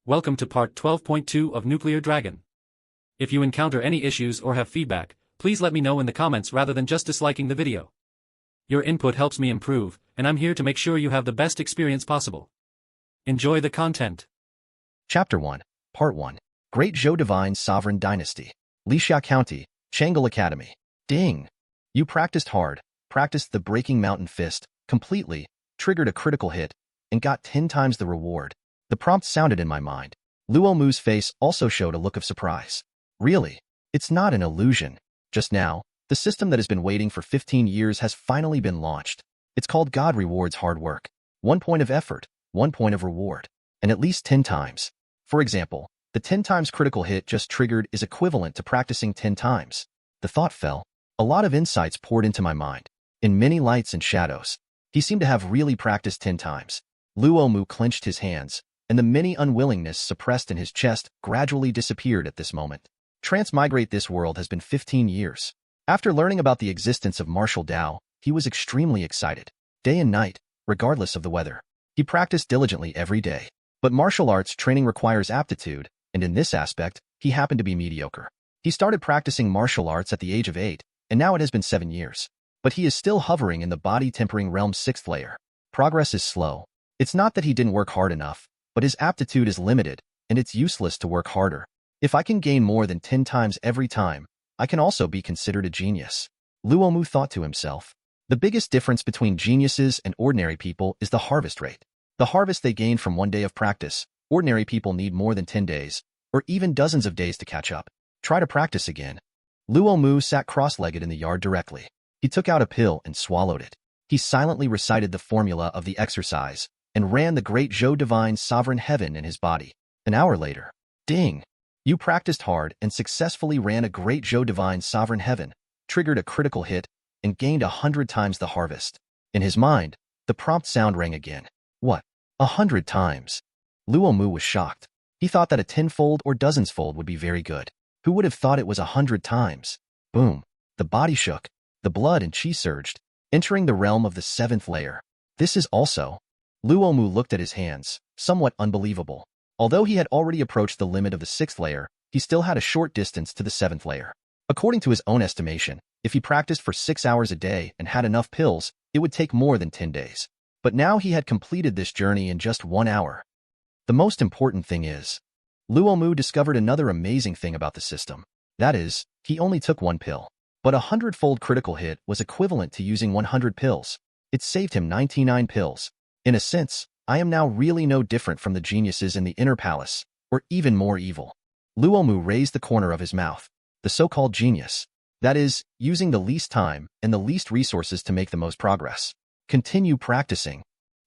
Welcome to part 12.2 of Nuclear Dragon. If you encounter any issues or have feedback, please let me know in the comments rather than just disliking the video. Your input helps me improve, and I'm here to make sure you have the best experience possible. Enjoy the content. Chapter 1, Part 1, Great Zhou Divine Sovereign Dynasty, Lixia County, Chang'e Academy. Ding! You practiced hard, practiced the Breaking Mountain Fist, completely, triggered a critical hit, and got 10 times the reward. The prompt sounded in my mind. Luo Mu's face also showed a look of surprise. Really? It's not an illusion. Just now, the system that has been waiting for 15 years has finally been launched. It's called God Rewards Hard Work. 1 point of effort, 1 point of reward, and at least 10 times. For example, the 10 times critical hit just triggered is equivalent to practicing 10 times. The thought fell. A lot of insights poured into my mind. In many lights and shadows, he seemed to have really practiced 10 times. Luo Mu clenched his hands, and the many unwillingness suppressed in his chest gradually disappeared at this moment. Transmigrate this world has been 15 years. After learning about the existence of martial Dao, he was extremely excited. Day and night, regardless of the weather. He practiced diligently every day. But martial arts training requires aptitude, and in this aspect, he happened to be mediocre. He started practicing martial arts at the age of 8, and now it has been 7 years. But he is still hovering in the body-tempering realm's 6th layer. Progress is slow. It's not that he didn't work hard enough, but his aptitude is limited, and it's useless to work harder. If I can gain more than 10 times every time, I can also be considered a genius. Luo Mu thought to himself. The biggest difference between geniuses and ordinary people is the harvest rate. The harvest they gain from 1 day of practice. Ordinary people need more than 10 days, or even dozens of days to catch up. Try to practice again. Luo Mu sat cross-legged in the yard directly. He took out a pill and swallowed it. He silently recited the formula of the exercise, and ran the Great Zhou Divine Sovereign Heaven in his body. An hour later. Ding! You practiced hard and successfully ran a Great Zhou Divine Sovereign Heaven, triggered a critical hit, and gained 100 times the harvest. In his mind, the prompt sound rang again. What? 100 times? Luo Mu was shocked. He thought that a 10-fold or dozens-fold would be very good. Who would have thought it was 100 times? Boom! The body shook. The blood and chi surged, entering the realm of the 7th layer. This is also... Luo Mu looked at his hands, somewhat unbelievable. Although he had already approached the limit of the 6th layer, he still had a short distance to the 7th layer. According to his own estimation, if he practiced for 6 hours a day and had enough pills, it would take more than 10 days. But now he had completed this journey in just 1 hour. The most important thing is, Luo Mu discovered another amazing thing about the system. That is, he only took 1 pill. But a 100-fold critical hit was equivalent to using 100 pills. It saved him 99 pills. In a sense, I am now really no different from the geniuses in the inner palace, or even more evil. Luo Mu raised the corner of his mouth. The so-called genius. That is, using the least time and the least resources to make the most progress. Continue practicing.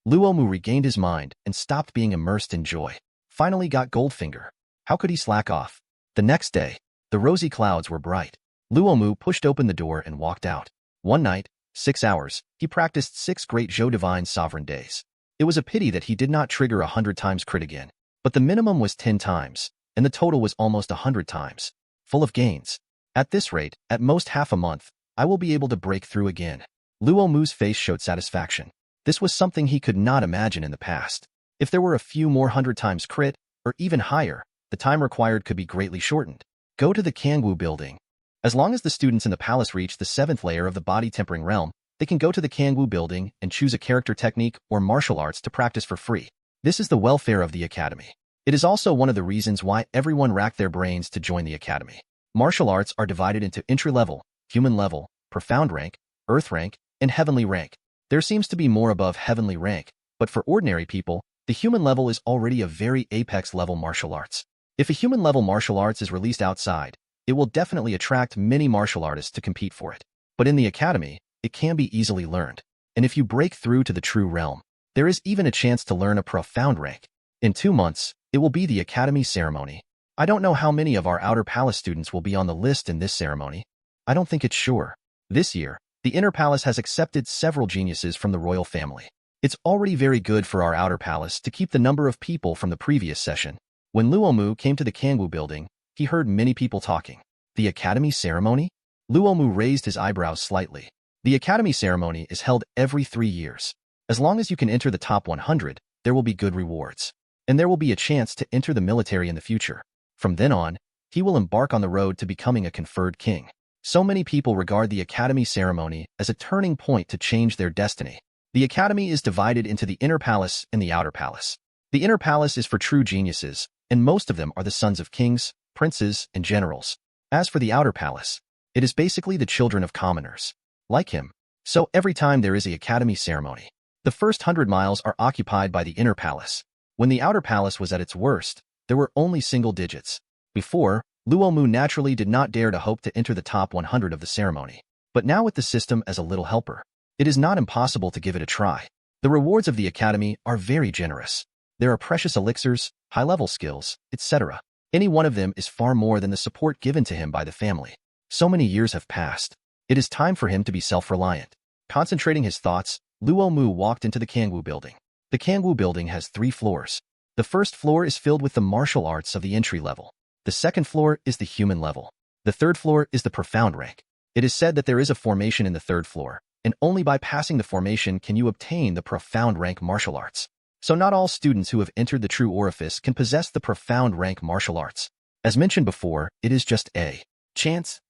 Luo Mu regained his mind and stopped being immersed in joy. Finally got Goldfinger. How could he slack off? The next day, the rosy clouds were bright. Luo Mu pushed open the door and walked out. One night, 6 hours, he practiced 6 Great Zhou Divine Sovereign days. It was a pity that he did not trigger 100 times crit again, but the minimum was 10 times, and the total was almost 100 times. Full of gains. At this rate, at most half a month, I will be able to break through again. Luo Mu's face showed satisfaction. This was something he could not imagine in the past. If there were a few more 100 times crit, or even higher, the time required could be greatly shortened. Go to the Kangwu building. As long as the students in the palace reach the 7th layer of the body-tempering realm, they can go to the Kangwu building and choose a character technique or martial arts to practice for free. This is the welfare of the academy. It is also one of the reasons why everyone racked their brains to join the academy. Martial arts are divided into entry-level, human level, profound rank, earth rank, and heavenly rank. There seems to be more above heavenly rank, but for ordinary people, the human level is already a very apex-level martial arts. If a human-level martial arts is released outside, it will definitely attract many martial artists to compete for it. But in the academy, it can be easily learned. And if you break through to the true realm, there is even a chance to learn a profound rank. In 2 months, it will be the academy ceremony. I don't know how many of our outer palace students will be on the list in this ceremony. I don't think it's sure. This year, the inner palace has accepted several geniuses from the royal family. It's already very good for our outer palace to keep the number of people from the previous session. When Luo Mu came to the Kangwu building, he heard many people talking. The academy ceremony? Luo Mu raised his eyebrows slightly. The academy ceremony is held every 3 years. As long as you can enter the top 100, there will be good rewards. and there will be a chance to enter the military in the future. From then on, he will embark on the road to becoming a conferred king. So many people regard the Academy ceremony as a turning point to change their destiny. The Academy is divided into the Inner Palace and the Outer Palace. The Inner Palace is for true geniuses, and most of them are the sons of kings, princes, and generals. As for the Outer Palace, it is basically the children of commoners, like him. So every time there is an Academy ceremony, the first 100 miles are occupied by the Inner Palace. When the Outer Palace was at its worst, there were only single digits. Before, Luo Mu naturally did not dare to hope to enter the top 100 of the ceremony. But now with the system as a little helper, it is not impossible to give it a try. The rewards of the Academy are very generous. There are precious elixirs, high-level skills, etc. Any one of them is far more than the support given to him by the family. So many years have passed. It is time for him to be self-reliant. Concentrating his thoughts, Luo Mu walked into the Kangwu building. The Kangwu building has 3 floors. The first floor is filled with the martial arts of the entry level. The second floor is the human level. The third floor is the profound rank. It is said that there is a formation in the third floor, and only by passing the formation can you obtain the profound rank martial arts. So not all students who have entered the true orifice can possess the profound rank martial arts. As mentioned before, it is just a chance.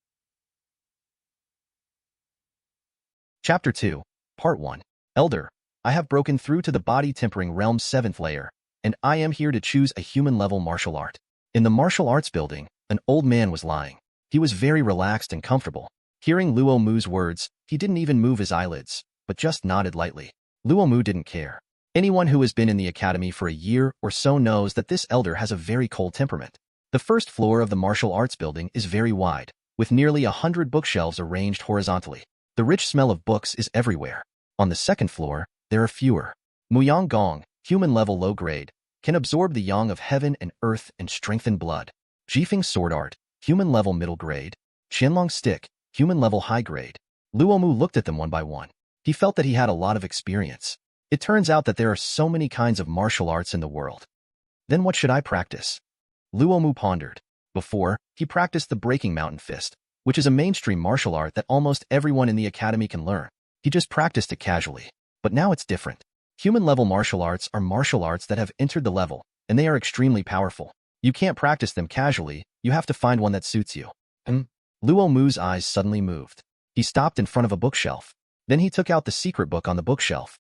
Chapter 2, Part 1. Elder, I have broken through to the body tempering realm's 7th layer, and I am here to choose a human-level martial art. In the martial arts building, an old man was lying. He was very relaxed and comfortable. Hearing Luo Mu's words, he didn't even move his eyelids, but just nodded lightly. Luo Mu didn't care. Anyone who has been in the academy for a year or so knows that this elder has a very cold temperament. The first floor of the martial arts building is very wide, with nearly 100 bookshelves arranged horizontally. The rich smell of books is everywhere. On the second floor, there are fewer. Muyang Gong, human-level low grade, can absorb the yang of heaven and earth and strengthen blood. Jifeng sword art, human-level middle grade. Qianlong stick, human-level high grade. Luo Mu looked at them one by one. He felt that he had a lot of experience. It turns out that there are so many kinds of martial arts in the world. Then what should I practice? Luo Mu pondered. Before, he practiced the breaking mountain fist, which is a mainstream martial art that almost everyone in the academy can learn. He just practiced it casually. But now it's different. Human-level martial arts are martial arts that have entered the level, and they are extremely powerful. You can't practice them casually, you have to find one that suits you. Luo Mu's eyes suddenly moved. He stopped in front of a bookshelf. Then he took out the secret book on the bookshelf.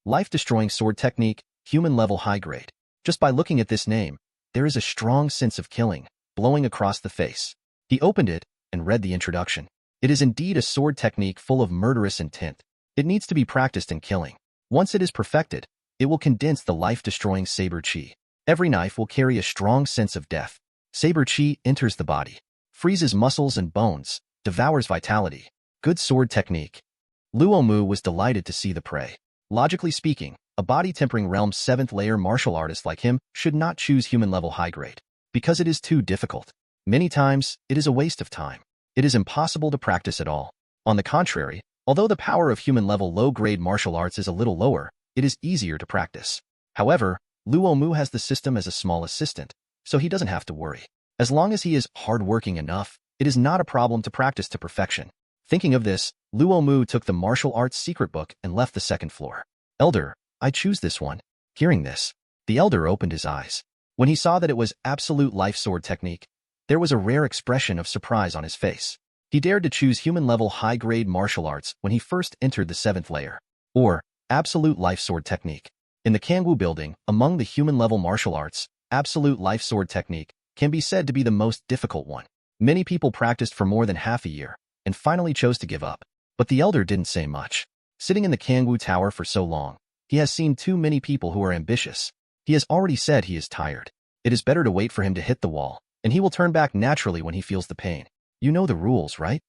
Life-destroying sword technique, human-level high grade. Just by looking at this name, there is a strong sense of killing, blowing across the face. He opened it and read the introduction. It is indeed a sword technique full of murderous intent. It needs to be practiced in killing. Once it is perfected, it will condense the life-destroying saber chi. Every knife will carry a strong sense of death. Saber chi enters the body, freezes muscles and bones, devours vitality. Good sword technique. Luo Mu was delighted to see the prey. Logically speaking, a body-tempering realm's 7th layer martial artist like him should not choose human-level high grade, because it is too difficult. Many times, it is a waste of time. It is impossible to practice at all. On the contrary, although the power of human-level low-grade martial arts is a little lower, it is easier to practice. However, Luo Mu has the system as a small assistant, so he doesn't have to worry. As long as he is hard-working enough, it is not a problem to practice to perfection. Thinking of this, Luo Mu took the martial arts secret book and left the second floor. Elder, I choose this one. Hearing this, the elder opened his eyes. When he saw that it was absolute life sword technique, there was a rare expression of surprise on his face. He dared to choose human-level high-grade martial arts when he first entered the 7th layer, or absolute life sword technique. In the Kangwu building, among the human-level martial arts, absolute life sword technique can be said to be the most difficult one. Many people practiced for more than half a year, and finally chose to give up. But the elder didn't say much. Sitting in the Kangwu Tower for so long, he has seen too many people who are ambitious. He has already said he is tired. It is better to wait for him to hit the wall, and he will turn back naturally when he feels the pain. You know the rules, right?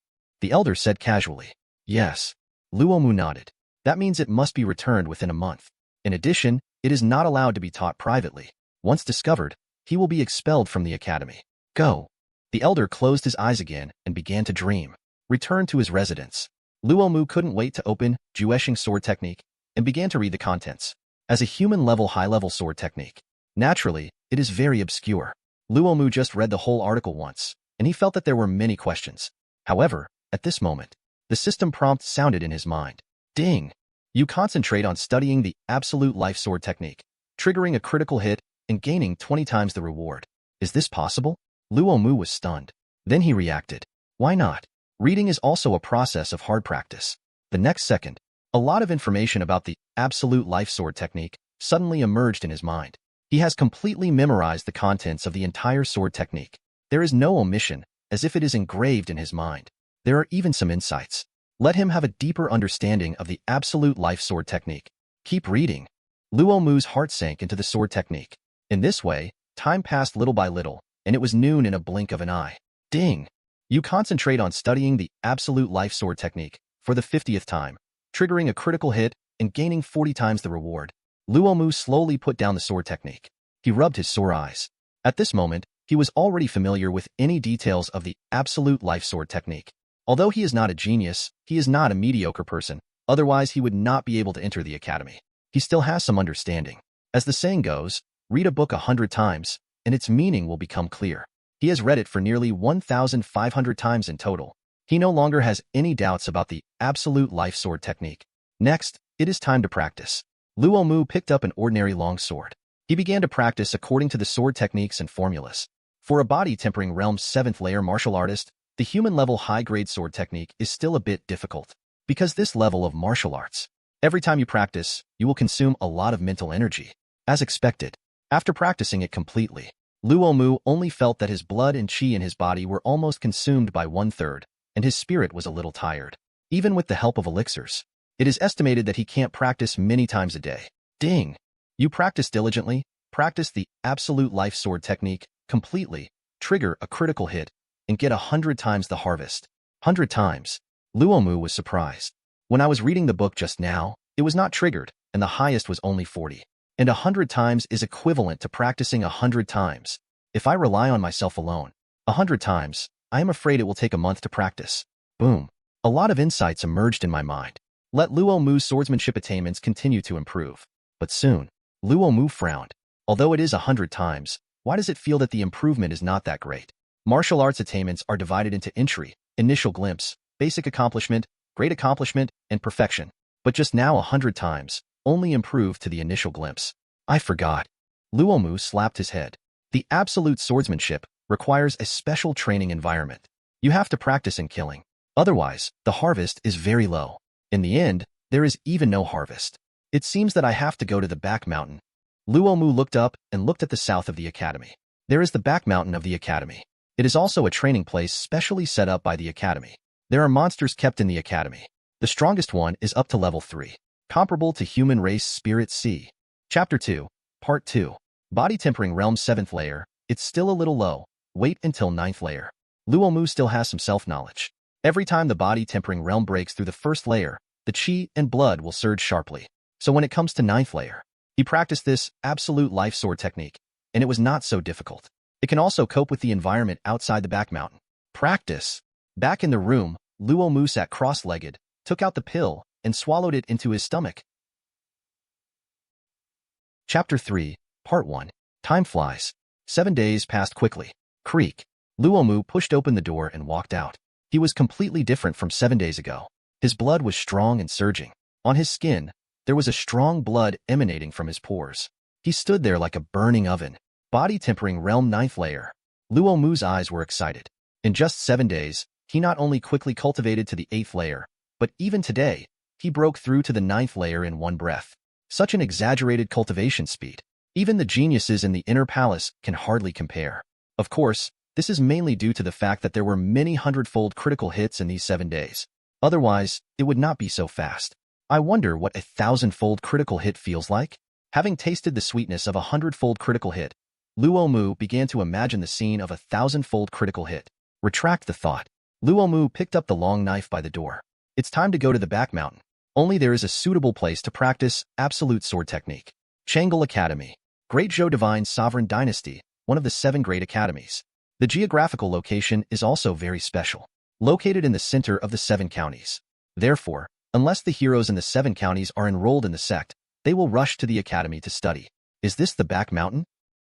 The elder said casually. Yes. Luo Mu nodded. That means it must be returned within a month. In addition, it is not allowed to be taught privately. Once discovered, he will be expelled from the academy. Go. The elder closed his eyes again and began to dream. Returned to his residence. Luo Mu couldn't wait to open Jueshing sword technique and began to read the contents. As a human-level high-level sword technique, naturally, it is very obscure. Luo Mu just read the whole article once, and he felt that there were many questions. However, at this moment, the system prompt sounded in his mind. Ding! You concentrate on studying the absolute life sword technique, triggering a critical hit and gaining 20 times the reward. Is this possible? Luo Mu was stunned. Then he reacted. Why not? Reading is also a process of hard practice. The next second, a lot of information about the absolute life sword technique suddenly emerged in his mind. He has completely memorized the contents of the entire sword technique. There is no omission, as if it is engraved in his mind. There are even some insights. Let him have a deeper understanding of the absolute life sword technique. Keep reading. Luo Mu's heart sank into the sword technique. In this way, time passed little by little, and it was noon in a blink of an eye. Ding! You concentrate on studying the absolute life sword technique for the 50th time, triggering a critical hit and gaining 40 times the reward. Luo Mu slowly put down the sword technique. He rubbed his sore eyes. At this moment, he was already familiar with any details of the absolute life sword technique. Although he is not a genius, he is not a mediocre person, otherwise he would not be able to enter the academy. He still has some understanding. As the saying goes, read a book 100 times, and its meaning will become clear. He has read it for nearly 1,500 times in total. He no longer has any doubts about the absolute life sword technique. Next, it is time to practice. Luo Mu picked up an ordinary long sword. He began to practice according to the sword techniques and formulas. For a body-tempering realm 7th layer martial artist, the human-level high-grade sword technique is still a bit difficult. Because this level of martial arts, every time you practice, you will consume a lot of mental energy. As expected, after practicing it completely, Luo Mu only felt that his blood and qi in his body were almost consumed by 1/3, and his spirit was a little tired. Even with the help of elixirs, it is estimated that he can't practice many times a day. Ding! You practice diligently, practice the absolute life sword technique completely, trigger a critical hit, and get 100 times the harvest. 100 times. Luo Mu was surprised. When I was reading the book just now, it was not triggered, and the highest was only 40. And 100 times is equivalent to practicing 100 times. If I rely on myself alone, 100 times, I am afraid it will take a month to practice. Boom. A lot of insights emerged in my mind. Let Luo Mu's swordsmanship attainments continue to improve. But soon, Luo Mu frowned. Although it is 100 times, why does it feel that the improvement is not that great? Martial arts attainments are divided into entry, initial glimpse, basic accomplishment, great accomplishment, and perfection. But just now 100 times, only improved to the initial glimpse. I forgot. Luo Mu slapped his head. The absolute swordsmanship requires a special training environment. You have to practice in killing. Otherwise, the harvest is very low. In the end, there is even no harvest. It seems that I have to go to the back mountain. Luo Mu looked up and looked at the south of the academy. There is the back mountain of the academy. It is also a training place specially set up by the academy. There are monsters kept in the academy. The strongest one is up to level 3, comparable to human race spirit C. Chapter 2, Part 2. Body tempering realm 7th layer. It's still a little low. Wait until 9th layer. Luo Mu still has some self-knowledge. Every time the body tempering realm breaks through the 1st layer, the qi and blood will surge sharply. So when it comes to 9th layer, he practiced this absolute life sword technique, and it was not so difficult. It can also cope with the environment outside the back mountain. Practice. Back in the room, Luo Mu sat cross-legged, took out the pill, and swallowed it into his stomach. Chapter 3, Part 1. Time flies. 7 days passed quickly. Creak. Luo Mu pushed open the door and walked out. He was completely different from 7 days ago. His blood was strong and surging. On his skin, there was a strong blood emanating from his pores. He stood there like a burning oven. Body tempering realm 9th layer. Luo Mu's eyes were excited. In just 7 days, he not only quickly cultivated to the 8th layer, but even today, he broke through to the 9th layer in one breath. Such an exaggerated cultivation speed. Even the geniuses in the inner palace can hardly compare. Of course, this is mainly due to the fact that there were many hundredfold critical hits in these 7 days. Otherwise, it would not be so fast. I wonder what a 1,000-fold critical hit feels like? Having tasted the sweetness of a 100-fold critical hit, Luo Mu began to imagine the scene of a 1,000-fold critical hit. Retract the thought. Luo Mu picked up the long knife by the door. It's time to go to the back mountain. Only there is a suitable place to practice absolute sword technique. Changel Academy. Great Zhou Divine Sovereign Dynasty, one of the 7 great academies. The geographical location is also very special. Located in the center of the 7 counties. Therefore, unless the heroes in the 7 counties are enrolled in the sect, they will rush to the academy to study. Is this the back mountain?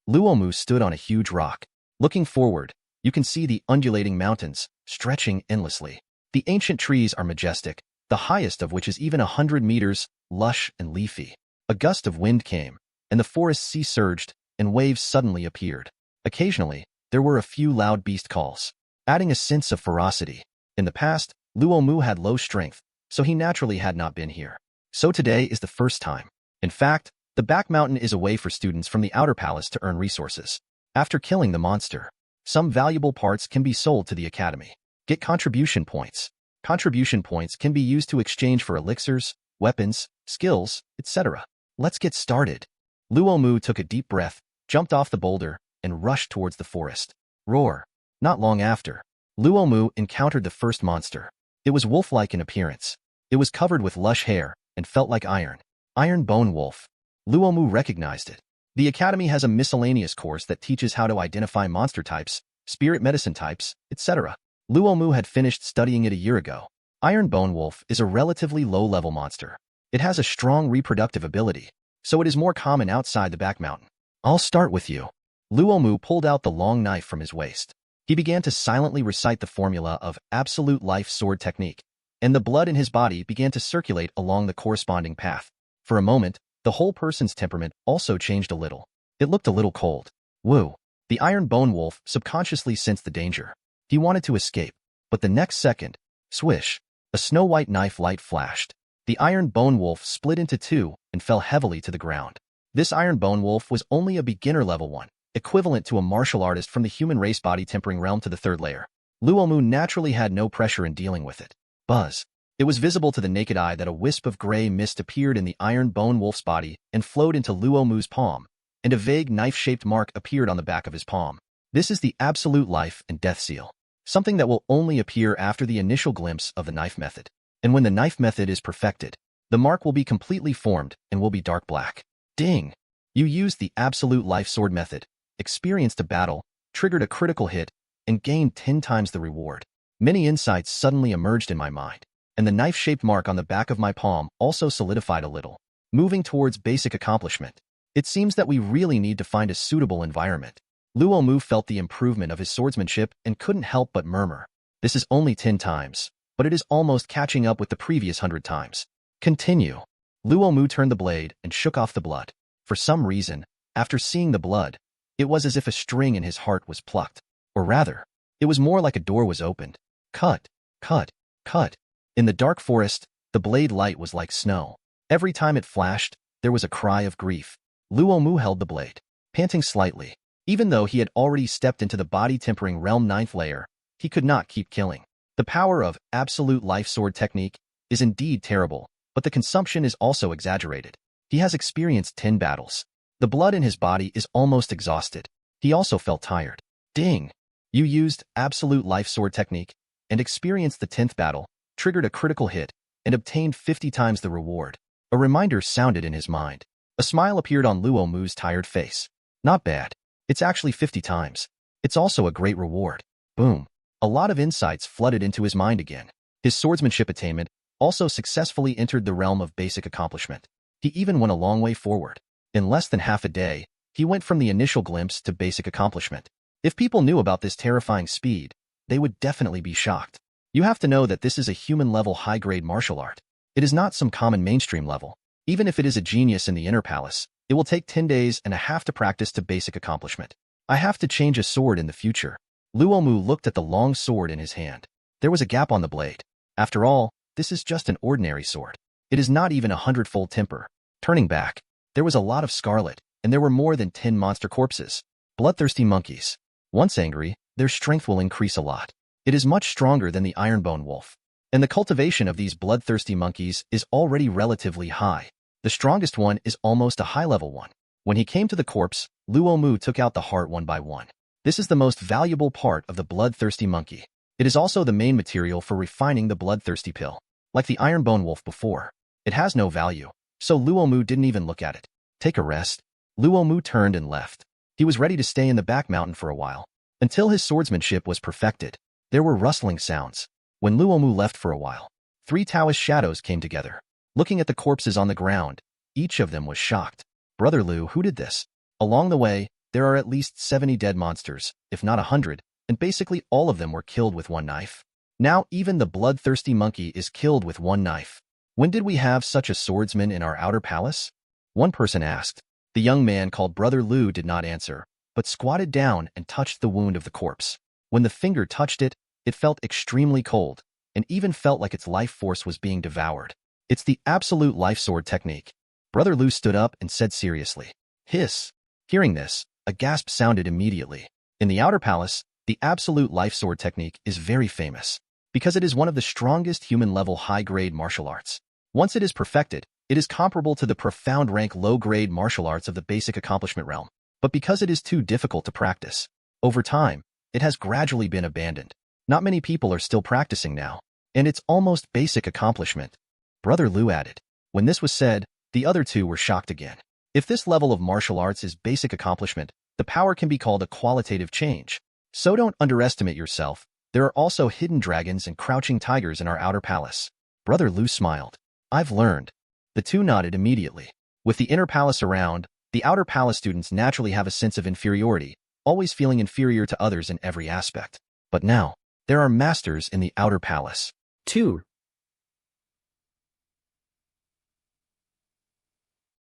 Luo Mu stood on a huge rock. Looking forward, you can see the undulating mountains, stretching endlessly. The ancient trees are majestic, the highest of which is even 100 meters, lush and leafy. A gust of wind came, and the forest sea surged, and waves suddenly appeared. Occasionally, there were a few loud beast calls, adding a sense of ferocity. In the past, Luo Mu had low strength, so he naturally had not been here. So today is the first time. In fact, the back mountain is a way for students from the outer palace to earn resources. After killing the monster, some valuable parts can be sold to the academy. Get contribution points. Contribution points can be used to exchange for elixirs, weapons, skills, etc. Let's get started. Luo Mu took a deep breath, jumped off the boulder, and rushed towards the forest. Roar. Not long after, Luo Mu encountered the first monster. It was wolf-like in appearance. It was covered with lush hair and felt like iron. Iron Bone Wolf. Luo Mu recognized it. The academy has a miscellaneous course that teaches how to identify monster types, spirit medicine types, etc. Luo Mu had finished studying it a year ago. Iron Bone Wolf is a relatively low-level monster. It has a strong reproductive ability, so it is more common outside the back mountain. I'll start with you. Luo Mu pulled out the long knife from his waist. He began to silently recite the formula of absolute life sword technique, and the blood in his body began to circulate along the corresponding path. For a moment, the whole person's temperament also changed a little. It looked a little cold. Woo! The Iron Bone Wolf subconsciously sensed the danger. He wanted to escape, but the next second, swish, a snow-white knife light flashed. The Iron Bone Wolf split into two and fell heavily to the ground. This Iron Bone Wolf was only a beginner level 1, equivalent to a martial artist from the human race body tempering realm to the 3rd layer. Luo Mu naturally had no pressure in dealing with it. Buzz. It was visible to the naked eye that a wisp of gray mist appeared in the Iron Bone Wolf's body and flowed into Luo Mu's palm, and a vague knife-shaped mark appeared on the back of his palm. This is the absolute life and death seal, something that will only appear after the initial glimpse of the knife method. And when the knife method is perfected, the mark will be completely formed and will be dark black. Ding! You used the absolute life sword method, experienced a battle, triggered a critical hit, and gained 10 times the reward. Many insights suddenly emerged in my mind, and the knife-shaped mark on the back of my palm also solidified a little. Moving towards basic accomplishment, it seems that we really need to find a suitable environment. Luo Mu felt the improvement of his swordsmanship and couldn't help but murmur. This is only 10 times, but it is almost catching up with the previous 100 times. Continue. Luo Mu turned the blade and shook off the blood. For some reason, after seeing the blood, it was as if a string in his heart was plucked. Or rather, it was more like a door was opened. Cut, cut, cut. In the dark forest, the blade light was like snow. Every time it flashed, there was a cry of grief. Luo Mu held the blade, panting slightly. Even though he had already stepped into the body-tempering realm 9th layer, he could not keep killing. The power of absolute life sword technique is indeed terrible, but the consumption is also exaggerated. He has experienced 10 battles. The blood in his body is almost exhausted. He also felt tired. Ding! You used absolute life sword technique and experienced the 10th battle, triggered a critical hit, and obtained 50 times the reward. A reminder sounded in his mind. A smile appeared on Luo Mu's tired face. Not bad. It's actually 50 times. It's also a great reward. Boom. A lot of insights flooded into his mind again. His swordsmanship attainment also successfully entered the realm of basic accomplishment. He even went a long way forward. In less than half a day, he went from the initial glimpse to basic accomplishment. If people knew about this terrifying speed, they would definitely be shocked. You have to know that this is a human-level high-grade martial art. It is not some common mainstream level. Even if it is a genius in the inner palace, it will take 10 days and a half to practice to basic accomplishment. I have to change a sword in the future. Luo Mu looked at the long sword in his hand. There was a gap on the blade. After all, this is just an ordinary sword. It is not even 100-fold temper. Turning back, there was a lot of scarlet, and there were more than 10 monster corpses. Bloodthirsty monkeys. Once angry, their strength will increase a lot. It is much stronger than the Iron Bone Wolf. And the cultivation of these bloodthirsty monkeys is already relatively high. The strongest one is almost a high-level one. When he came to the corpse, Luo Mu took out the heart one by one. This is the most valuable part of the bloodthirsty monkey. It is also the main material for refining the bloodthirsty pill. Like the Iron Bone Wolf before, it has no value, so Luo Mu didn't even look at it. Take a rest. Luo Mu turned and left. He was ready to stay in the back mountain for a while, until his swordsmanship was perfected. There were rustling sounds. When Luo Mu left for a while, 3 Taoist shadows came together. Looking at the corpses on the ground, each of them was shocked. Brother Lu, who did this? Along the way, there are at least 70 dead monsters, if not 100, and basically all of them were killed with one knife. Now even the bloodthirsty monkey is killed with one knife. When did we have such a swordsman in our outer palace? One person asked. The young man called Brother Lu did not answer, but squatted down and touched the wound of the corpse. When the finger touched it, it felt extremely cold, and even felt like its life force was being devoured. It's the absolute life sword technique. Brother Lu stood up and said seriously. Hiss. Hearing this, a gasp sounded immediately. In the outer palace, the absolute life sword technique is very famous, because it is one of the strongest human-level high-grade martial arts. Once it is perfected, it is comparable to the profound rank low-grade martial arts of the basic accomplishment realm. But because it is too difficult to practice, over time, it has gradually been abandoned. Not many people are still practicing now, and it's almost basic accomplishment. Brother Lu added. When this was said, the other two were shocked again. If this level of martial arts is basic accomplishment, the power can be called a qualitative change. So don't underestimate yourself. There are also hidden dragons and crouching tigers in our outer palace. Brother Lu smiled. I've learned. The two nodded immediately. With the inner palace around, the outer palace students naturally have a sense of inferiority, always feeling inferior to others in every aspect. But now, there are masters in the outer palace. 2.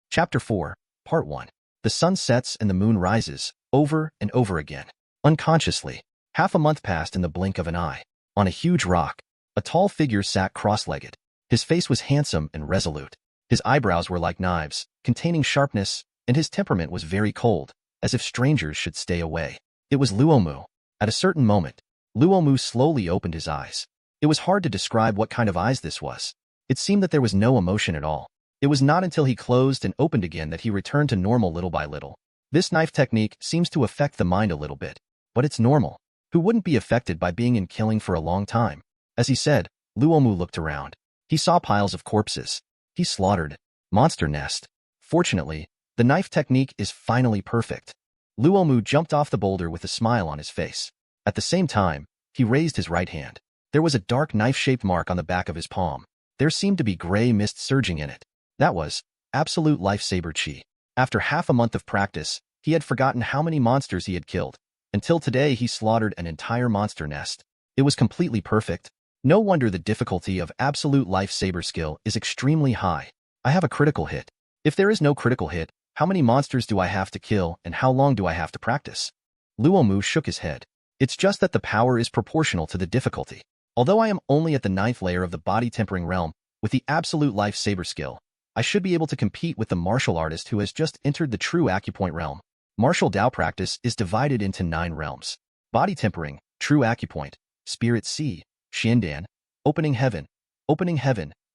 Chapter 4, Part 1. The sun sets and the moon rises, over and over again. Unconsciously, half a month passed in the blink of an eye. On a huge rock, a tall figure sat cross-legged. His face was handsome and resolute. His eyebrows were like knives, containing sharpness, and his temperament was very cold, as if strangers should stay away. It was Luo Mu. At a certain moment, Luo Mu slowly opened his eyes. It was hard to describe what kind of eyes this was. It seemed that there was no emotion at all. It was not until he closed and opened again that he returned to normal little by little. This knife technique seems to affect the mind a little bit, but it's normal. Who wouldn't be affected by being in killing for a long time? As he said, Luo Mu looked around. He saw piles of corpses. He slaughtered. Monster nest. Fortunately, the knife technique is finally perfect. Luo Mu jumped off the boulder with a smile on his face. At the same time, he raised his right hand. There was a dark knife-shaped mark on the back of his palm. There seemed to be gray mist surging in it. That was absolute lifesaver chi. After half a month of practice, he had forgotten how many monsters he had killed. Until today, he slaughtered an entire monster nest. It was completely perfect. No wonder the difficulty of absolute lifesaver skill is extremely high. I have a critical hit. If there is no critical hit, how many monsters do I have to kill and how long do I have to practice? Luo Mu shook his head. It's just that the power is proportional to the difficulty. Although I am only at the 9th layer of the body tempering realm, with the absolute lifesaver skill, I should be able to compete with the martial artist who has just entered the true acupoint realm. Martial Dao practice is divided into 9 realms. Body tempering, true acupoint, spirit sea, Xiandan, opening heaven,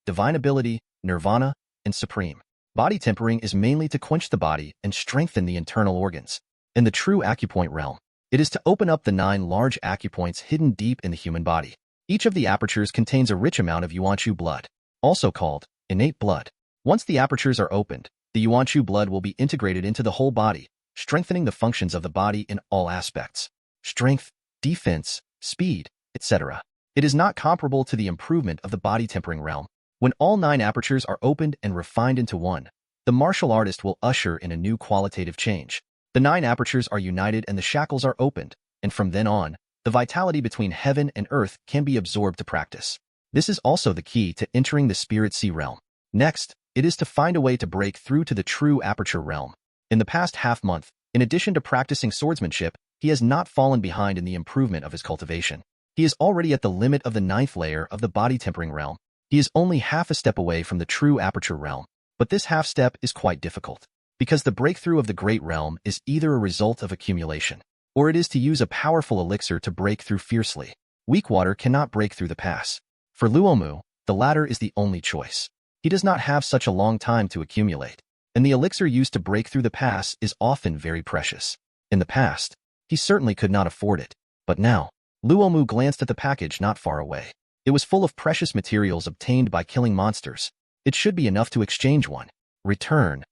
divine ability, nirvana, and supreme. Body tempering is mainly to quench the body and strengthen the internal organs. In the true acupoint realm, it is to open up the 9 large acupoints hidden deep in the human body. Each of the apertures contains a rich amount of Yuanchu blood, also called innate blood. Once the apertures are opened, the Yuanchu blood will be integrated into the whole body, strengthening the functions of the body in all aspects. Strength, defense, speed, etc. It is not comparable to the improvement of the body tempering realm. When all 9 apertures are opened and refined into one, the martial artist will usher in a new qualitative change. The 9 apertures are united and the shackles are opened, and from then on, the vitality between heaven and earth can be absorbed to practice. This is also the key to entering the spirit sea realm. Next, it is to find a way to break through to the true aperture realm. In the past half-month, in addition to practicing swordsmanship, he has not fallen behind in the improvement of his cultivation. He is already at the limit of the 9th layer of the body tempering realm. He is only half a step away from the true aperture realm, but this half step is quite difficult, because the breakthrough of the great realm is either a result of accumulation, or it is to use a powerful elixir to break through fiercely. Weak water cannot break through the pass. For Luo Mu, the latter is the only choice. He does not have such a long time to accumulate, and the elixir used to break through the pass is often very precious. In the past, he certainly could not afford it, but now, Luo Mu glanced at the package not far away. It was full of precious materials obtained by killing monsters. It should be enough to exchange one. Return.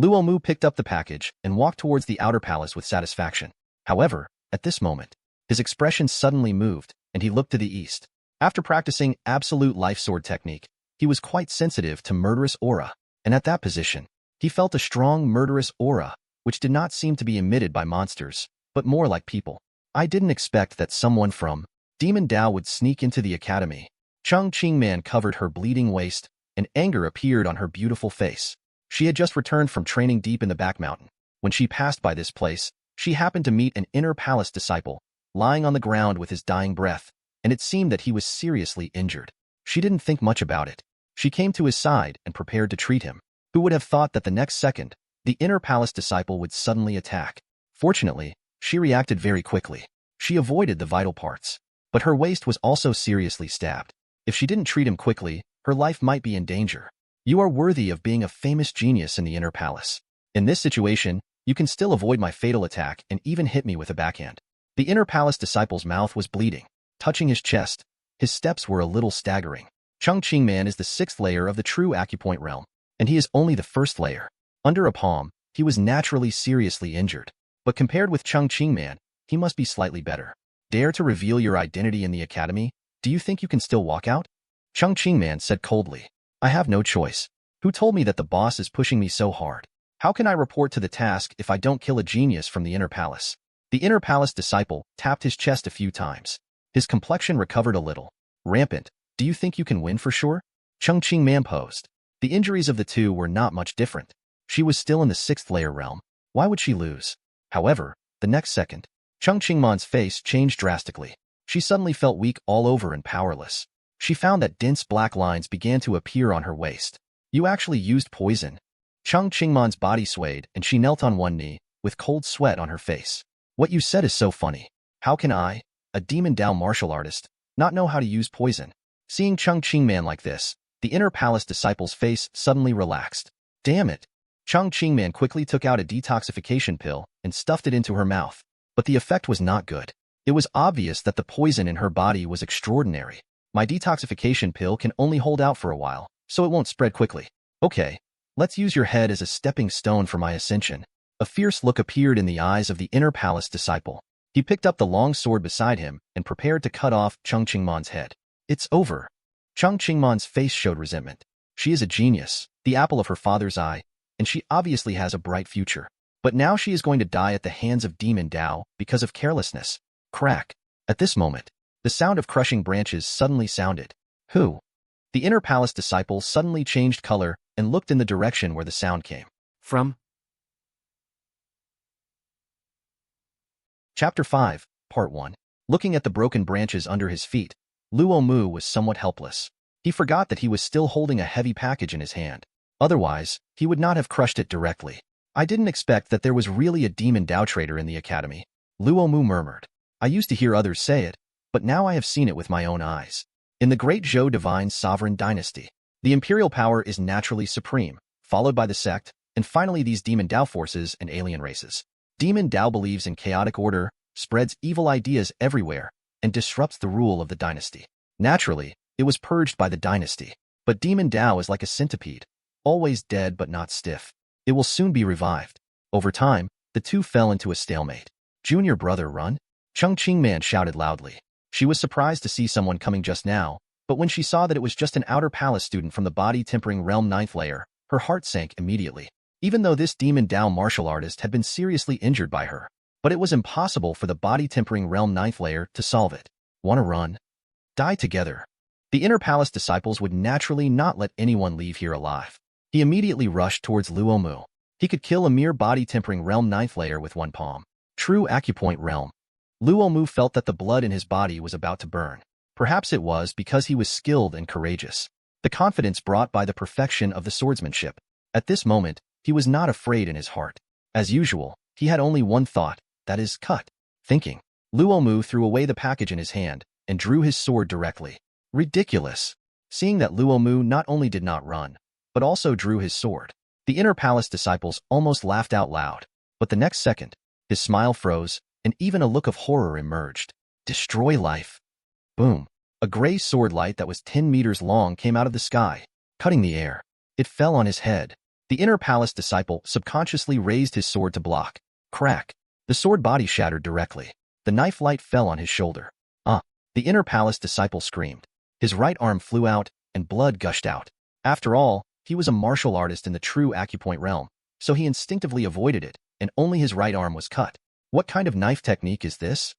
Luo Mu picked up the package and walked towards the outer palace with satisfaction. However, at this moment, his expression suddenly moved, and he looked to the east. After practicing absolute life sword technique, he was quite sensitive to murderous aura, and at that position, he felt a strong murderous aura, which did not seem to be emitted by monsters, but more like people. I didn't expect that someone from Demon Dao would sneak into the academy. Chung Ching Man covered her bleeding waist, and anger appeared on her beautiful face. She had just returned from training deep in the back mountain. When she passed by this place, she happened to meet an inner palace disciple, lying on the ground with his dying breath, and it seemed that he was seriously injured. She didn't think much about it. She came to his side and prepared to treat him. Who would have thought that the next second, the inner palace disciple would suddenly attack? Fortunately, she reacted very quickly. She avoided the vital parts. But her waist was also seriously stabbed. If she didn't treat him quickly, her life might be in danger. You are worthy of being a famous genius in the inner palace. In this situation, you can still avoid my fatal attack and even hit me with a backhand. The inner palace disciple's mouth was bleeding, touching his chest. His steps were a little staggering. Chongqing Man is the 6th layer of the true acupoint realm, and he is only the 1st layer. Under a palm, he was naturally seriously injured. But compared with Chongqing Man, he must be slightly better. Dare to reveal your identity in the academy? Do you think you can still walk out? Chongqing Man said coldly. I have no choice. Who told me that the boss is pushing me so hard? How can I report to the task if I don't kill a genius from the inner palace? The inner palace disciple tapped his chest a few times. His complexion recovered a little. Rampant, do you think you can win for sure? Chongqing Man posed. The injuries of the two were not much different. She was still in the 6th layer realm. Why would she lose? However, the next second, Chongqing Man's face changed drastically. She suddenly felt weak all over and powerless. She found that dense black lines began to appear on her waist. You actually used poison. Chongqing Man's body swayed and she knelt on one knee, with cold sweat on her face. What you said is so funny. How can I, a demon Dao martial artist, not know how to use poison? Seeing Chongqing Man like this, the inner palace disciple's face suddenly relaxed. Damn it. Chongqing Man quickly took out a detoxification pill and stuffed it into her mouth. But the effect was not good. It was obvious that the poison in her body was extraordinary. My detoxification pill can only hold out for a while, so it won't spread quickly. Okay, let's use your head as a stepping stone for my ascension. A fierce look appeared in the eyes of the inner palace disciple. He picked up the long sword beside him and prepared to cut off Chongqing Man's head. It's over. Chongqing Man's face showed resentment. She is a genius, the apple of her father's eye, and she obviously has a bright future. But now she is going to die at the hands of Demon Dao because of carelessness. Crack. At this moment, the sound of crushing branches suddenly sounded. Who? The inner palace disciple suddenly changed color and looked in the direction where the sound came From Chapter 5, Part 1. Looking at the broken branches under his feet, Luo Mu was somewhat helpless. He forgot that he was still holding a heavy package in his hand. Otherwise, he would not have crushed it directly. I didn't expect that there was really a demon Dao trader in the academy, Luo Mu murmured. I used to hear others say it, but now I have seen it with my own eyes. In the Great Zhou Divine Sovereign dynasty, the imperial power is naturally supreme, followed by the sect, and finally these demon Dao forces and alien races. Demon Dao believes in chaotic order, spreads evil ideas everywhere, and disrupts the rule of the dynasty. Naturally, it was purged by the dynasty. But Demon Dao is like a centipede, always dead but not stiff. It will soon be revived. Over time, the two fell into a stalemate. Junior brother, run! Chongqing Man shouted loudly. She was surprised to see someone coming just now, but when she saw that it was just an outer palace student from the body-tempering realm 9th layer, her heart sank immediately. Even though this demon Dao martial artist had been seriously injured by her, but it was impossible for the body-tempering realm 9th layer to solve it. Wanna run? Die together. The inner palace disciples would naturally not let anyone leave here alive. He immediately rushed towards Luo Mu. He could kill a mere body-tempering realm 9th layer with one palm. True acupoint realm. Luo Mu felt that the blood in his body was about to burn. Perhaps it was because he was skilled and courageous. The confidence brought by the perfection of the swordsmanship. At this moment, he was not afraid in his heart. As usual, he had only one thought, that is, cut. Thinking, Luo Mu threw away the package in his hand and drew his sword directly. Ridiculous. Seeing that Luo Mu not only did not run, but also drew his sword, the inner palace disciples almost laughed out loud. But the next second, his smile froze, and even a look of horror emerged. Destroy life. Boom. A gray sword light that was 10 meters long came out of the sky, cutting the air. It fell on his head. The inner palace disciple subconsciously raised his sword to block. Crack. The sword body shattered directly. The knife light fell on his shoulder. The inner palace disciple screamed. His right arm flew out, and blood gushed out. After all, he was a martial artist in the true acupoint realm, so he instinctively avoided it, and only his right arm was cut. What kind of knife technique is this?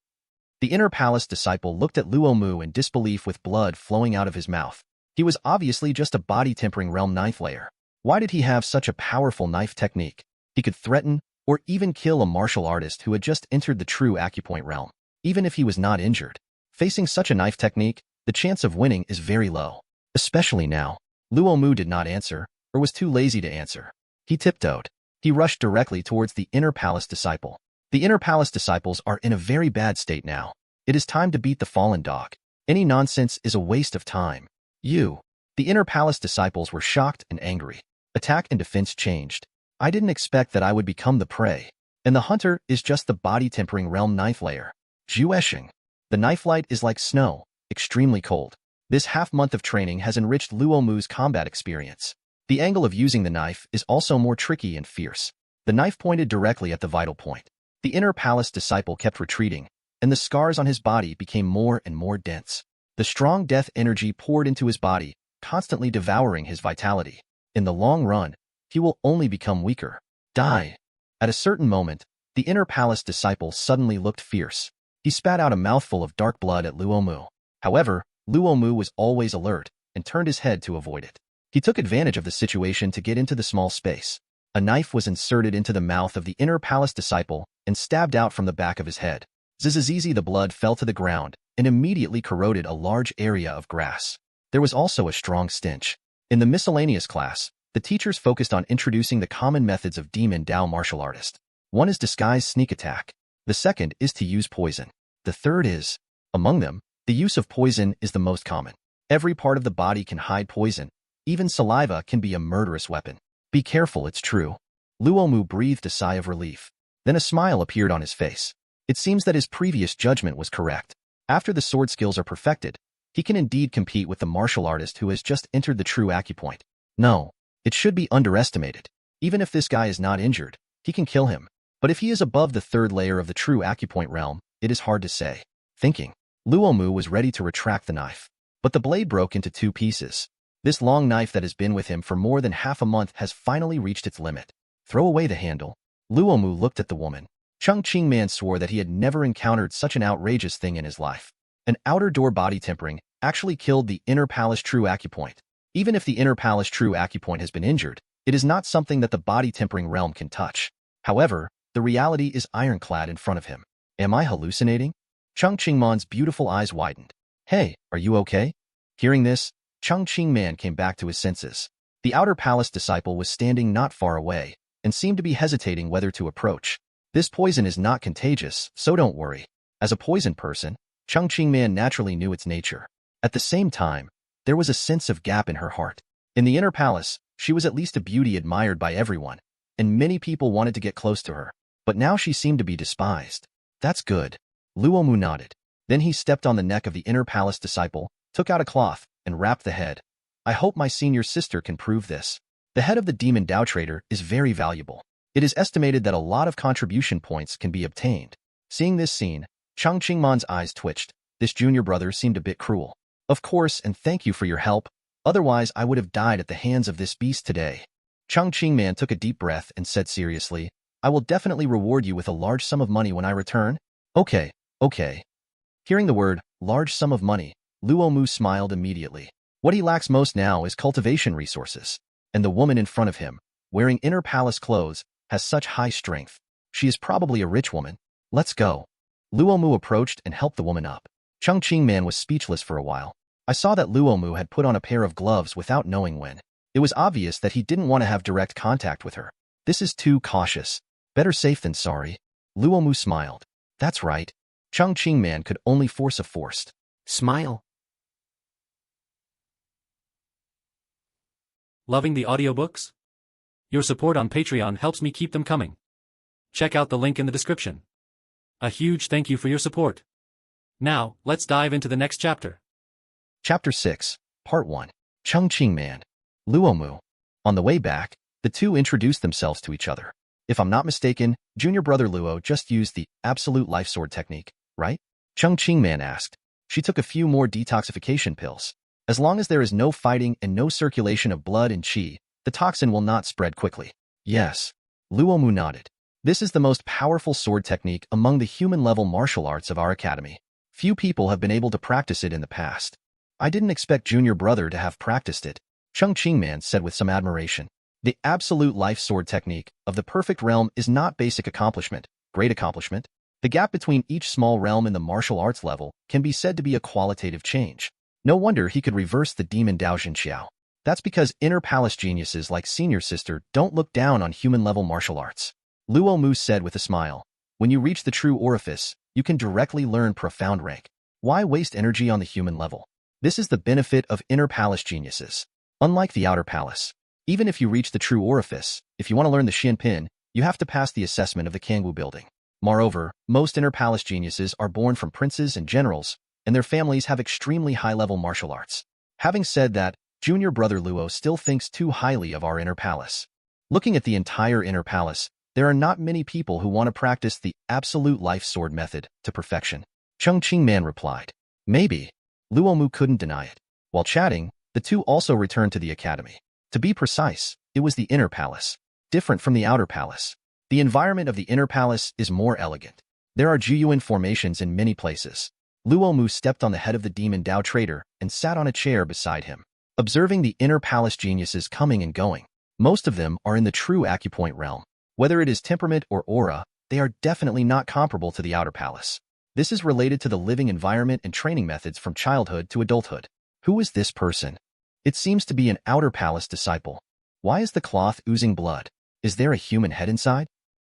The inner palace disciple looked at Luo Mu in disbelief with blood flowing out of his mouth. He was obviously just a body-tempering realm 9th layer. Why did he have such a powerful knife technique? He could threaten or even kill a martial artist who had just entered the true acupoint realm, even if he was not injured. Facing such a knife technique, the chance of winning is very low. Especially now. Luo Mu did not answer, or was too lazy to answer. He tiptoed. He rushed directly towards the inner palace disciple. The inner palace disciples are in a very bad state now. It is time to beat the fallen dog. Any nonsense is a waste of time. The inner palace disciples were shocked and angry. Attack and defense changed. I didn't expect that I would become the prey. And the hunter is just the body-tempering realm knife layer. Zhuesheng. The knife light is like snow, extremely cold. This half-month of training has enriched Luo Mu's combat experience. The angle of using the knife is also more tricky and fierce. The knife pointed directly at the vital point. The inner palace disciple kept retreating, and the scars on his body became more and more dense. The strong death energy poured into his body, constantly devouring his vitality. In the long run, he will only become weaker. Die. At a certain moment, the inner palace disciple suddenly looked fierce. He spat out a mouthful of dark blood at Luo Mu. However, Luo Mu was always alert and turned his head to avoid it. He took advantage of the situation to get into the small space. A knife was inserted into the mouth of the inner palace disciple and stabbed out from the back of his head. Zizizizi, the blood fell to the ground and immediately corroded a large area of grass. There was also a strong stench. In the miscellaneous class, the teachers focused on introducing the common methods of demon Dao martial artist. One is disguised sneak attack. The second is to use poison. The third is, among them, the use of poison is the most common. Every part of the body can hide poison. Even saliva can be a murderous weapon. Be careful, it's true. Luo Mu breathed a sigh of relief. Then a smile appeared on his face. It seems that his previous judgment was correct. After the sword skills are perfected, he can indeed compete with the martial artist who has just entered the true acupoint. No, it should be underestimated. Even if this guy is not injured, he can kill him. But if he is above the third layer of the true acupoint realm, it is hard to say. Thinking, Luo Mu was ready to retract the knife. But the blade broke into two pieces. This long knife that has been with him for more than half a month has finally reached its limit. Throw away the handle. Luo Mu looked at the woman. Chung Ching Man swore that he had never encountered such an outrageous thing in his life. An outer door body tempering actually killed the inner palace true acupoint. Even if the inner palace true acupoint has been injured, it is not something that the body tempering realm can touch. However, the reality is ironclad in front of him. Am I hallucinating? Chung Ching Man's beautiful eyes widened. Hey, are you okay? Hearing this, Chung Ching Man came back to his senses. The outer palace disciple was standing not far away and seemed to be hesitating whether to approach. This poison is not contagious, so don't worry. As a poison person, Chung Ching Man naturally knew its nature. At the same time, there was a sense of gap in her heart. In the inner palace, she was at least a beauty admired by everyone, and many people wanted to get close to her. But now she seemed to be despised. That's good. Luo Mu nodded. Then he stepped on the neck of the inner palace disciple, took out a cloth, and wrapped the head. I hope my senior sister can prove this. The head of the demon Dao trader is very valuable. It is estimated that a lot of contribution points can be obtained. Seeing this scene, Chung Ching Man's eyes twitched. This junior brother seemed a bit cruel. Of course, and thank you for your help. Otherwise, I would have died at the hands of this beast today. Chung Ching Man took a deep breath and said seriously, I will definitely reward you with a large sum of money when I return. Okay. Hearing the word, large sum of money, Luo Mu smiled immediately. What he lacks most now is cultivation resources. And the woman in front of him, wearing inner palace clothes, has such high strength. She is probably a rich woman. Let's go. Luo Mu approached and helped the woman up. Chung Ching Man was speechless for a while. I saw that Luo Mu had put on a pair of gloves without knowing when. It was obvious that he didn't want to have direct contact with her. This is too cautious. Better safe than sorry. Luo Mu smiled. That's right. Chung Ching Man could only force a forced smile. Loving the audiobooks? Your support on Patreon helps me keep them coming. Check out the link in the description. A huge thank you for your support. Now, let's dive into the next chapter. Chapter 6, Part 1. Chung Ching Man. Luo Mu. On the way back, the two introduced themselves to each other. If I'm not mistaken, junior brother Luo just used the absolute life sword technique, right? Chung Ching Man asked. She took a few more detoxification pills. As long as there is no fighting and no circulation of blood and qi, the toxin will not spread quickly. Yes. Luo Mu nodded. This is the most powerful sword technique among the human-level martial arts of our academy. Few people have been able to practice it in the past. I didn't expect junior brother to have practiced it, Chung Ching Man said with some admiration. The absolute life sword technique of the perfect realm is not basic accomplishment, great accomplishment. The gap between each small realm in the martial arts level can be said to be a qualitative change. No wonder he could reverse the demon Dao Jinxiao. That's because inner palace geniuses like Senior Sister don't look down on human-level martial arts. Luo Mu said with a smile, when you reach the true orifice, you can directly learn profound rank. Why waste energy on the human level? This is the benefit of inner palace geniuses. Unlike the outer palace, even if you reach the true orifice, if you want to learn the Xian Pin, you have to pass the assessment of the Kangwu building. Moreover, most inner palace geniuses are born from princes and generals, and their families have extremely high-level martial arts. Having said that, junior brother Luo still thinks too highly of our inner palace. Looking at the entire inner palace, there are not many people who want to practice the absolute life sword method to perfection. Cheng Qingman replied. Maybe. Luo Mu couldn't deny it. While chatting, the two also returned to the academy. To be precise, it was the inner palace, different from the outer palace. The environment of the inner palace is more elegant. There are Juyuan formations in many places. Luo Mu stepped on the head of the demon Dao trader and sat on a chair beside him, observing the inner palace geniuses coming and going. Most of them are in the true acupoint realm. Whether it is temperament or aura, they are definitely not comparable to the outer palace. This is related to the living environment and training methods from childhood to adulthood. Who is this person? It seems to be an outer palace disciple. Why is the cloth oozing blood? Is there a human head inside?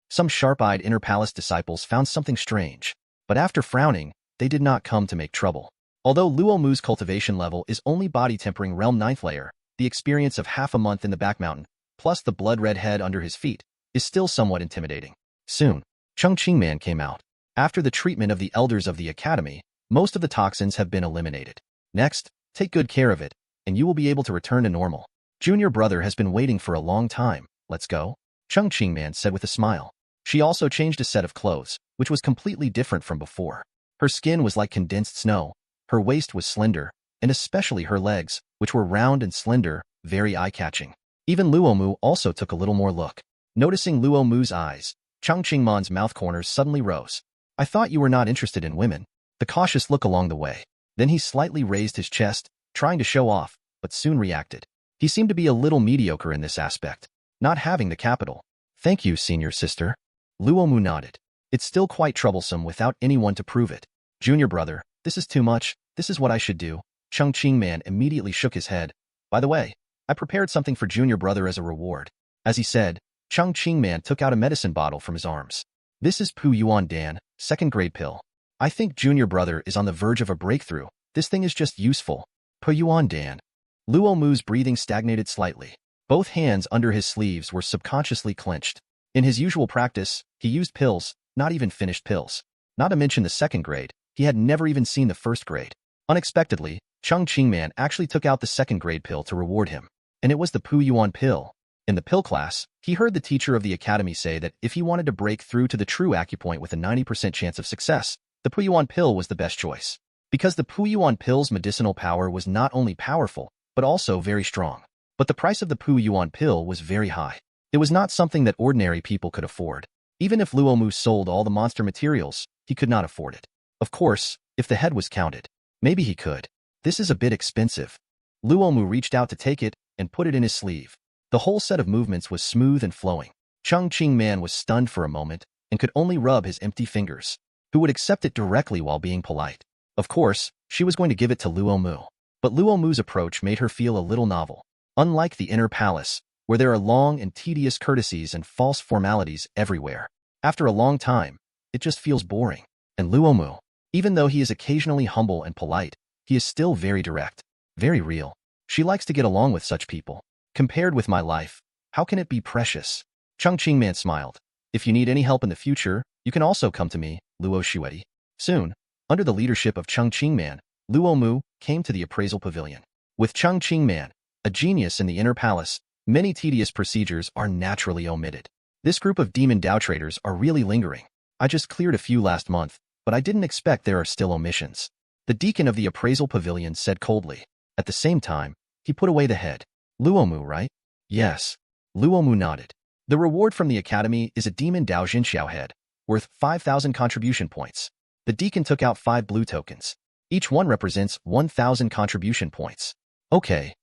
Some sharp-eyed inner palace disciples found something strange, but after frowning, they did not come to make trouble. Although Luo Mu's cultivation level is only body-tempering realm 9th layer, the experience of half a month in the back mountain, plus the blood-red head under his feet, is still somewhat intimidating. Soon, Cheng Qingman came out. After the treatment of the elders of the academy, most of the toxins have been eliminated. Next, take good care of it, and you will be able to return to normal. Junior brother has been waiting for a long time. Let's go. Cheng Qingman said with a smile. She also changed a set of clothes, which was completely different from before. Her skin was like condensed snow, her waist was slender, and especially her legs, which were round and slender, very eye-catching. Even Luo Mu also took a little more look. Noticing Luo Mu's eyes, Cheng Qingman's mouth corners suddenly rose. I thought you were not interested in women. The cautious look along the way. Then he slightly raised his chest, trying to show off, but soon reacted. He seemed to be a little mediocre in this aspect, not having the capital. Thank you, senior sister. Luo Mu nodded. It's still quite troublesome without anyone to prove it. Junior brother, this is too much. This is what I should do. Cheng Qingman immediately shook his head. By the way, I prepared something for junior brother as a reward. As he said, Cheng Qingman took out a medicine bottle from his arms. This is Pu Yuan Dan, 2nd grade pill. I think junior brother is on the verge of a breakthrough. This thing is just useful. Pu Yuan Dan. Luo Mu's breathing stagnated slightly. Both hands under his sleeves were subconsciously clenched. In his usual practice, he used pills, not even finished pills. Not to mention the 2nd grade, he had never even seen the 1st grade. Unexpectedly, Cheng Qingman actually took out the 2nd grade pill to reward him. And it was the Pu Yuan pill. In the pill class, he heard the teacher of the academy say that if he wanted to break through to the true acupoint with a 90% chance of success, the Pu Yuan pill was the best choice. Because the Pu Yuan pill's medicinal power was not only powerful, but also very strong. But the price of the Pu Yuan pill was very high. It was not something that ordinary people could afford. Even if Luo Mu sold all the monster materials, he could not afford it. Of course, if the head was counted, maybe he could. This is a bit expensive. Luo Mu reached out to take it and put it in his sleeve. The whole set of movements was smooth and flowing. Cheng Qingman was stunned for a moment and could only rub his empty fingers. Who would accept it directly while being polite? Of course, she was going to give it to Luo Mu. But Luo Mu's approach made her feel a little novel. Unlike the inner palace, where there are long and tedious courtesies and false formalities everywhere. After a long time, it just feels boring. And Luo Mu, even though he is occasionally humble and polite, he is still very direct, very real. She likes to get along with such people. Compared with my life, how can it be precious? Cheng Qingman smiled. If you need any help in the future, you can also come to me, Luo Shueti. Soon, under the leadership of Cheng Qingman, Luo Mu came to the appraisal pavilion. With Cheng Qingman, a genius in the inner palace, many tedious procedures are naturally omitted. This group of demon Dao traders are really lingering. I just cleared a few last month, but I didn't expect there are still omissions. The deacon of the appraisal pavilion said coldly. At the same time, he put away the head. Luo Mu, right? Yes. Luo Mu nodded. The reward from the academy is a demon Dao Jinxiao head, worth 5,000 contribution points. The deacon took out 5 blue tokens. Each one represents 1,000 contribution points. Okay.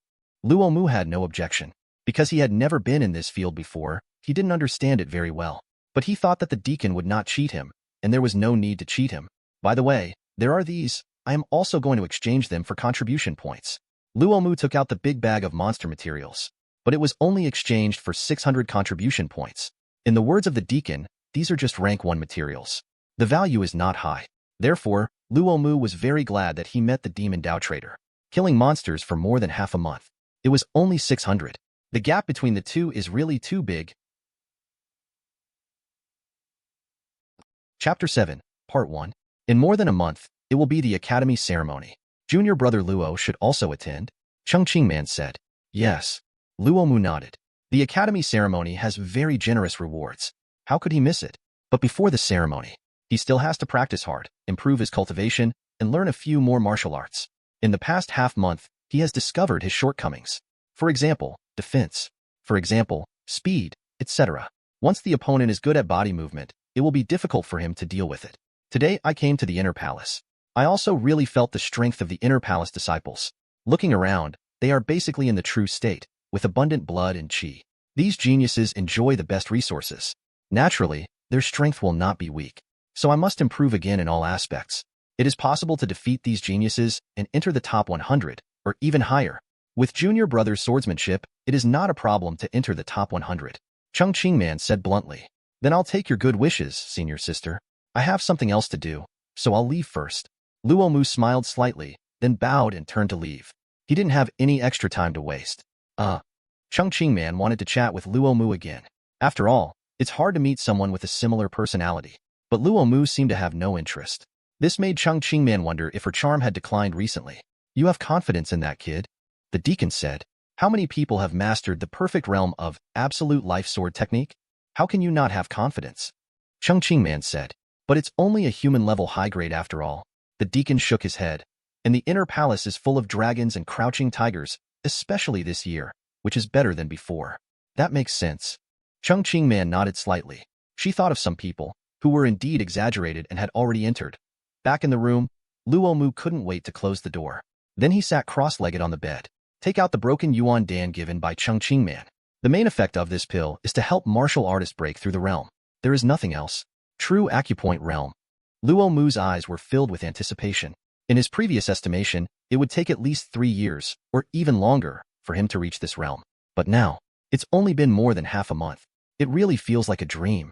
Luo Mu had no objection. Because he had never been in this field before, he didn't understand it very well. But he thought that the deacon would not cheat him, and there was no need to cheat him. By the way, there are these. I am also going to exchange them for contribution points. Luo Mu took out the big bag of monster materials, but it was only exchanged for 600 contribution points. In the words of the deacon, these are just rank 1 materials. The value is not high. Therefore, Luo Mu was very glad that he met the demon Dao trader, killing monsters for more than half a month. It was only 600. The gap between the two is really too big. Chapter 7, Part 1. In more than a month, it will be the Academy ceremony. Junior brother Luo should also attend, Cheng Qingman said. Yes. Luo Mu nodded. The Academy ceremony has very generous rewards. How could he miss it? But before the ceremony, he still has to practice hard, improve his cultivation, and learn a few more martial arts. In the past half-month, he has discovered his shortcomings. For example, defense. For example, speed, etc. Once the opponent is good at body movement, it will be difficult for him to deal with it. Today I came to the Inner Palace. I also really felt the strength of the Inner Palace disciples. Looking around, they are basically in the true state, with abundant blood and qi. These geniuses enjoy the best resources. Naturally, their strength will not be weak. So I must improve again in all aspects. It is possible to defeat these geniuses and enter the top 100, or even higher. With junior brother's swordsmanship, it is not a problem to enter the top 100. Cheng Qingman said bluntly. Then I'll take your good wishes, senior sister. I have something else to do, so I'll leave first. Luo Mu smiled slightly, then bowed and turned to leave. He didn't have any extra time to waste. Cheng Qingman wanted to chat with Luo Mu again. After all, it's hard to meet someone with a similar personality. But Luo Mu seemed to have no interest. This made Cheng Qingman wonder if her charm had declined recently. You have confidence in that kid? The deacon said. How many people have mastered the perfect realm of absolute life sword technique? How can you not have confidence? Cheng Qingman said. But it's only a human-level high grade after all. The deacon shook his head. And the Inner Palace is full of dragons and crouching tigers, especially this year, which is better than before. That makes sense. Cheng Qingman nodded slightly. She thought of some people who were indeed exaggerated and had already entered. Back in the room, Luo Mu couldn't wait to close the door. Then he sat cross-legged on the bed. Take out the broken Yuan Dan given by Cheng Qingman. The main effect of this pill is to help martial artists break through the realm. There is nothing else. True acupoint realm. Luo Mu's eyes were filled with anticipation. In his previous estimation, it would take at least 3 years, or even longer, for him to reach this realm. But now, it's only been more than half a month. It really feels like a dream.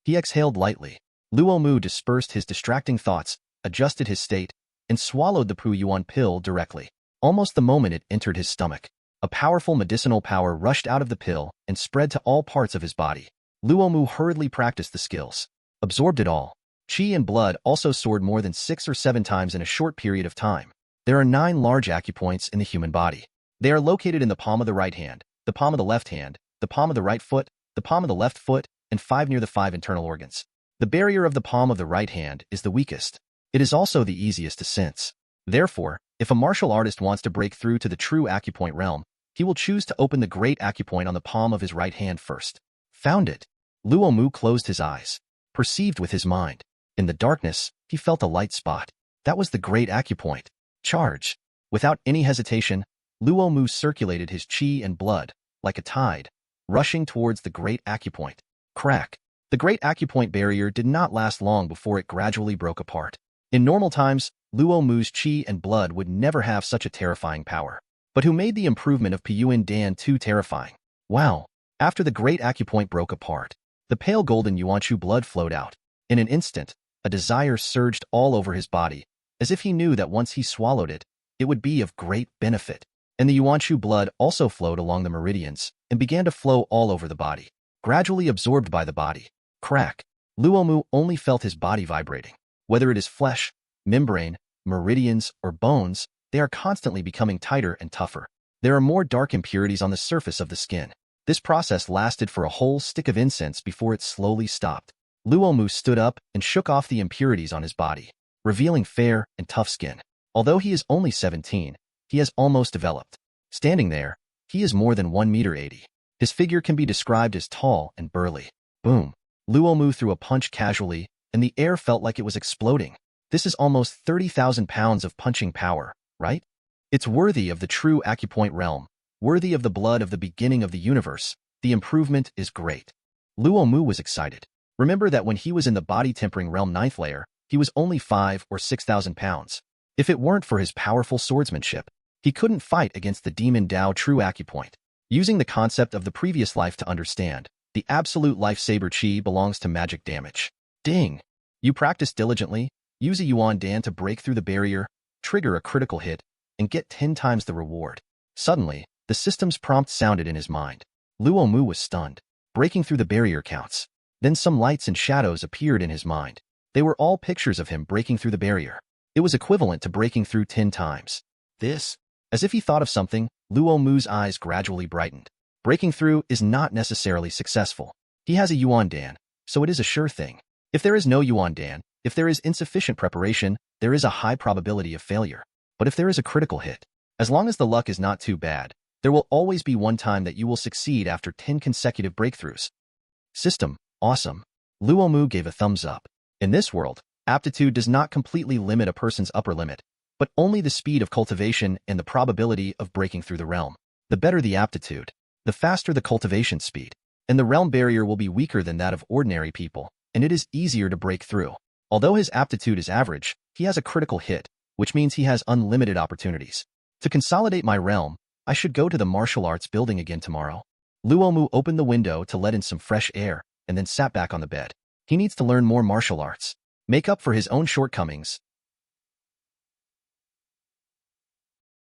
He exhaled lightly. Luo Mu dispersed his distracting thoughts, adjusted his state, and swallowed the Pu Yuan pill directly. Almost the moment it entered his stomach, a powerful medicinal power rushed out of the pill and spread to all parts of his body. Luo Mu hurriedly practiced the skills, absorbed it all. Qi and blood also soared more than 6 or 7 times in a short period of time. There are 9 large acupoints in the human body. They are located in the palm of the right hand, the palm of the left hand, the palm of the right foot, the palm of the left foot, and 5 near the 5 internal organs. The barrier of the palm of the right hand is the weakest. It is also the easiest to sense. Therefore, if a martial artist wants to break through to the true acupoint realm, he will choose to open the great acupoint on the palm of his right hand first. Found it. Luo Mu closed his eyes, perceived with his mind. In the darkness, he felt a light spot. That was the great acupoint. Charge. Without any hesitation, Luo Mu circulated his qi and blood, like a tide, rushing towards the great acupoint. Crack. The great acupoint barrier did not last long before it gradually broke apart. In normal times, Luo Mu's qi and blood would never have such a terrifying power. But who made the improvement of Piyuan Dan too terrifying? Wow. After the great acupoint broke apart, the pale golden Yuanchu blood flowed out. In an instant, a desire surged all over his body, as if he knew that once he swallowed it, it would be of great benefit. And the Yuanchu blood also flowed along the meridians and began to flow all over the body, gradually absorbed by the body. Crack. Luo Mu only felt his body vibrating. Whether it is flesh, membrane, meridians, or bones, they are constantly becoming tighter and tougher. There are more dark impurities on the surface of the skin. This process lasted for a whole stick of incense before it slowly stopped. Luo Mu stood up and shook off the impurities on his body, revealing fair and tough skin. Although he is only 17, he has almost developed. Standing there, he is more than 1 meter 80. His figure can be described as tall and burly. Boom. Luo Mu threw a punch casually, and the air felt like it was exploding. This is almost 30,000 pounds of punching power, right? It's worthy of the true acupoint realm. Worthy of the blood of the beginning of the universe, the improvement is great. Luo Mu was excited. Remember that when he was in the body-tempering realm 9th layer, he was only 5 or 6,000 pounds. If it weren't for his powerful swordsmanship, he couldn't fight against the demon Dao true acupoint. Using the concept of the previous life to understand, the absolute life saber chi belongs to magic damage. Ding! You practice diligently, use a Yuan Dan to break through the barrier, trigger a critical hit, and get 10 times the reward. Suddenly, the system's prompt sounded in his mind. Luo Mu was stunned. Breaking through the barrier counts. Then some lights and shadows appeared in his mind. They were all pictures of him breaking through the barrier. It was equivalent to breaking through 10 times. This? As if he thought of something, Luo Mu's eyes gradually brightened. Breaking through is not necessarily successful. He has a Yuan Dan, so it is a sure thing. If there is no Yuan Dan, if there is insufficient preparation, there is a high probability of failure. But if there is a critical hit, as long as the luck is not too bad, there will always be one time that you will succeed after 10 consecutive breakthroughs. System, awesome. Luo Mu gave a thumbs up. In this world, aptitude does not completely limit a person's upper limit, but only the speed of cultivation and the probability of breaking through the realm. The better the aptitude, the faster the cultivation speed, and the realm barrier will be weaker than that of ordinary people, and it is easier to break through. Although his aptitude is average, he has a critical hit, which means he has unlimited opportunities. To consolidate my realm, I should go to the martial arts building again tomorrow. Luo Mu opened the window to let in some fresh air, and then sat back on the bed. He needs to learn more martial arts. Make up for his own shortcomings.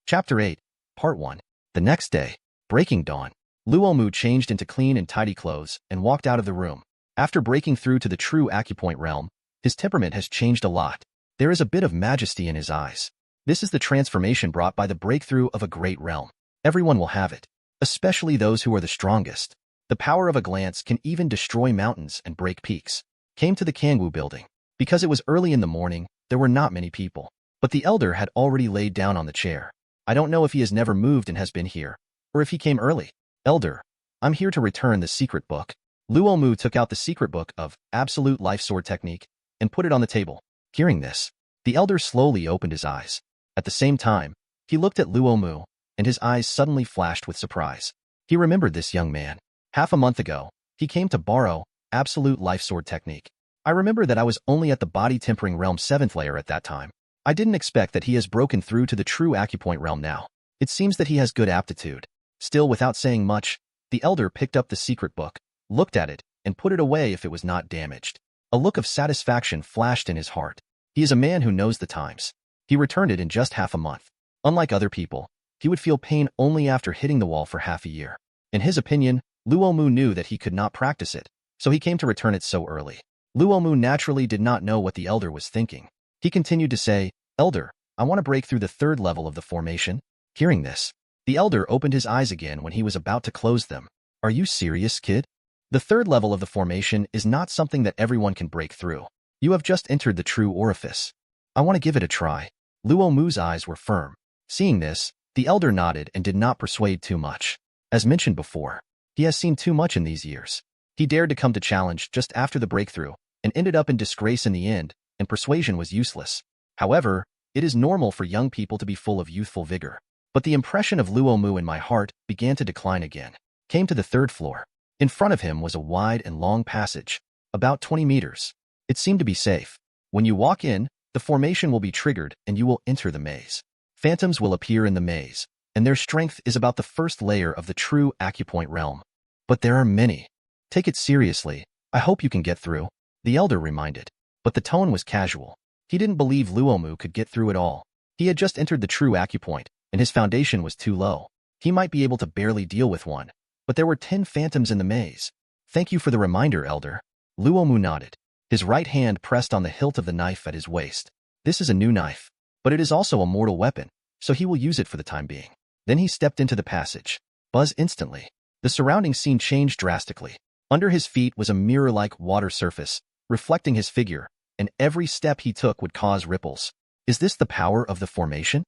Chapter 8, Part 1. The next day, breaking dawn, Luo Mu changed into clean and tidy clothes and walked out of the room. After breaking through to the true acupoint realm, his temperament has changed a lot. There is a bit of majesty in his eyes. This is the transformation brought by the breakthrough of a great realm. Everyone will have it, especially those who are the strongest. The power of a glance can even destroy mountains and break peaks. Came to the Kangwu building. Because it was early in the morning, there were not many people. But the elder had already laid down on the chair. I don't know if he has never moved and has been here, or if he came early. Elder, I'm here to return the secret book. Luo Mu took out the secret book of Absolute Life Sword Technique and put it on the table. Hearing this, the elder slowly opened his eyes. At the same time, he looked at Luo Mu, and his eyes suddenly flashed with surprise. He remembered this young man. Half a month ago, he came to borrow Absolute Life Sword Technique. I remember that I was only at the body-tempering realm 7th layer at that time. I didn't expect that he has broken through to the true acupoint realm now. It seems that he has good aptitude. Still, without saying much, the elder picked up the secret book, looked at it, and put it away if it was not damaged. A look of satisfaction flashed in his heart. He is a man who knows the times. He returned it in just half a month. Unlike other people, he would feel pain only after hitting the wall for half a year. In his opinion, Luo Mu knew that he could not practice it, so he came to return it so early. Luo Mu naturally did not know what the elder was thinking. He continued to say, Elder, I want to break through the 3rd level of the formation. Hearing this, the elder opened his eyes again when he was about to close them. Are you serious, kid? The 3rd level of the formation is not something that everyone can break through. You have just entered the true orifice. I want to give it a try. Luo Mu's eyes were firm. Seeing this, the elder nodded and did not persuade too much. As mentioned before, he has seen too much in these years. He dared to come to challenge just after the breakthrough and ended up in disgrace in the end, and persuasion was useless. However, it is normal for young people to be full of youthful vigor. But the impression of Luo Mu in my heart began to decline again. Came to the 3rd floor. In front of him was a wide and long passage, about 20 meters. It seemed to be safe. When you walk in, the formation will be triggered and you will enter the maze. Phantoms will appear in the maze, and their strength is about the 1st layer of the true acupoint realm. But there are many. Take it seriously. I hope you can get through, the elder reminded. But the tone was casual. He didn't believe Luo Mu could get through it all. He had just entered the true acupoint, and his foundation was too low. He might be able to barely deal with one, but there were 10 phantoms in the maze. Thank you for the reminder, elder. Luo Mu nodded. His right hand pressed on the hilt of the knife at his waist. This is a new knife, but it is also a mortal weapon, so he will use it for the time being. Then he stepped into the passage. Buzz instantly. The surrounding scene changed drastically. Under his feet was a mirror-like water surface, reflecting his figure, and every step he took would cause ripples. Is this the power of the formation?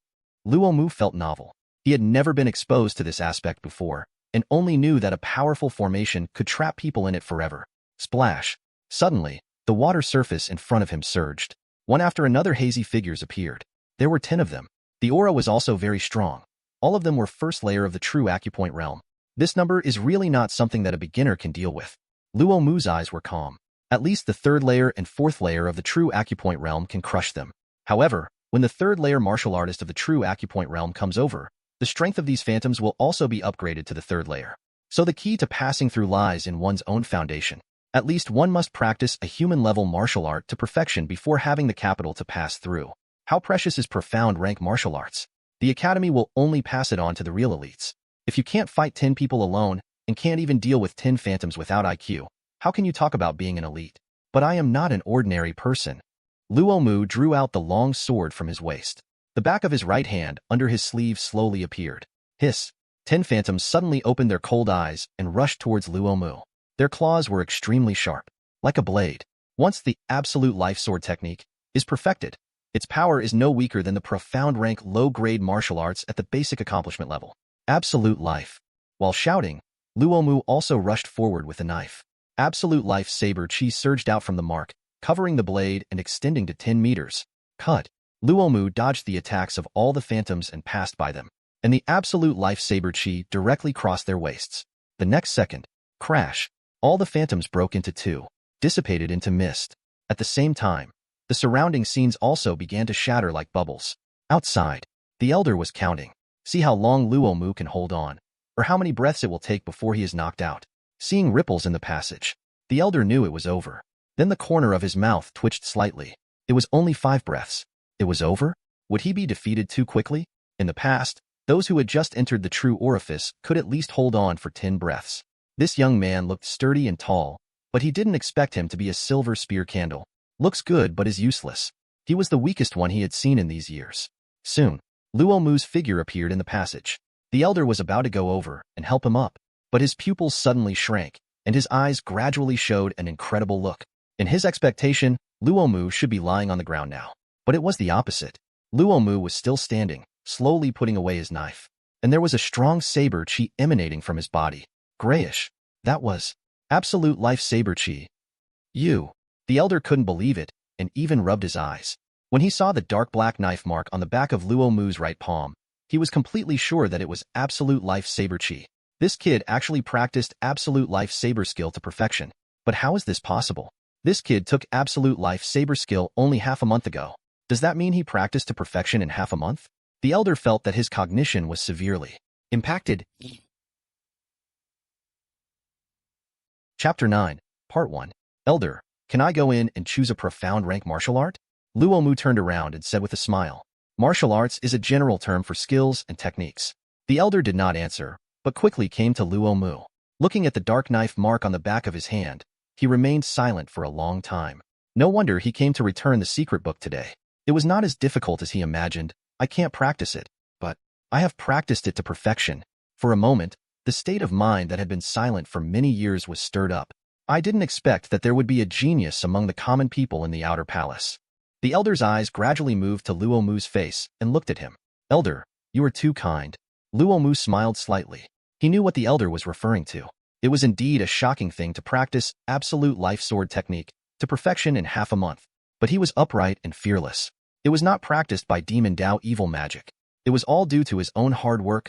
Luo Mu felt novel. He had never been exposed to this aspect before, and only knew that a powerful formation could trap people in it forever. Splash. Suddenly, the water surface in front of him surged. One after another hazy figures appeared. There were 10 of them. The aura was also very strong. All of them were first layer of the true acupoint realm. This number is really not something that a beginner can deal with. Luo Mu's eyes were calm. At least the third layer and fourth layer of the true acupoint realm can crush them. However, when the third layer martial artist of the true acupoint realm comes over, the strength of these phantoms will also be upgraded to the third layer. So the key to passing through lies in one's own foundation. At least one must practice a human-level martial art to perfection before having the capital to pass through. How precious is profound rank martial arts? The academy will only pass it on to the real elites. If you can't fight 10 people alone and can't even deal with 10 phantoms without IQ, how can you talk about being an elite? But I am not an ordinary person. Luo Mu drew out the long sword from his waist. The back of his right hand under his sleeve slowly appeared. Hiss! 10 phantoms suddenly opened their cold eyes and rushed towards Luo Mu. Their claws were extremely sharp, like a blade. Once the absolute life sword technique is perfected, its power is no weaker than the profound rank low-grade martial arts at the basic accomplishment level. Absolute life. While shouting, Luo Mu also rushed forward with a knife. Absolute life saber chi surged out from the mark, covering the blade and extending to 10 meters. Cut. Luo Mu dodged the attacks of all the phantoms and passed by them, and the absolute life saber chi directly crossed their waists. The next second, crash. All the phantoms broke into two, dissipated into mist. At the same time, the surrounding scenes also began to shatter like bubbles. Outside, the elder was counting. See how long Luo Mu can hold on, or how many breaths it will take before he is knocked out. Seeing ripples in the passage, the elder knew it was over. Then the corner of his mouth twitched slightly. It was only 5 breaths. It was over? Would he be defeated too quickly? In the past, those who had just entered the true orifice could at least hold on for 10 breaths. This young man looked sturdy and tall, but he didn't expect him to be a silver spear candle. Looks good but is useless. He was the weakest one he had seen in these years. Soon, Luo Mu's figure appeared in the passage. The elder was about to go over and help him up, but his pupils suddenly shrank, and his eyes gradually showed an incredible look. In his expectation, Luo Mu should be lying on the ground now. But it was the opposite. Luo Mu was still standing, slowly putting away his knife. And there was a strong saber chi emanating from his body. Grayish. That was absolute life saber chi. The elder couldn't believe it, and even rubbed his eyes. When he saw the dark black knife mark on the back of Luo Mu's right palm, he was completely sure that it was absolute life saber chi. This kid actually practiced absolute life saber skill to perfection. But how is this possible? This kid took absolute life saber skill only half a month ago. Does that mean he practiced to perfection in half a month? The elder felt that his cognition was severely impacted. Chapter 9, Part 1. Elder, can I go in and choose a profound rank martial art? Luo Mu turned around and said with a smile. Martial arts is a general term for skills and techniques. The elder did not answer, but quickly came to Luo Mu. Looking at the dark knife mark on the back of his hand, he remained silent for a long time. No wonder he came to return the secret book today. It was not as difficult as he imagined. I can't practice it, but I have practiced it to perfection. For a moment, the state of mind that had been silent for many years was stirred up. I didn't expect that there would be a genius among the common people in the outer palace. The elder's eyes gradually moved to Luo Mu's face and looked at him. Elder, you are too kind. Luo Mu smiled slightly. He knew what the elder was referring to. It was indeed a shocking thing to practice absolute life sword technique to perfection in half a month. But he was upright and fearless. It was not practiced by demon Dao evil magic. It was all due to his own hard work.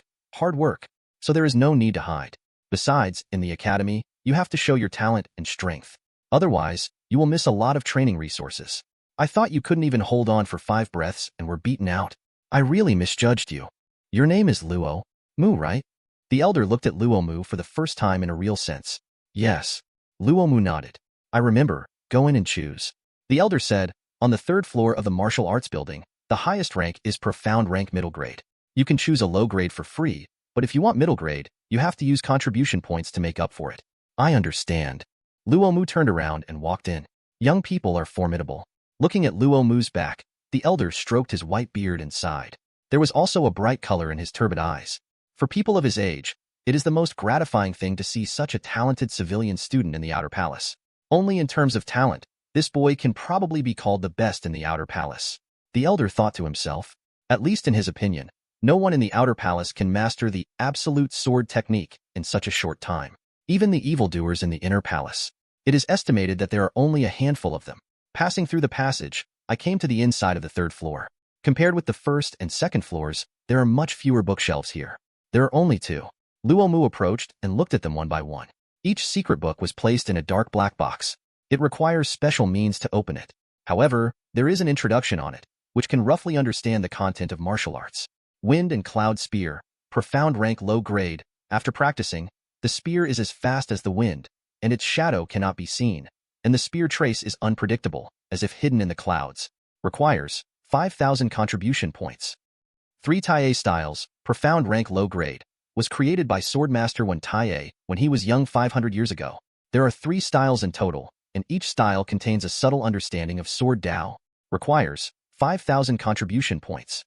So there is no need to hide. Besides, in the academy, you have to show your talent and strength. Otherwise, you will miss a lot of training resources. I thought you couldn't even hold on for 5 breaths and were beaten out. I really misjudged you. Your name is Luo Mu, right? The elder looked at Luo Mu for the first time in a real sense. Yes. Luo Mu nodded. I remember. Go in and choose. The elder said, on the 3rd floor of the martial arts building, the highest rank is profound rank middle grade. You can choose a low grade for free, but if you want middle grade, you have to use contribution points to make up for it. I understand. Luo Mu turned around and walked in. Young people are formidable. Looking at Luo Mu's back, the elder stroked his white beard and sighed. There was also a bright color in his turbid eyes. For people of his age, it is the most gratifying thing to see such a talented civilian student in the outer palace. Only in terms of talent, this boy can probably be called the best in the outer palace. The elder thought to himself. At least in his opinion, no one in the outer palace can master the absolute sword technique in such a short time. Even the evildoers in the inner palace. It is estimated that there are only a handful of them. Passing through the passage, I came to the inside of the 3rd floor. Compared with the 1st and 2nd floors, there are much fewer bookshelves here. There are only 2. Luo Mu approached and looked at them one by one. Each secret book was placed in a dark black box. It requires special means to open it. However, there is an introduction on it, which can roughly understand the content of martial arts. Wind and Cloud Spear, profound rank low grade. After practicing, the spear is as fast as the wind, and its shadow cannot be seen, and the spear trace is unpredictable, as if hidden in the clouds. Requires 5,000 contribution points. 3 Tai styles, profound rank low grade, was created by Swordmaster Wen Tai when he was young 500 years ago. There are 3 styles in total, and each style contains a subtle understanding of Sword Dao. Requires 5,000 contribution points.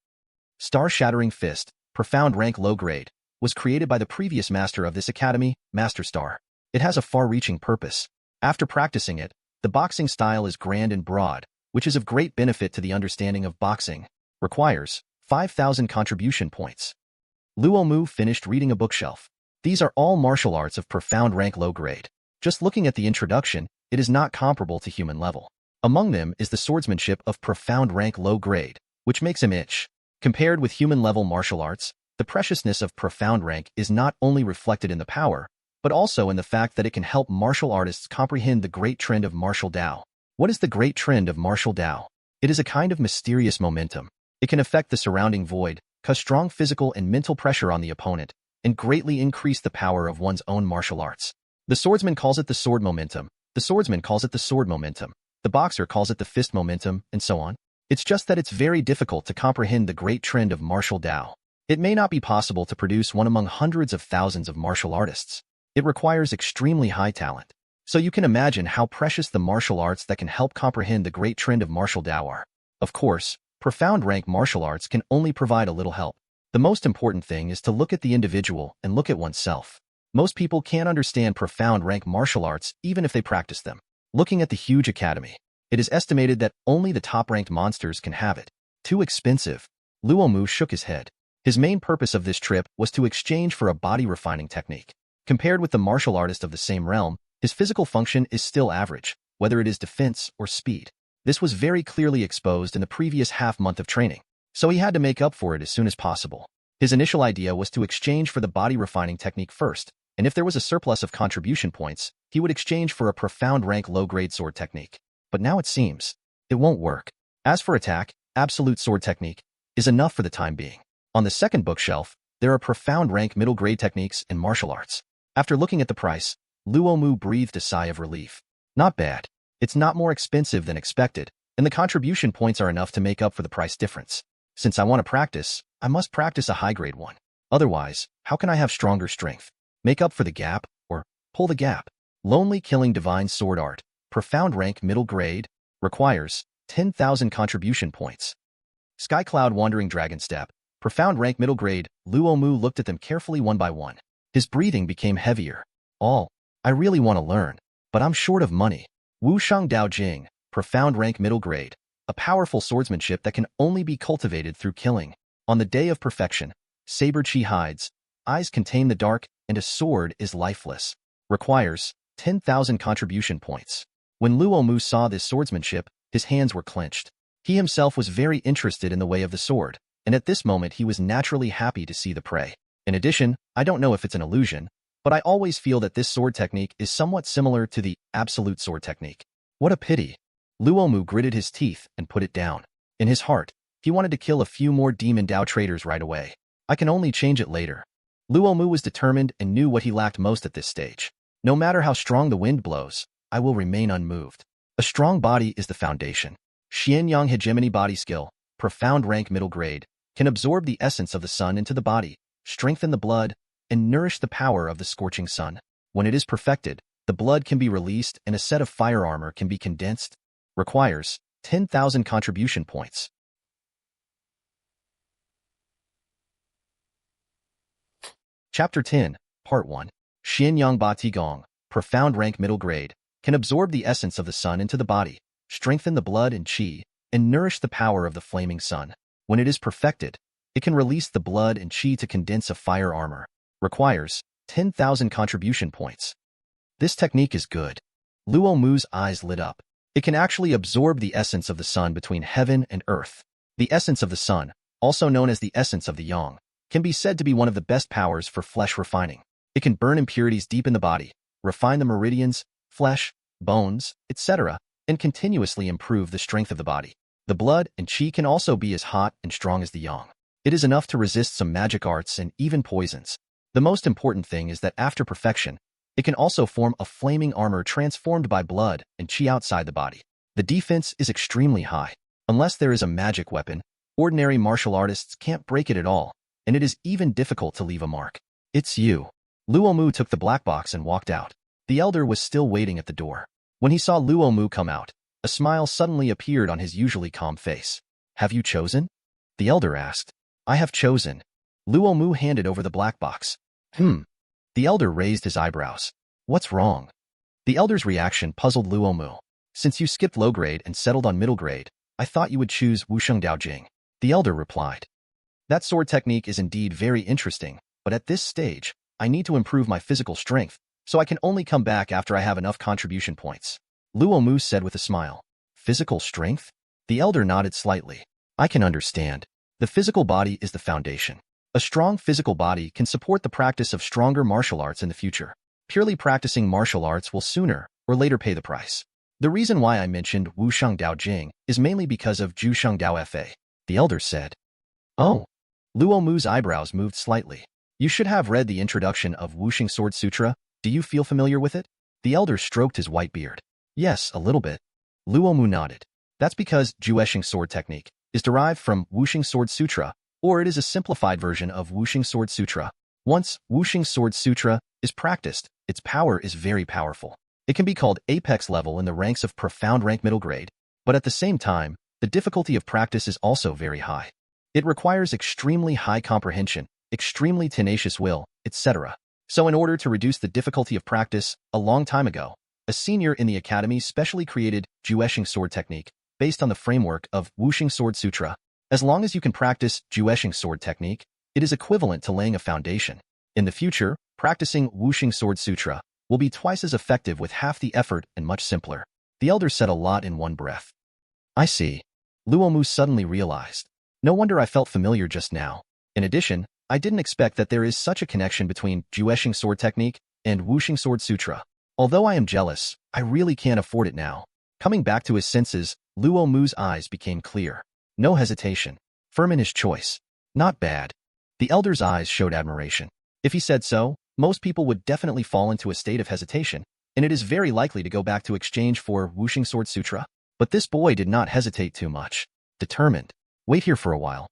Star-Shattering Fist, profound rank low grade, was created by the previous master of this academy, Master Star. It has a far-reaching purpose. After practicing it, the boxing style is grand and broad, which is of great benefit to the understanding of boxing. Requires 5,000 contribution points. Luo Mu finished reading a bookshelf. These are all martial arts of profound rank low grade. Just looking at the introduction, it is not comparable to human level. Among them is the swordsmanship of profound rank low grade, which makes him itch. Compared with human level martial arts, the preciousness of profound rank is not only reflected in the power, but also in the fact that it can help martial artists comprehend the great trend of martial Dao. What is the great trend of martial Dao? It is a kind of mysterious momentum. It can affect the surrounding void, cause strong physical and mental pressure on the opponent, and greatly increase the power of one's own martial arts. The swordsman calls it the sword momentum, the swordsman calls it the sword momentum, the boxer calls it the fist momentum, and so on. It's just that it's very difficult to comprehend the great trend of martial Dao. It may not be possible to produce one among hundreds of thousands of martial artists. It requires extremely high talent. So you can imagine how precious the martial arts that can help comprehend the great trend of martial Dao are. Of course, profound rank martial arts can only provide a little help. The most important thing is to look at the individual and look at oneself. Most people can't understand profound rank martial arts even if they practice them. Looking at the huge academy, it is estimated that only the top-ranked monsters can have it. Too expensive. Luo Mu shook his head. His main purpose of this trip was to exchange for a body-refining technique. Compared with the martial artist of the same realm, his physical function is still average, whether it is defense or speed. This was very clearly exposed in the previous half-month of training, so he had to make up for it as soon as possible. His initial idea was to exchange for the body-refining technique first, and if there was a surplus of contribution points, he would exchange for a profound rank low-grade sword technique. But now it seems it won't work. As for attack, absolute sword technique is enough for the time being. On the second bookshelf, there are profound rank middle-grade techniques in martial arts. After looking at the price, Luo Mu breathed a sigh of relief. Not bad. It's not more expensive than expected, and the contribution points are enough to make up for the price difference. Since I want to practice, I must practice a high-grade one. Otherwise, how can I have stronger strength? Make up for the gap, or pull the gap. Lonely Killing Divine Sword Art, profound rank middle grade, requires 10,000 contribution points. Sky Cloud Wandering Dragon Step, profound rank middle grade. Luo Mu looked at them carefully one by one. His breathing became heavier. I really want to learn, but I'm short of money. Wushang Dao Jing, profound rank middle grade, a powerful swordsmanship that can only be cultivated through killing. On the day of perfection, saber chi hides, eyes contain the dark, and a sword is lifeless. Requires 10,000 contribution points. When Luo Mu saw this swordsmanship, his hands were clenched. He himself was very interested in the way of the sword, and at this moment he was naturally happy to see the prey. In addition, I don't know if it's an illusion, but I always feel that this sword technique is somewhat similar to the absolute sword technique. What a pity. Luo Mu gritted his teeth and put it down. In his heart, he wanted to kill a few more demon Dao traders right away. I can only change it later. Luo Mu was determined and knew what he lacked most at this stage. No matter how strong the wind blows, I will remain unmoved. A strong body is the foundation. Xianyang Hegemony Body Skill, profound rank middle grade, can absorb the essence of the sun into the body, strengthen the blood, and nourish the power of the scorching sun. When it is perfected, the blood can be released and a set of fire armor can be condensed. Requires 10,000 contribution points. Chapter 10, Part 1. Xianyang Ba Tigong, profound rank middle grade, can absorb the essence of the sun into the body, strengthen the blood and qi, and nourish the power of the flaming sun. When it is perfected, it can release the blood and qi to condense a fire armor. Requires 10,000 contribution points. This technique is good. Luo Mu's eyes lit up. It can actually absorb the essence of the sun between heaven and earth. The essence of the sun, also known as the essence of the yang, can be said to be one of the best powers for flesh refining. It can burn impurities deep in the body, refine the meridians, flesh, bones, etc., and continuously improve the strength of the body. The blood and qi can also be as hot and strong as the yang. It is enough to resist some magic arts and even poisons. The most important thing is that after perfection, it can also form a flaming armor transformed by blood and qi outside the body. The defense is extremely high. Unless there is a magic weapon, ordinary martial artists can't break it at all, and it is even difficult to leave a mark. It's you. Luo Mu took the black box and walked out. The elder was still waiting at the door. When he saw Luo Mu come out, a smile suddenly appeared on his usually calm face. Have you chosen? The elder asked. I have chosen. Luo Mu handed over the black box. The elder raised his eyebrows. What's wrong? The elder's reaction puzzled Luo Mu. Since you skipped low grade and settled on middle grade, I thought you would choose Wusheng Daojing. The elder replied. That sword technique is indeed very interesting, but at this stage, I need to improve my physical strength, so I can only come back after I have enough contribution points. Luo Mu said with a smile. Physical strength? The elder nodded slightly. I can understand. The physical body is the foundation. A strong physical body can support the practice of stronger martial arts in the future. Purely practicing martial arts will sooner or later pay the price. The reason why I mentioned Wusheng Daojing is mainly because of Jusheng Dao Fa. The elder said. Oh. Luo Mu's eyebrows moved slightly. You should have read the introduction of Wusheng Sword Sutra. Do you feel familiar with it? The elder stroked his white beard. Yes, a little bit. Luo Mu nodded. That's because Juesheng sword technique is derived from Wusheng Sword Sutra, or it is a simplified version of Wusheng Sword Sutra. Once Wusheng Sword Sutra is practiced, its power is very powerful. It can be called apex level in the ranks of profound rank middle grade, but at the same time, the difficulty of practice is also very high. It requires extremely high comprehension, extremely tenacious will, etc. So in order to reduce the difficulty of practice, a long time ago, a senior in the academy specially created Juesheng sword technique based on the framework of Wusheng Sword Sutra. As long as you can practice Juesheng sword technique, it is equivalent to laying a foundation. In the future, practicing Wusheng Sword Sutra will be twice as effective with half the effort and much simpler. The elder said a lot in one breath. I see. Luo Mu suddenly realized. No wonder I felt familiar just now. In addition, I didn't expect that there is such a connection between Juesheng sword technique and Wusheng Sword Sutra. Although I am jealous, I really can't afford it now. Coming back to his senses, Luo Mu's eyes became clear. No hesitation. Firm in his choice. Not bad. The elder's eyes showed admiration. If he said so, most people would definitely fall into a state of hesitation, and it is very likely to go back to exchange for Wusheng Sword Sutra. But this boy did not hesitate too much. Determined. Wait here for a while.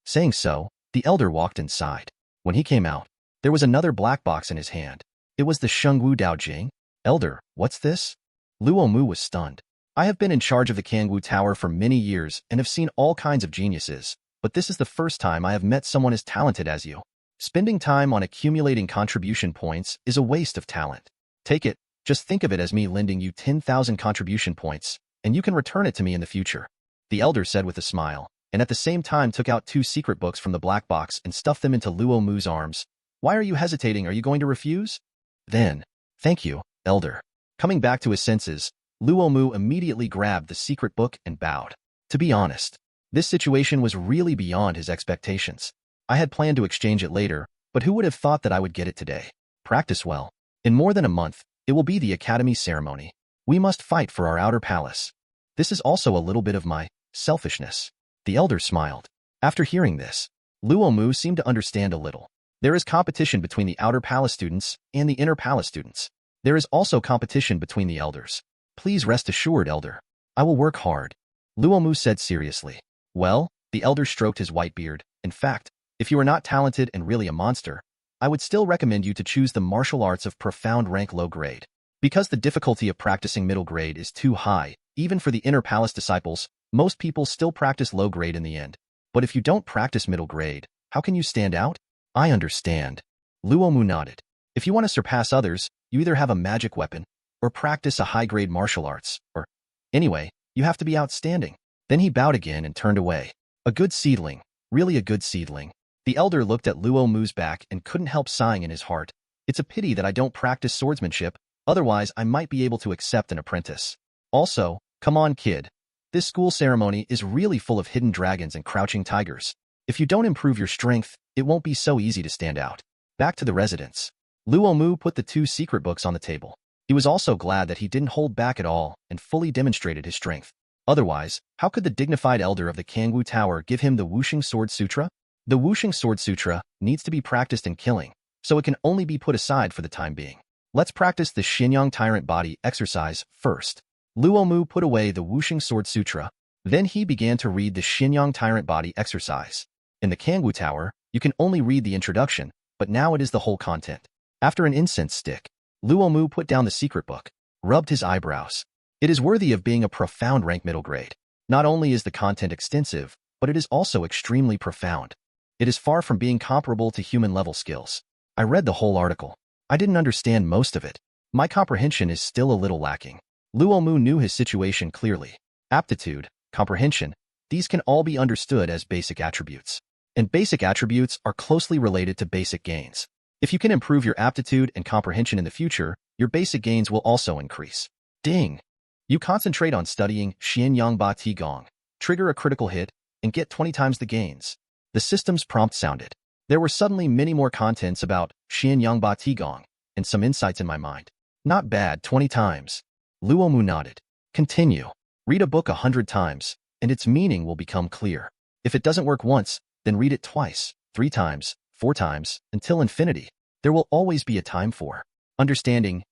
Saying so, the elder walked inside. When he came out, there was another black box in his hand. It was the Shengwu Daojing. Elder, what's this? Luo Mu was stunned. I have been in charge of the Kangwu Tower for many years and have seen all kinds of geniuses, but this is the first time I have met someone as talented as you. Spending time on accumulating contribution points is a waste of talent. Take it, just think of it as me lending you 10,000 contribution points, and you can return it to me in the future. The elder said with a smile, and at the same time took out 2 secret books from the black box and stuffed them into Luo Mu's arms. Why are you hesitating? Are you going to refuse? Then, thank you, elder. Coming back to his senses, Luo Mu immediately grabbed the secret book and bowed. To be honest, this situation was really beyond his expectations. I had planned to exchange it later, but who would have thought that I would get it today? Practice well. In more than a month, it will be the academy ceremony. We must fight for our outer palace. This is also a little bit of my selfishness. The elder smiled. After hearing this, Luo Mu seemed to understand a little. There is competition between the outer palace students and the inner palace students. There is also competition between the elders. Please rest assured, elder. I will work hard. Luo Mu said seriously. Well, the elder stroked his white beard. In fact, if you are not talented and really a monster, I would still recommend you to choose the martial arts of profound rank low grade. Because the difficulty of practicing middle grade is too high, even for the inner palace disciples, most people still practice low grade in the end. But if you don't practice middle grade, how can you stand out? I understand. Luo Mu nodded. If you want to surpass others, you either have a magic weapon, or practice a high-grade martial arts, or... Anyway, you have to be outstanding. Then he bowed again and turned away. A good seedling. Really a good seedling. The elder looked at Luo Mu's back and couldn't help sighing in his heart. It's a pity that I don't practice swordsmanship, otherwise I might be able to accept an apprentice. Also, come on kid. This school ceremony is really full of hidden dragons and crouching tigers. If you don't improve your strength, it won't be so easy to stand out. Back to the residence. Luo Mu put the 2 secret books on the table. He was also glad that he didn't hold back at all and fully demonstrated his strength. Otherwise, how could the dignified elder of the Kangwu Tower give him the Wuxing Sword Sutra? The Wuxing Sword Sutra needs to be practiced in killing, so it can only be put aside for the time being. Let's practice the Xinyang Tyrant Body exercise first. Luo Mu put away the Wuxing Sword Sutra. Then he began to read the Xinyang Tyrant Body exercise. In the Kangwu Tower, you can only read the introduction, but now it is the whole content. After an incense stick, Luo Mu put down the secret book, rubbed his eyebrows. It is worthy of being a profound rank middle grade. Not only is the content extensive, but it is also extremely profound. It is far from being comparable to human-level skills. I read the whole article. I didn't understand most of it. My comprehension is still a little lacking. Luo Mu knew his situation clearly. Aptitude, comprehension, these can all be understood as basic attributes. And basic attributes are closely related to basic gains. If you can improve your aptitude and comprehension in the future, your basic gains will also increase. Ding! You concentrate on studying Xianyang Ba Ti Gong, trigger a critical hit, and get 20 times the gains. The system's prompt sounded. There were suddenly many more contents about Xianyang Ba Ti Gong, and some insights in my mind. Not bad, 20 times. Luo Mu nodded. Continue. Read a book 100 times, and its meaning will become clear. If it doesn't work once, then read it twice, 3 times, 4 times, until infinity. There will always be a time for understanding.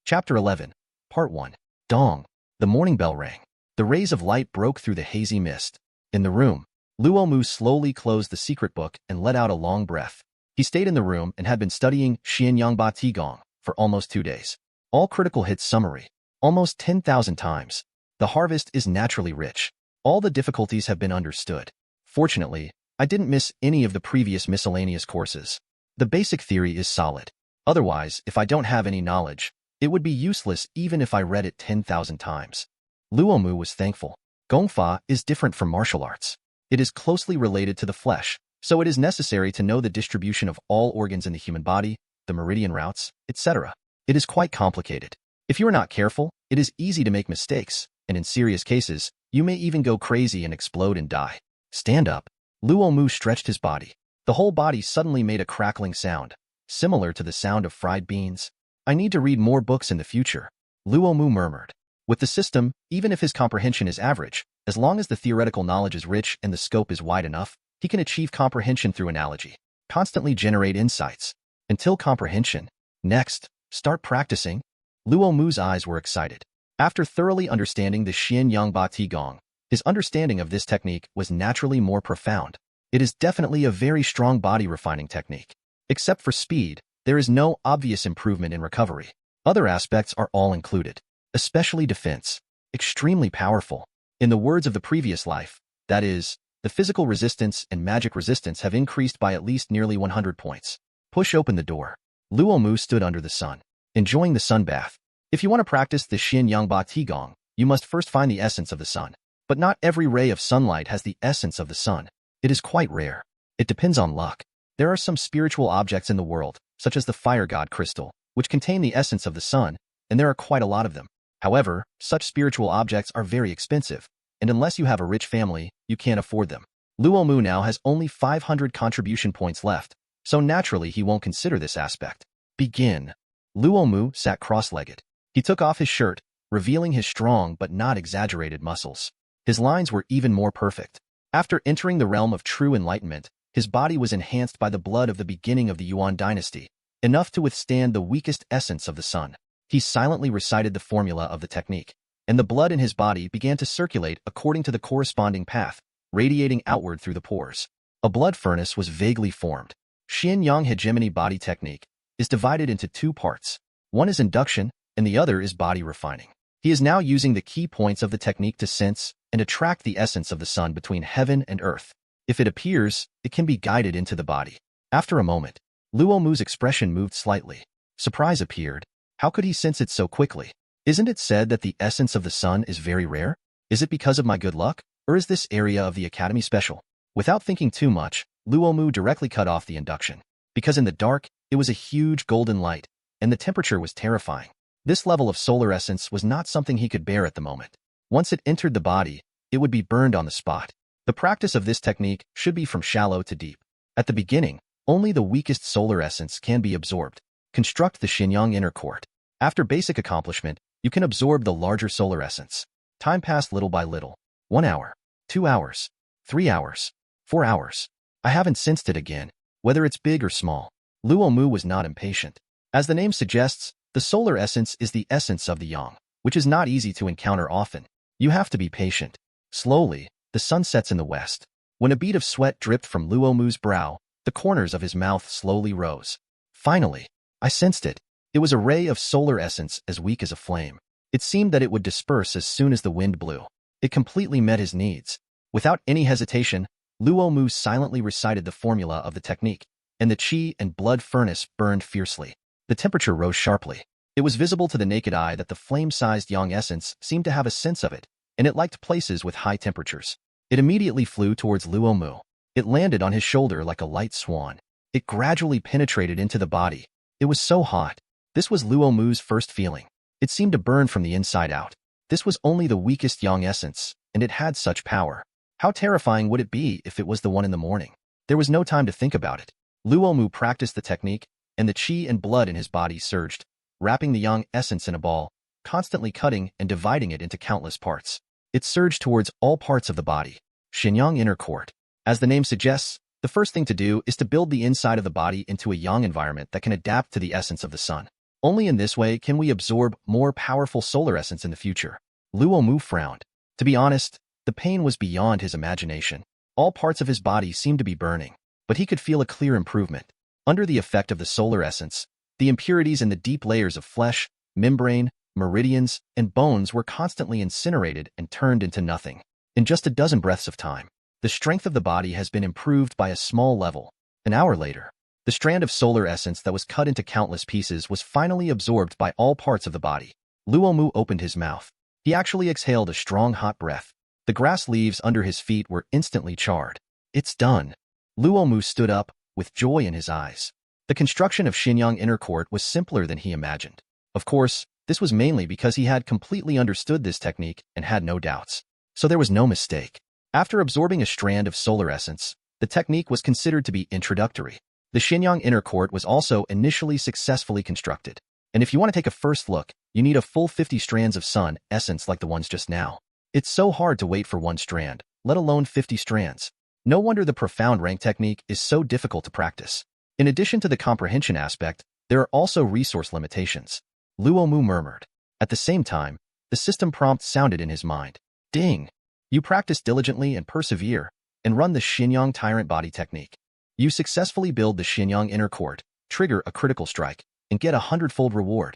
Chapter 11, Part 1. Dong. The morning bell rang. The rays of light broke through the hazy mist. In the room, Luo Mu slowly closed the secret book and let out a long breath. He stayed in the room and had been studying Xianyang Ba Ti Gong for almost 2 days. All critical hits summary. Almost 10,000 times. The harvest is naturally rich. All the difficulties have been understood. Fortunately, I didn't miss any of the previous miscellaneous courses. The basic theory is solid. Otherwise, if I don't have any knowledge, it would be useless even if I read it 10,000 times. Luo Mu was thankful. Gongfa is different from martial arts. It is closely related to the flesh, so it is necessary to know the distribution of all organs in the human body, the meridian routes, etc. It is quite complicated. If you are not careful, it is easy to make mistakes, and in serious cases, you may even go crazy and explode and die. Stand up. Luo Mu stretched his body. The whole body suddenly made a crackling sound, similar to the sound of fried beans. I need to read more books in the future, Luo Mu murmured. With the system, even if his comprehension is average, as long as the theoretical knowledge is rich and the scope is wide enough, he can achieve comprehension through analogy. Constantly generate insights. Until comprehension. Next, start practicing. Luo Mu's eyes were excited. After thoroughly understanding the Xianyang Ba Ti Gong, his understanding of this technique was naturally more profound. It is definitely a very strong body refining technique. Except for speed, there is no obvious improvement in recovery. Other aspects are all included, especially defense. Extremely powerful. In the words of the previous life, that is, the physical resistance and magic resistance have increased by at least nearly 100 points. Push open the door. Luo Mu stood under the sun, enjoying the sun bath. If you want to practice the Xianyang Ba Ti Gong, you must first find the essence of the sun. But not every ray of sunlight has the essence of the sun. It is quite rare. It depends on luck. There are some spiritual objects in the world, such as the fire god crystal, which contain the essence of the sun, and there are quite a lot of them. However, such spiritual objects are very expensive, and unless you have a rich family, you can't afford them. Luo Mu now has only 500 contribution points left, so naturally he won't consider this aspect. Begin. Luo Mu sat cross-legged. He took off his shirt, revealing his strong but not exaggerated muscles. His lines were even more perfect. After entering the realm of true enlightenment, his body was enhanced by the blood of the beginning of the Yuan dynasty, enough to withstand the weakest essence of the sun. He silently recited the formula of the technique, and the blood in his body began to circulate according to the corresponding path, radiating outward through the pores. A blood furnace was vaguely formed. Xianyang hegemony body technique is divided into 2 parts. One is induction, and the other is body refining. He is now using the key points of the technique to sense and attract the essence of the sun between heaven and earth. If it appears, it can be guided into the body. After a moment, Luo Mu's expression moved slightly. Surprise appeared. How could he sense it so quickly? Isn't it said that the essence of the sun is very rare? Is it because of my good luck, or is this area of the academy special? Without thinking too much, Luo Mu directly cut off the induction. Because in the dark, it was a huge golden light, and the temperature was terrifying. This level of solar essence was not something he could bear at the moment. Once it entered the body, it would be burned on the spot. The practice of this technique should be from shallow to deep. At the beginning, only the weakest solar essence can be absorbed. Construct the Xinyang inner court. After basic accomplishment, you can absorb the larger solar essence. Time passed little by little. 1 hour, 2 hours, 3 hours, 4 hours. I haven't sensed it again, whether it's big or small. Luo Mu was not impatient. As the name suggests, the solar essence is the essence of the yang, which is not easy to encounter often. You have to be patient. Slowly, the sun sets in the west. When a bead of sweat dripped from Luo Mu's brow, the corners of his mouth slowly rose. Finally, I sensed it. It was a ray of solar essence as weak as a flame. It seemed that it would disperse as soon as the wind blew. It completely met his needs. Without any hesitation, Luo Mu silently recited the formula of the technique, and the qi and blood furnace burned fiercely. The temperature rose sharply. It was visible to the naked eye that the flame-sized yang essence seemed to have a sense of it, and it liked places with high temperatures. It immediately flew towards Luo Mu. It landed on his shoulder like a light swan. It gradually penetrated into the body. It was so hot. This was Luo Mu's first feeling. It seemed to burn from the inside out. This was only the weakest yang essence, and it had such power. How terrifying would it be if it was the one in the morning? There was no time to think about it. Luo Mu practiced the technique, and the qi and blood in his body surged, wrapping the yang essence in a ball, constantly cutting and dividing it into countless parts. It surged towards all parts of the body. Xinyang inner court. As the name suggests, the first thing to do is to build the inside of the body into a yang environment that can adapt to the essence of the sun. Only in this way can we absorb more powerful solar essence in the future. Luo Mu frowned. To be honest, the pain was beyond his imagination. All parts of his body seemed to be burning, but he could feel a clear improvement. Under the effect of the solar essence, the impurities in the deep layers of flesh, membrane, meridians, and bones were constantly incinerated and turned into nothing. In just a dozen breaths of time, the strength of the body has been improved by a small level. An hour later, the strand of solar essence that was cut into countless pieces was finally absorbed by all parts of the body. Luo Mu opened his mouth. He actually exhaled a strong hot breath. The grass leaves under his feet were instantly charred. It's done. Luo Mu stood up, with joy in his eyes. The construction of Xinyang inner court was simpler than he imagined. Of course, this was mainly because he had completely understood this technique and had no doubts. So there was no mistake. After absorbing a strand of solar essence, the technique was considered to be introductory. The Xinyang inner court was also initially successfully constructed. And if you want to take a first look, you need a full 50 strands of sun essence like the ones just now. It's so hard to wait for one strand, let alone 50 strands. No wonder the profound rank technique is so difficult to practice. In addition to the comprehension aspect, there are also resource limitations. Luo Mu murmured. At the same time, the system prompt sounded in his mind. Ding! You practice diligently and persevere, and run the Xinyang tyrant body technique. You successfully build the Xinyang inner court, trigger a critical strike, and get a 100-fold reward.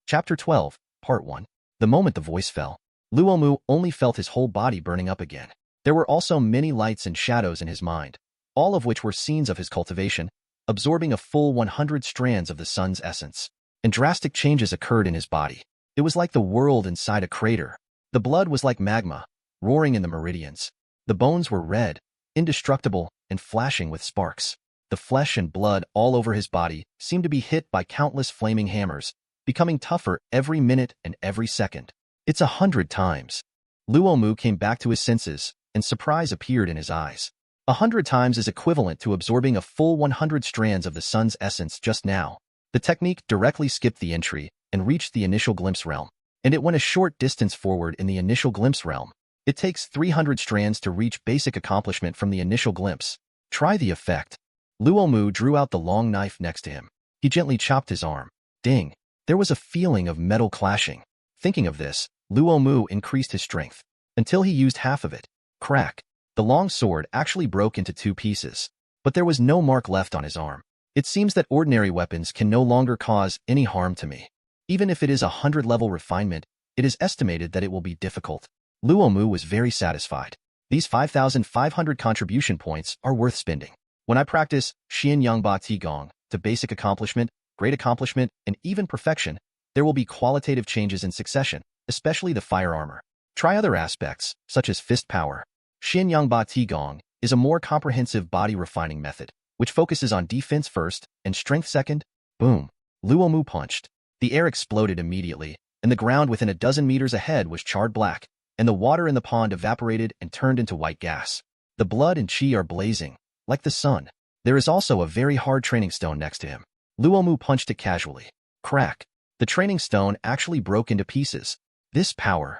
Chapter 12, Part 1. The moment the voice fell, Luo Mu only felt his whole body burning up again. There were also many lights and shadows in his mind, all of which were scenes of his cultivation, absorbing a full 100 strands of the sun's essence. And drastic changes occurred in his body. It was like the world inside a crater. The blood was like magma, roaring in the meridians. The bones were red, indestructible, and flashing with sparks. The flesh and blood all over his body seemed to be hit by countless flaming hammers, becoming tougher every minute and every second. It's 100 times. Luo Mu came back to his senses, and surprise appeared in his eyes. 100 times is equivalent to absorbing a full 100 strands of the sun's essence just now. The technique directly skipped the entry and reached the initial glimpse realm, and it went a short distance forward in the initial glimpse realm. It takes 300 strands to reach basic accomplishment from the initial glimpse. Try the effect. Luo Mu drew out the long knife next to him. He gently chopped his arm. Ding! There was a feeling of metal clashing. Thinking of this, Luo Mu increased his strength, until he used half of it. Crack! The long sword actually broke into 2 pieces, but there was no mark left on his arm. It seems that ordinary weapons can no longer cause any harm to me. Even if it is a 100-level refinement, it is estimated that it will be difficult. Luo Mu was very satisfied. These 5,500 contribution points are worth spending. When I practice Xinyang Ba Ti Gong to basic accomplishment, great accomplishment, and even perfection, there will be qualitative changes in succession, especially the fire armor. Try other aspects, such as fist power. Xinyang Ba Ti Gong is a more comprehensive body refining method, which focuses on defense first and strength second. Boom! Luo Mu punched. The air exploded immediately, and the ground within a dozen meters ahead was charred black, and the water in the pond evaporated and turned into white gas. The blood and chi are blazing, like the sun. There is also a very hard training stone next to him. Luo Mu punched it casually. Crack. The training stone actually broke into pieces. This power.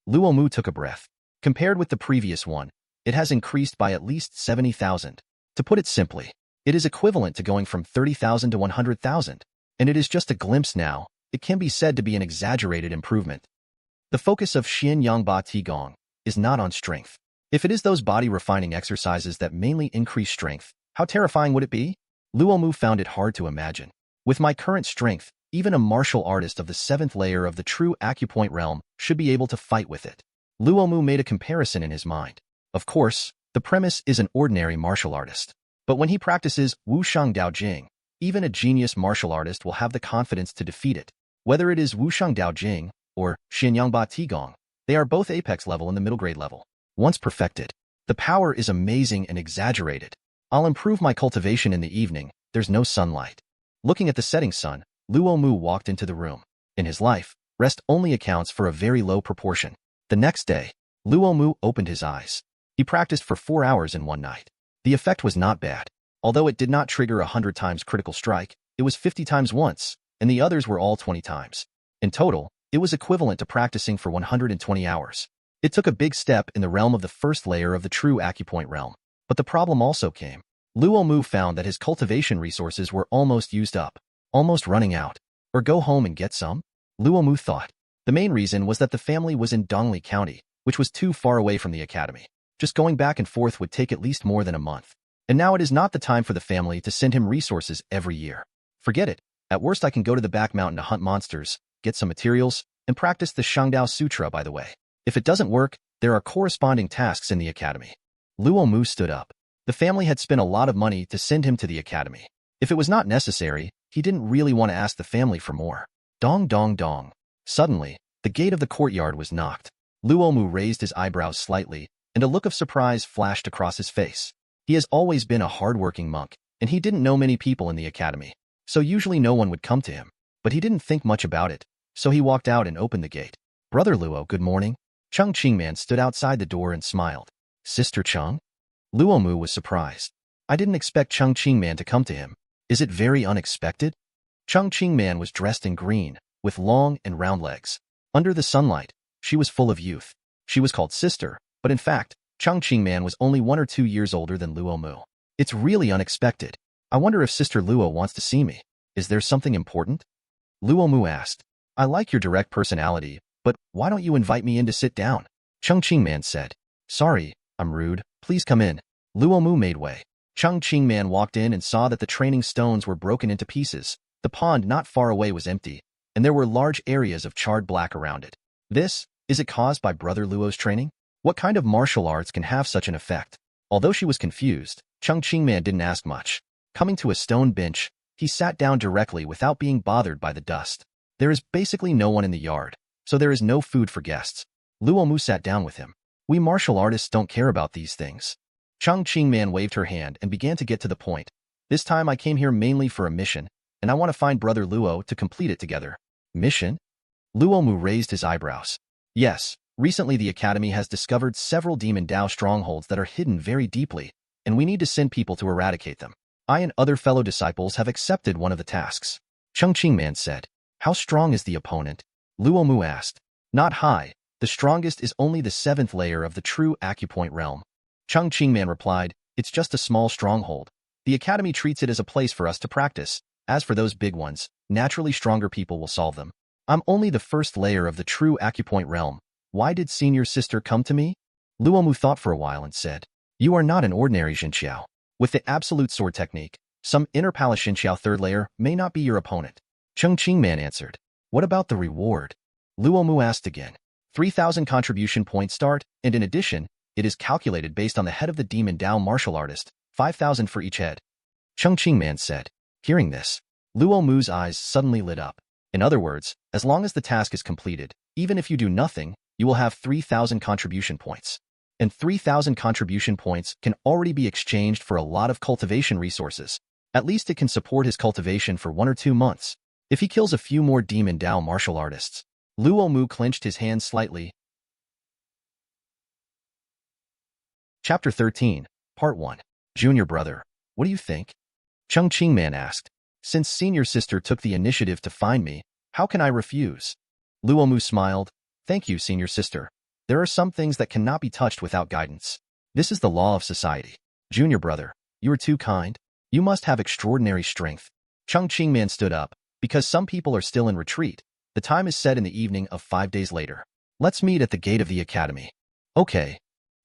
Luo Mu took a breath. Compared with the previous one, it has increased by at least 70,000. To put it simply, it is equivalent to going from 30,000 to 100,000. And it is just a glimpse now. It can be said to be an exaggerated improvement. The focus of Xian Yangba Qigong is not on strength. If it is those body-refining exercises that mainly increase strength, how terrifying would it be? Luo Mu found it hard to imagine. With my current strength, even a martial artist of the 7th layer of the true acupoint realm should be able to fight with it. Luo Mu made a comparison in his mind. Of course, the premise is an ordinary martial artist. But when he practices Wushang Dao Jing, even a genius martial artist will have the confidence to defeat it. Whether it is Wushang Dao Jing or Xianyangba Qigong, they are both apex level and the middle grade level. Once perfected, the power is amazing and exaggerated. I'll improve my cultivation in the evening. There's no sunlight. Looking at the setting sun, Luo Mu walked into the room. In his life, rest only accounts for a very low proportion. The next day, Luo Mu opened his eyes. He practiced for 4 hours in one night. The effect was not bad. Although it did not trigger 100 times critical strike, it was 50 times once, and the others were all 20 times. In total, it was equivalent to practicing for 120 hours. It took a big step in the realm of the 1st layer of the true acupoint realm. But the problem also came. Luo Mu found that his cultivation resources were almost used up, almost running out. Or go home and get some? Luo Mu thought. The main reason was that the family was in Dongli County, which was too far away from the academy. Just going back and forth would take at least more than a month. And now it is not the time for the family to send him resources every year. Forget it. At worst I can go to the back mountain to hunt monsters, get some materials, and practice the Shangdao Sutra by the way. If it doesn't work, there are corresponding tasks in the academy. Luo Mu stood up. The family had spent a lot of money to send him to the academy. If it was not necessary, he didn't really want to ask the family for more. Dong dong dong. Suddenly, the gate of the courtyard was knocked. Luo Mu raised his eyebrows slightly, and a look of surprise flashed across his face. He has always been a hard-working monk, and he didn't know many people in the academy, so usually no one would come to him. But he didn't think much about it, so he walked out and opened the gate. Brother Luo, good morning. Chung Qingman stood outside the door and smiled. Sister Chung? Luo Mu was surprised. I didn't expect Chung Qingman to come to him. Is it very unexpected? Chung Qingman was dressed in green, with long and round legs. Under the sunlight, she was full of youth. She was called sister, but in fact, Chung Qingman was only 1 or 2 years older than Luo Mu. It's really unexpected. I wonder if Sister Luo wants to see me. Is there something important? Luo Mu asked. I like your direct personality, but why don't you invite me in to sit down? Chung Qingman said. Sorry, I'm rude. Please come in. Luo Mu made way. Chung Qingman walked in and saw that the training stones were broken into pieces. The pond not far away was empty, and there were large areas of charred black around it. Is it caused by Brother Luo's training? What kind of martial arts can have such an effect? Although she was confused, Chung Qingman didn't ask much. Coming to a stone bench, he sat down directly without being bothered by the dust. There is basically no one in the yard, so there is no food for guests. Luo Mu sat down with him. We martial artists don't care about these things. Chung Qingman waved her hand and began to get to the point. This time I came here mainly for a mission, and I want to find Brother Luo to complete it together. Mission? Luo Mu raised his eyebrows. Yes, recently the Academy has discovered several Demon Dao strongholds that are hidden very deeply, and we need to send people to eradicate them. I and other fellow disciples have accepted one of the tasks. Chung Qingman said. How strong is the opponent? Luo Mu asked. Not high. The strongest is only the 7th layer of the true acupoint realm. Chung Qingman replied, it's just a small stronghold. The Academy treats it as a place for us to practice. As for those big ones, naturally stronger people will solve them. I'm only the 1st layer of the true acupoint realm. Why did senior sister come to me? Luo Mu thought for a while and said, you are not an ordinary Xinxiao. With the absolute sword technique, some inner palace Xinxiao 3rd layer may not be your opponent. Chung Qingman answered. What about the reward? Luo Mu asked again. 3,000 contribution points start, and in addition, it is calculated based on the head of the Demon Dao martial artist, 5,000 for each head. Chung Qingman said. Hearing this, Luo Mu's eyes suddenly lit up. In other words, as long as the task is completed, even if you do nothing, you will have 3,000 contribution points. And 3,000 contribution points can already be exchanged for a lot of cultivation resources. At least it can support his cultivation for 1 or 2 months. If he kills a few more Demon Dao martial artists, Luo Mu clenched his hands slightly. Chapter 13, Part 1. Junior brother, what do you think? Cheng Qingman asked. Since senior sister took the initiative to find me, how can I refuse? Luo Mu smiled. Thank you, senior sister. There are some things that cannot be touched without guidance. This is the law of society. Junior brother, you are too kind. You must have extraordinary strength. Cheng Qingman stood up. Because some people are still in retreat, the time is set in the evening of 5 days later. Let's meet at the gate of the academy. Okay.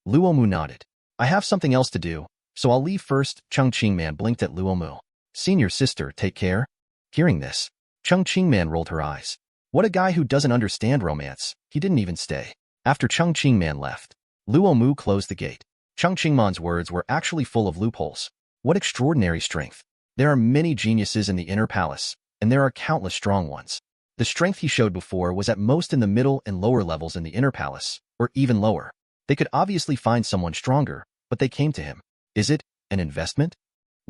Luo Mu nodded. I have something else to do, so I'll leave first. Cheng Qingman blinked at Luo Mu. Senior sister, take care. Hearing this, Cheng Qingman rolled her eyes. What a guy who doesn't understand romance. He didn't even stay. After Cheng Qingman left, Luo Mu closed the gate. Cheng Qingman's words were actually full of loopholes. What extraordinary strength. There are many geniuses in the inner palace, and there are countless strong ones. The strength he showed before was at most in the middle and lower levels in the inner palace, or even lower. They could obviously find someone stronger, but they came to him. Is it an investment?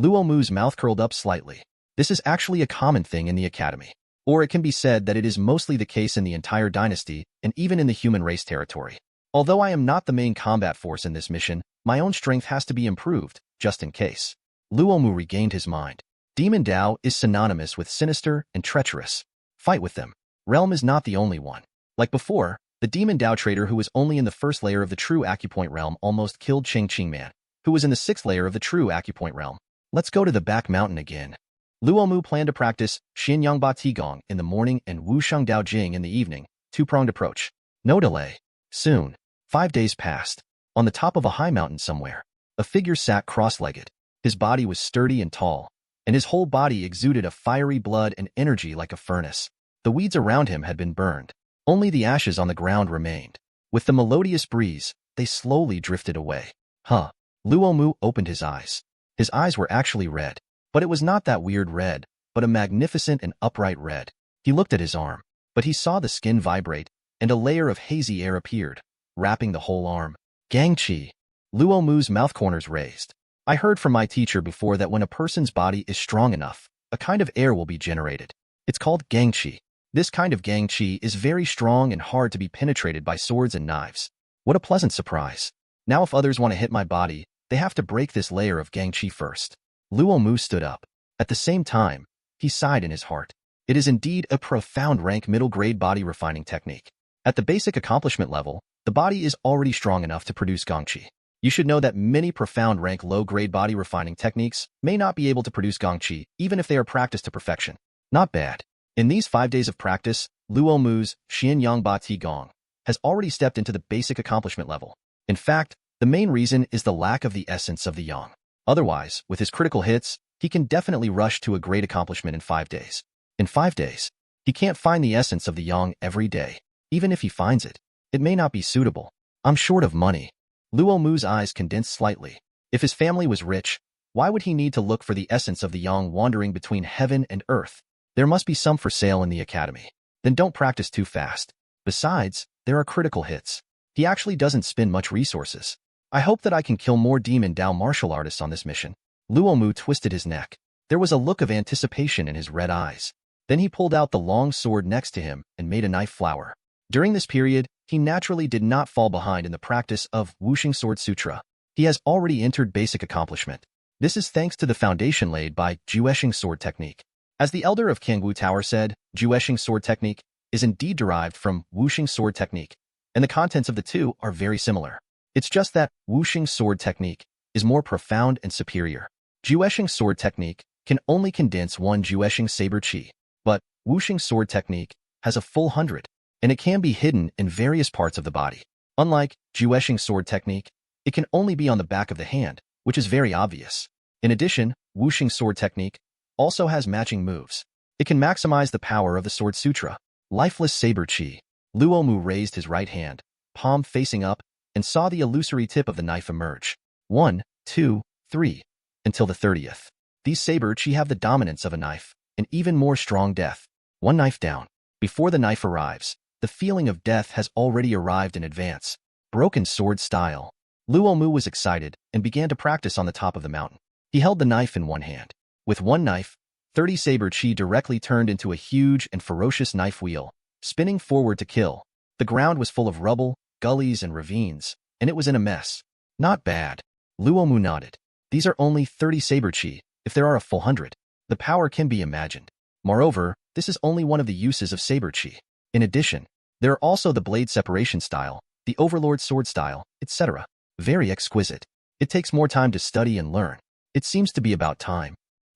Luo Mu's mouth curled up slightly. This is actually a common thing in the academy. Or it can be said that it is mostly the case in the entire dynasty and even in the human race territory. Although I am not the main combat force in this mission, my own strength has to be improved, just in case. Luo Mu regained his mind. Demon Dao is synonymous with sinister and treacherous. Fight with them. Realm is not the only one. Like before, the Demon Dao trader who was only in the first layer of the true acupoint realm almost killed Cheng Qingman, who was in the 6th layer of the true acupoint realm. Let's go to the back mountain again. Luo Mu planned to practice Xianyangba Qigong in the morning and Wusheng Dao Jing in the evening, two-pronged approach. No delay. Soon, 5 days passed. On the top of a high mountain somewhere, a figure sat cross-legged. His body was sturdy and tall, and his whole body exuded a fiery blood and energy like a furnace. The weeds around him had been burned. Only the ashes on the ground remained. With the melodious breeze, they slowly drifted away. Huh. Luo Mu opened his eyes. His eyes were actually red. But it was not that weird red, but a magnificent and upright red. He looked at his arm, but he saw the skin vibrate, and a layer of hazy air appeared, wrapping the whole arm. Gangqi. Luo Mu's mouth corners raised. I heard from my teacher before that when a person's body is strong enough, a kind of air will be generated. It's called Gangqi. This kind of Gangqi is very strong and hard to be penetrated by swords and knives. What a pleasant surprise. Now if others want to hit my body, they have to break this layer of Gangqi first. Luo Mu stood up. At the same time, he sighed in his heart. It is indeed a profound rank middle-grade body refining technique. At the basic accomplishment level, the body is already strong enough to produce Gangqi. You should know that many profound rank low-grade body refining techniques may not be able to produce Gangqi, even if they are practiced to perfection. Not bad. In these 5 days of practice, Luo Mu's Xianyangba Qigong has already stepped into the basic accomplishment level. In fact, the main reason is the lack of the essence of the yang. Otherwise, with his critical hits, he can definitely rush to a great accomplishment in 5 days. In 5 days, he can't find the essence of the yang every day. Even if he finds it, it may not be suitable. I'm short of money. Luo Mu's eyes condensed slightly. If his family was rich, why would he need to look for the essence of the yang wandering between heaven and earth? There must be some for sale in the academy. Then don't practice too fast. Besides, there are critical hits. He actually doesn't spend much resources. I hope that I can kill more Demon Dao martial artists on this mission. Luo Mu twisted his neck. There was a look of anticipation in his red eyes. Then he pulled out the long sword next to him and made a knife flower. During this period, he naturally did not fall behind in the practice of Wuxing Sword Sutra. He has already entered basic accomplishment. This is thanks to the foundation laid by Jueshing Sword Technique. As the elder of Kangwu Tower said, Jueshing Sword Technique is indeed derived from Wuxing Sword Technique, and the contents of the two are very similar. It's just that Wuxing Sword Technique is more profound and superior. Jueshing Sword Technique can only condense one Jueshing Saber Qi, but Wuxing Sword Technique has a full 100, and it can be hidden in various parts of the body. Unlike Jueshing Sword Technique, it can only be on the back of the hand, which is very obvious. In addition, Wuxing Sword Technique also has matching moves. It can maximize the power of the Sword Sutra. Lifeless Saber Qi. Luo Mu raised his right hand, palm facing up, and saw the illusory tip of the knife emerge. 1, 2, 3, until the 30th. These Saber Qi have the dominance of a knife, and even more strong death. One knife down. Before the knife arrives, the feeling of death has already arrived in advance. Broken sword style. Luo Mu was excited and began to practice on the top of the mountain. He held the knife in one hand. With one knife, 30 Saber Qi directly turned into a huge and ferocious knife wheel, spinning forward to kill. The ground was full of rubble, gullies, and ravines, and it was in a mess. Not bad. Luo Mu nodded. These are only 30 saber chi. If there are a full 100, the power can be imagined. Moreover, this is only one of the uses of saber chi. In addition, there are also the blade separation style, the overlord sword style, etc. Very exquisite. It takes more time to study and learn. It seems to be about time.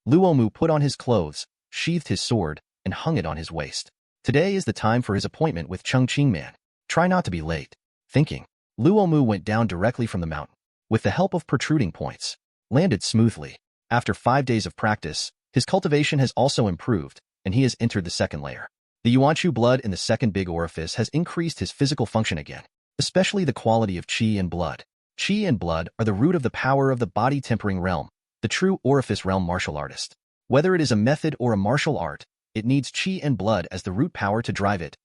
Luo Mu put on his clothes, sheathed his sword, and hung it on his waist. Today is the time for his appointment with Chengqing Man. Try not to be late. Thinking, Luo Mu went down directly from the mountain. With the help of protruding points, landed smoothly. After 5 days of practice, his cultivation has also improved, and he has entered the second layer. The Yuanchu blood in the second big orifice has increased his physical function again, especially the quality of qi and blood. Qi and blood are the root of the power of the body-tempering realm, the true orifice realm martial artist. Whether it is a method or a martial art, it needs qi and blood as the root power to drive it.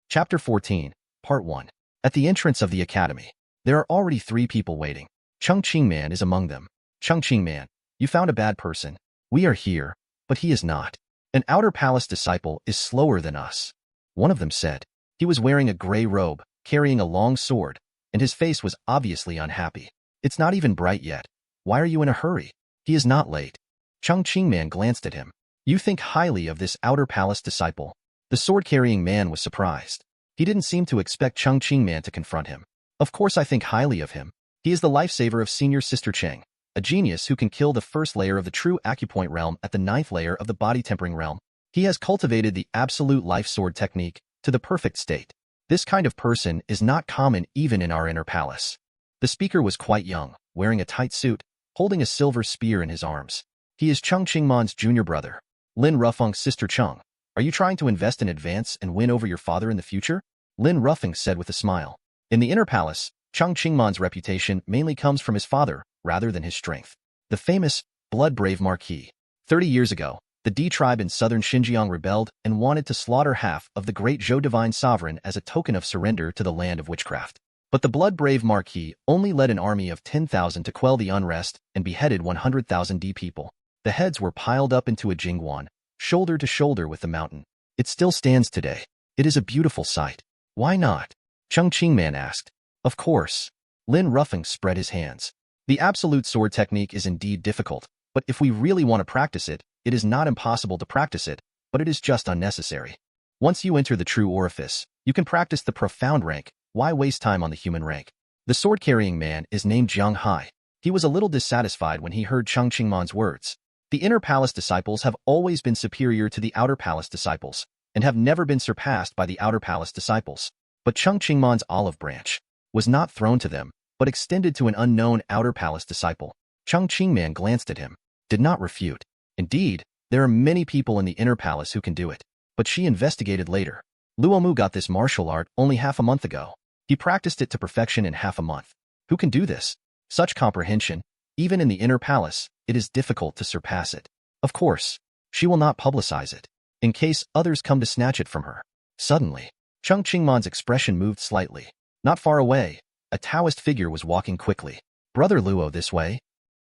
Chapter 14, Part 1. At the entrance of the academy, there are already 3 people waiting. Chengqing Man is among them. Chengqing Man, you found a bad person. We are here, but he is not. An outer palace disciple is slower than us. One of them said. He was wearing a gray robe, carrying a long sword, and his face was obviously unhappy. It's not even bright yet. Why are you in a hurry? He is not late. Chengqing Man glanced at him. You think highly of this outer palace disciple. The sword-carrying man was surprised. He didn't seem to expect Chengqing Man to confront him. Of course I think highly of him. He is the lifesaver of Senior Sister Cheng, a genius who can kill the first layer of the true acupoint realm at the 9th layer of the body-tempering realm. He has cultivated the absolute life sword technique to the perfect state. This kind of person is not common even in our inner palace. The speaker was quite young, wearing a tight suit, holding a silver spear in his arms. He is Chengqing Man's junior brother, Lin Rufeng's sister Cheng. Are you trying to invest in advance and win over your father in the future? Lin Rufeng said with a smile. In the inner palace, Chengqing Man's reputation mainly comes from his father, rather than his strength. The famous, blood-brave Marquis. 30 years ago, the D tribe in southern Xinjiang rebelled and wanted to slaughter half of the Great Zhou Divine Sovereign as a token of surrender to the land of witchcraft. But the blood-brave Marquis only led an army of 10,000 to quell the unrest and beheaded 100,000 D people. The heads were piled up into a jingguan, shoulder to shoulder with the mountain. It still stands today. It is a beautiful sight. Why not? Chengqing Man asked. Of course. Lin Rufeng spread his hands. The absolute sword technique is indeed difficult, but if we really want to practice it, it is not impossible to practice it, but it is just unnecessary. Once you enter the true orifice, you can practice the profound rank. Why waste time on the human rank? The sword-carrying man is named Jiang Hai. He was a little dissatisfied when he heard Chengqing Man's words. The inner palace disciples have always been superior to the outer palace disciples, and have never been surpassed by the outer palace disciples. But Chengqing Man's olive branch was not thrown to them, but extended to an unknown outer palace disciple. Chengqing Man glanced at him, did not refute. Indeed, there are many people in the inner palace who can do it, but she investigated later. Luo Mu got this martial art only half a month ago. He practiced it to perfection in half a month. Who can do this? Such comprehension, even in the inner palace, it is difficult to surpass it. Of course, she will not publicize it, in case others come to snatch it from her. Suddenly, Chengqing Man's expression moved slightly. Not far away, a Taoist figure was walking quickly. Brother Luo, this way?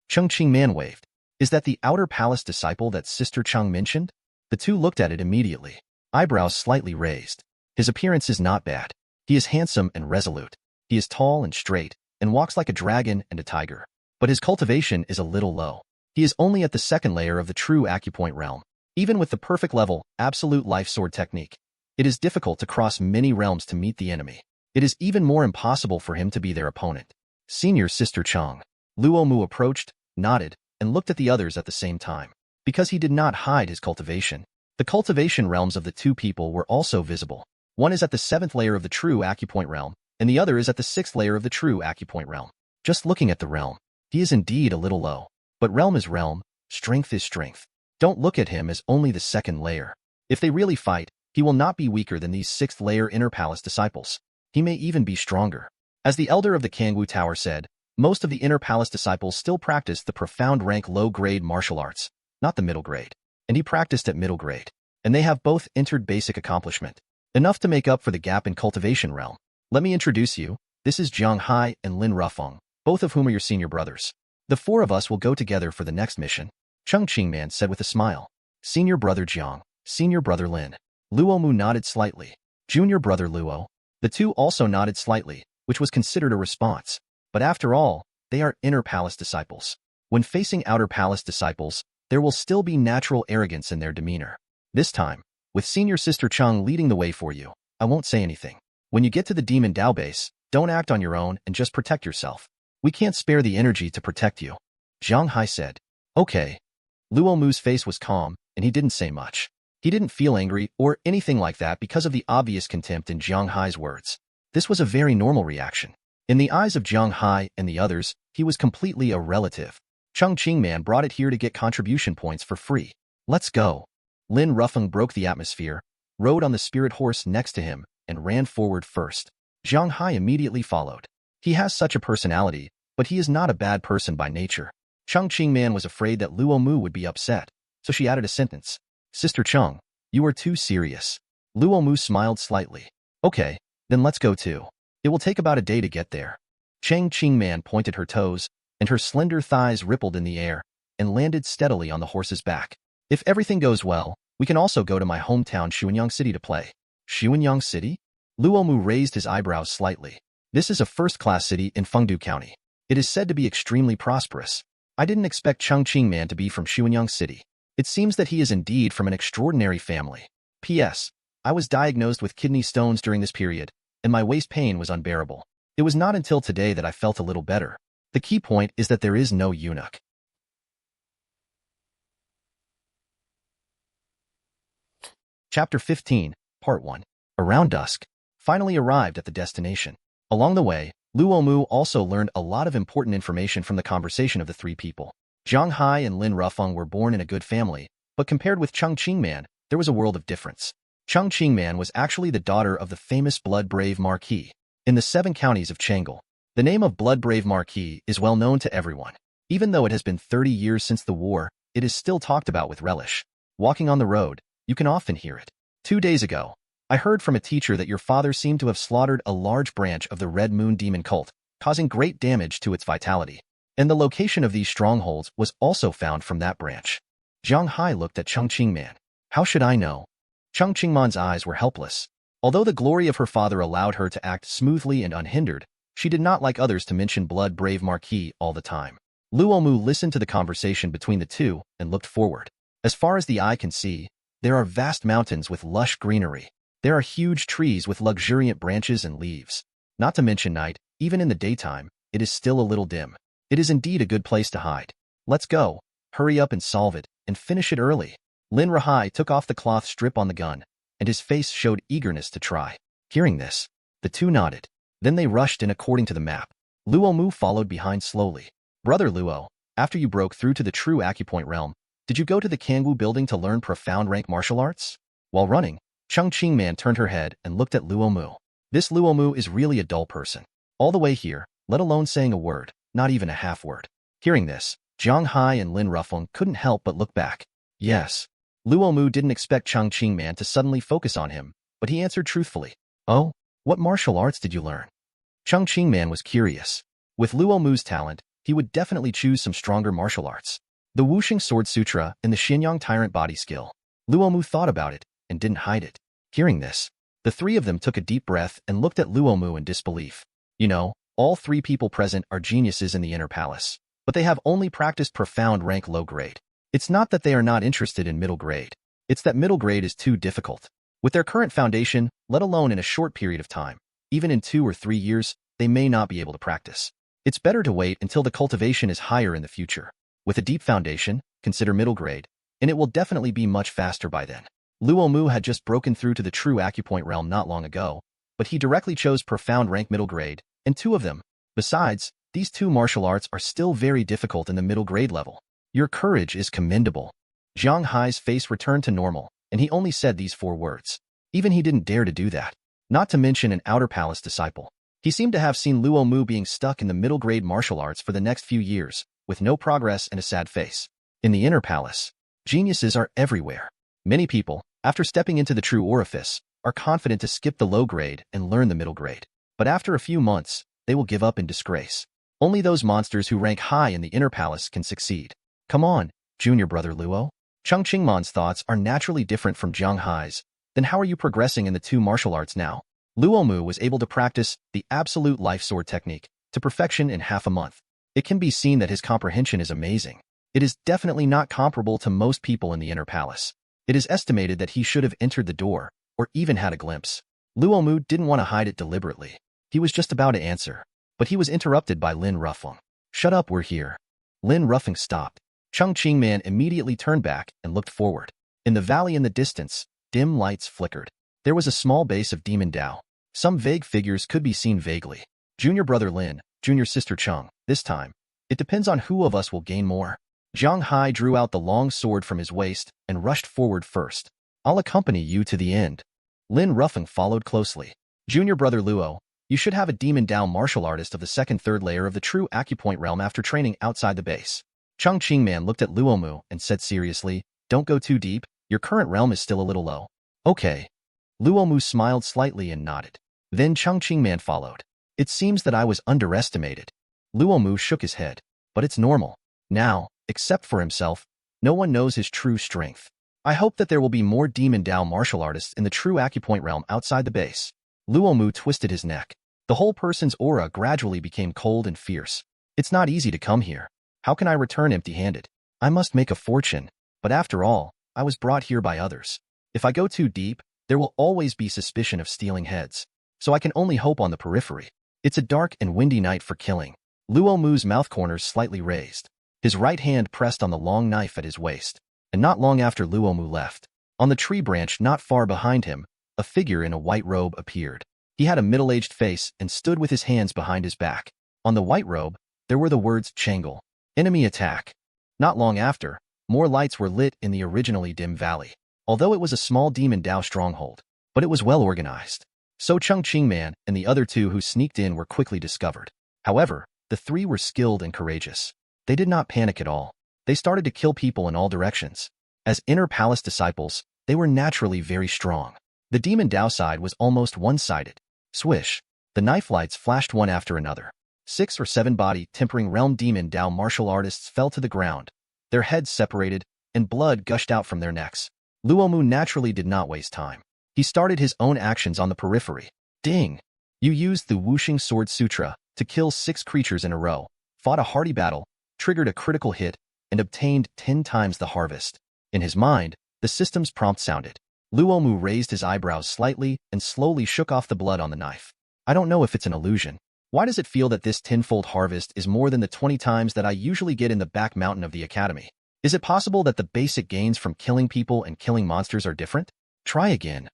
Chengqing Man waved. Is that the outer palace disciple that Sister Cheng mentioned? The two looked at it immediately, eyebrows slightly raised. His appearance is not bad. He is handsome and resolute. He is tall and straight, and walks like a dragon and a tiger. But his cultivation is a little low. He is only at the second layer of the true acupoint realm. Even with the perfect level, absolute life sword technique, it is difficult to cross many realms to meet the enemy. It is even more impossible for him to be their opponent. Senior Sister Cheng. Luo Mu approached, nodded, and looked at the others at the same time. Because he did not hide his cultivation, the cultivation realms of the two people were also visible. One is at the 7th layer of the true acupoint realm, and the other is at the 6th layer of the true acupoint realm. Just looking at the realm, he is indeed a little low. But realm is realm, strength is strength. Don't look at him as only the 2nd layer. If they really fight, he will not be weaker than these 6th layer inner palace disciples. He may even be stronger. As the elder of the Kangwu Tower said, most of the inner palace disciples still practice the profound rank low-grade martial arts, not the middle grade. And he practiced at middle grade. And they have both entered basic accomplishment. Enough to make up for the gap in cultivation realm. Let me introduce you. This is Jiang Hai and Lin Rufeng, both of whom are your senior brothers. The 4 of us will go together for the next mission, Chengqing Man said with a smile. Senior brother Jiang, Senior brother Lin. Luo Mu nodded slightly. Junior brother Luo. The two also nodded slightly, which was considered a response. But after all, they are inner palace disciples. When facing outer palace disciples, there will still be natural arrogance in their demeanor. This time, with senior sister Cheng leading the way for you, I won't say anything. When you get to the Demon Dao base, don't act on your own and just protect yourself. We can't spare the energy to protect you. Zhang Hai said. Okay. Luo Mu's face was calm, and he didn't say much. He didn't feel angry or anything like that because of the obvious contempt in Zhang Hai's words. This was a very normal reaction. In the eyes of Zhang Hai and the others, he was completely a relative. Cheng Qingman brought it here to get contribution points for free. Let's go. Lin Rufeng broke the atmosphere, rode on the spirit horse next to him, and ran forward first. Zhang Hai immediately followed. He has such a personality, but he is not a bad person by nature. Cheng Qingman was afraid that Luo Mu would be upset, so she added a sentence. Sister Cheng, you are too serious. Luo Mu smiled slightly. Okay, then let's go too. It will take about a day to get there. Cheng Qingman pointed her toes, and her slender thighs rippled in the air, and landed steadily on the horse's back. If everything goes well, we can also go to my hometown Xuanyang City to play. Xuanyang City? Luo Mu raised his eyebrows slightly. This is a first-class city in Fengdu County. It is said to be extremely prosperous. I didn't expect Cheng Qingman to be from Xuanyang City. It seems that he is indeed from an extraordinary family. P.S. I was diagnosed with kidney stones during this period, and my waist pain was unbearable. It was not until today that I felt a little better. The key point is that there is no eunuch. Chapter 15, Part 1. Around dusk, finally arrived at the destination. Along the way, Luo Mu also learned a lot of important information from the conversation of the three people. Zhang Hai and Lin Rufeng were born in a good family, but compared with Cheng Qingman, there was a world of difference. Cheng Qingman was actually the daughter of the famous blood-brave Marquis. In the 7 counties of Chengel, the name of blood-brave Marquis is well known to everyone. Even though it has been 30 years since the war, it is still talked about with relish. Walking on the road, you can often hear it. 2 days ago, I heard from a teacher that your father seemed to have slaughtered a large branch of the Red Moon demon cult, causing great damage to its vitality. And the location of these strongholds was also found from that branch. Zhang Hai looked at Cheng Qingman. How should I know? Cheng Qingman's eyes were helpless. Although the glory of her father allowed her to act smoothly and unhindered, she did not like others to mention blood-brave Marquis all the time. Luo Mu listened to the conversation between the two and looked forward. As far as the eye can see, there are vast mountains with lush greenery. There are huge trees with luxuriant branches and leaves. Not to mention night, even in the daytime, it is still a little dim. It is indeed a good place to hide. Let's go. Hurry up and solve it, and finish it early. Lin Rahai took off the cloth strip on the gun, and his face showed eagerness to try. Hearing this, the two nodded. Then they rushed in according to the map. Luo Mu followed behind slowly. Brother Luo, after you broke through to the true acupoint realm, did you go to the Kangwu building to learn profound rank martial arts? While running, Cheng Qingman turned her head and looked at Luo Mu. This Luo Mu is really a dull person. All the way here, let alone saying a word, not even a half word. Hearing this, Zhang Hai and Lin Rufeng couldn't help but look back. Yes. Luo Mu didn't expect Cheng Qingman to suddenly focus on him, but he answered truthfully. Oh, what martial arts did you learn? Cheng Qingman was curious. With Luo Mu's talent, he would definitely choose some stronger martial arts. The Wuxing Sword Sutra and the Xianyang Tyrant Body Skill. Luo Mu thought about it and didn't hide it. Hearing this, the three of them took a deep breath and looked at Luo Mu in disbelief. You know, all three people present are geniuses in the inner palace, but they have only practiced profound rank low grade. It's not that they are not interested in middle grade. It's that middle grade is too difficult. With their current foundation, let alone in a short period of time, even in 2 or 3 years, they may not be able to practice. It's better to wait until the cultivation is higher in the future. With a deep foundation, consider middle grade, and it will definitely be much faster by then. Luo Mu had just broken through to the true acupoint realm not long ago, but he directly chose profound rank middle grade, and 2 of them. Besides, these 2 martial arts are still very difficult in the middle grade level. Your courage is commendable. Zhang Hai's face returned to normal, and he only said these 4 words. Even he didn't dare to do that. Not to mention an outer palace disciple. He seemed to have seen Luo Mu being stuck in the middle grade martial arts for the next few years, with no progress and a sad face. In the inner palace, geniuses are everywhere. Many people, after stepping into the true orifice, are confident to skip the low grade and learn the middle grade. But after a few months, they will give up in disgrace. Only those monsters who rank high in the inner palace can succeed. Come on, junior brother Luo. Chung Chingman's thoughts are naturally different from Jiang Hai's. Then how are you progressing in the two martial arts now? Luo Mu was able to practice the absolute life sword technique to perfection in half a month. It can be seen that his comprehension is amazing. It is definitely not comparable to most people in the inner palace. It is estimated that he should have entered the door, or even had a glimpse. Luo Mu didn't want to hide it deliberately. He was just about to answer, but he was interrupted by Lin Ruffeng. Shut up, we're here. Lin Ruffeng stopped. Chung Chingman immediately turned back and looked forward. In the valley in the distance, dim lights flickered. There was a small base of Demon Dao. Some vague figures could be seen vaguely. Junior brother Lin, junior sister Chung. This time, it depends on who of us will gain more. Jiang Hai drew out the long sword from his waist and rushed forward first. I'll accompany you to the end. Lin Ruffeng followed closely. Junior brother Luo, you should have a Demon Dao martial artist of the third layer of the true acupoint realm after training outside the base. Chung Chingman looked at Luo Mu and said seriously, don't go too deep, your current realm is still a little low. Okay. Luo Mu smiled slightly and nodded. Then Chung Chingman followed. It seems that I was underestimated. Luo Mu shook his head. But it's normal. Now, except for himself, no one knows his true strength. I hope that there will be more Demon Dao martial artists in the true acupoint realm outside the base. Luo Mu twisted his neck. The whole person's aura gradually became cold and fierce. It's not easy to come here. How can I return empty-handed? I must make a fortune. But after all, I was brought here by others. If I go too deep, there will always be suspicion of stealing heads. So I can only hope on the periphery. It's a dark and windy night for killing. Luo Mu's mouth corners slightly raised. His right hand pressed on the long knife at his waist. And not long after Luo Mu left, on the tree branch not far behind him, a figure in a white robe appeared. He had a middle-aged face and stood with his hands behind his back. On the white robe, there were the words Changel. Enemy attack. Not long after, more lights were lit in the originally dim valley. Although it was a small Demon Dao stronghold, but it was well organized. So Chung Chingman and the other two who sneaked in were quickly discovered. However, the three were skilled and courageous. They did not panic at all. They started to kill people in all directions. As inner palace disciples, they were naturally very strong. The Demon Dao side was almost one-sided. Swish. The knife lights flashed one after another. 6 or 7 body tempering realm Demon Dao martial artists fell to the ground. Their heads separated, and blood gushed out from their necks. Luo Mu naturally did not waste time. He started his own actions on the periphery. Ding! You used the Wuxing Sword Sutra to kill 6 creatures in a row, fought a hearty battle, triggered a critical hit, and obtained 10 times the harvest. In his mind, the system's prompt sounded. Luo Mu raised his eyebrows slightly and slowly shook off the blood on the knife. I don't know if it's an illusion. Why does it feel that this tenfold harvest is more than the 20 times that I usually get in the back mountain of the academy? Is it possible that the basic gains from killing people and killing monsters are different? Try again.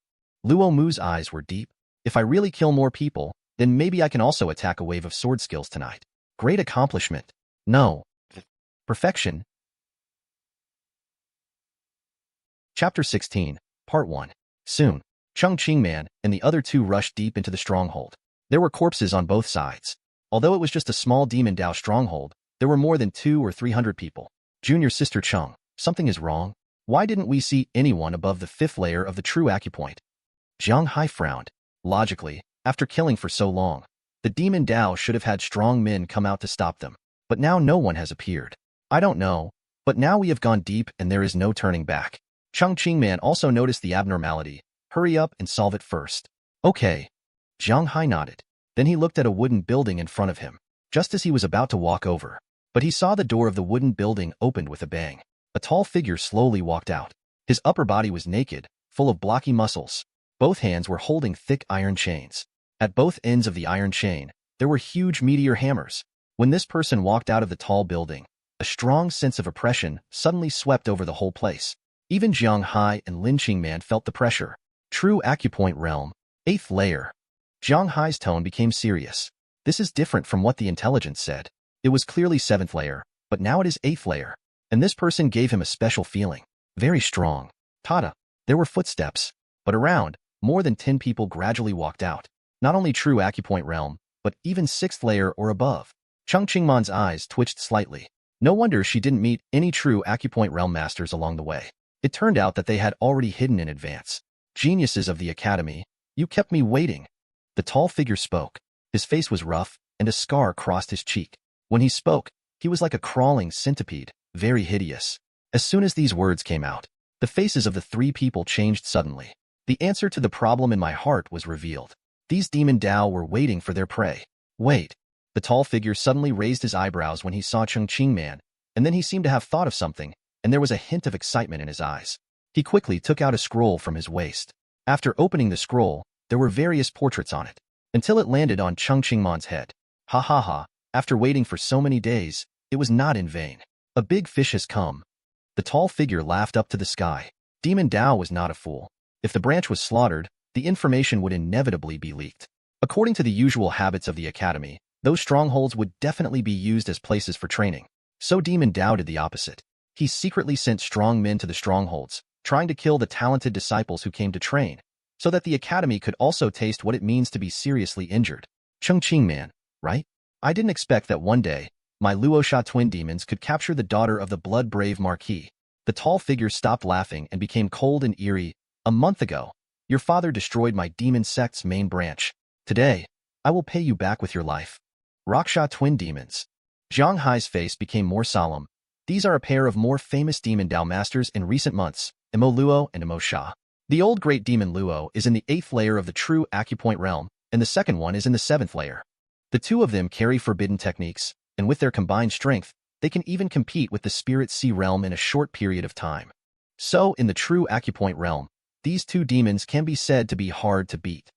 Luo Mu's eyes were deep. If I really kill more people, then maybe I can also attack a wave of sword skills tonight. Great accomplishment. No. Perfection. Chapter 16, Part 1. Soon, Chung Chingman and the other two rushed deep into the stronghold. There were corpses on both sides. Although it was just a small Demon Dao stronghold, there were more than 200 or 300 people. Junior sister Chung, something is wrong. Why didn't we see anyone above the 5th layer of the true acupoint? Jiang Hai frowned. Logically, after killing for so long, the Demon Dao should have had strong men come out to stop them. But now no one has appeared. I don't know, but now we have gone deep and there is no turning back. Chung Chingman also noticed the abnormality. Hurry up and solve it first. Okay. Jiang Hai nodded. Then he looked at a wooden building in front of him, just as he was about to walk over. But he saw the door of the wooden building opened with a bang. A tall figure slowly walked out. His upper body was naked, full of blocky muscles. Both hands were holding thick iron chains. At both ends of the iron chain, there were huge meteor hammers. When this person walked out of the tall building, a strong sense of oppression suddenly swept over the whole place. Even Jiang Hai and Lin Qingman felt the pressure. True acupoint realm, 8th layer. Jiang Hai's tone became serious. This is different from what the intelligence said. It was clearly 7th layer, but now it is 8th layer. And this person gave him a special feeling. Very strong. Tada. There were footsteps. But around, more than 10 people gradually walked out. Not only true acupoint realm, but even 6th layer or above. Chung Chingman's eyes twitched slightly. No wonder she didn't meet any true acupoint realm masters along the way. It turned out that they had already hidden in advance. Geniuses of the academy, you kept me waiting. The tall figure spoke. His face was rough, and a scar crossed his cheek. When he spoke, he was like a crawling centipede, very hideous. As soon as these words came out, the faces of the three people changed suddenly. The answer to the problem in my heart was revealed. These demon Dao were waiting for their prey. Wait. The tall figure suddenly raised his eyebrows when he saw Chongqing Man, and then he seemed to have thought of something, and there was a hint of excitement in his eyes. He quickly took out a scroll from his waist. After opening the scroll, there were various portraits on it, until it landed on Chongqing Man's head. Ha ha ha, after waiting for so many days, it was not in vain. A big fish has come. The tall figure laughed up to the sky. Demon Dao was not a fool. If the branch was slaughtered, the information would inevitably be leaked. According to the usual habits of the academy, those strongholds would definitely be used as places for training. So Demon Dao did the opposite. He secretly sent strong men to the strongholds, trying to kill the talented disciples who came to train, so that the academy could also taste what it means to be seriously injured. Chongqing Man, right? I didn't expect that one day, my Luo Sha twin demons could capture the daughter of the blood-brave Marquis. The tall figure stopped laughing and became cold and eerie. A month ago, your father destroyed my demon sect's main branch. Today, I will pay you back with your life. Raksha twin demons. Zhang Hai's face became more solemn. These are a pair of more famous demon Dao masters in recent months, Imo Luo and Imo Sha. The old great demon Luo is in the 8th layer of the true acupoint realm, and the second one is in the 7th layer. The two of them carry forbidden techniques, and with their combined strength, they can even compete with the Spirit Sea realm in a short period of time. So, in the true acupoint realm, these two demons can be said to be hard to beat.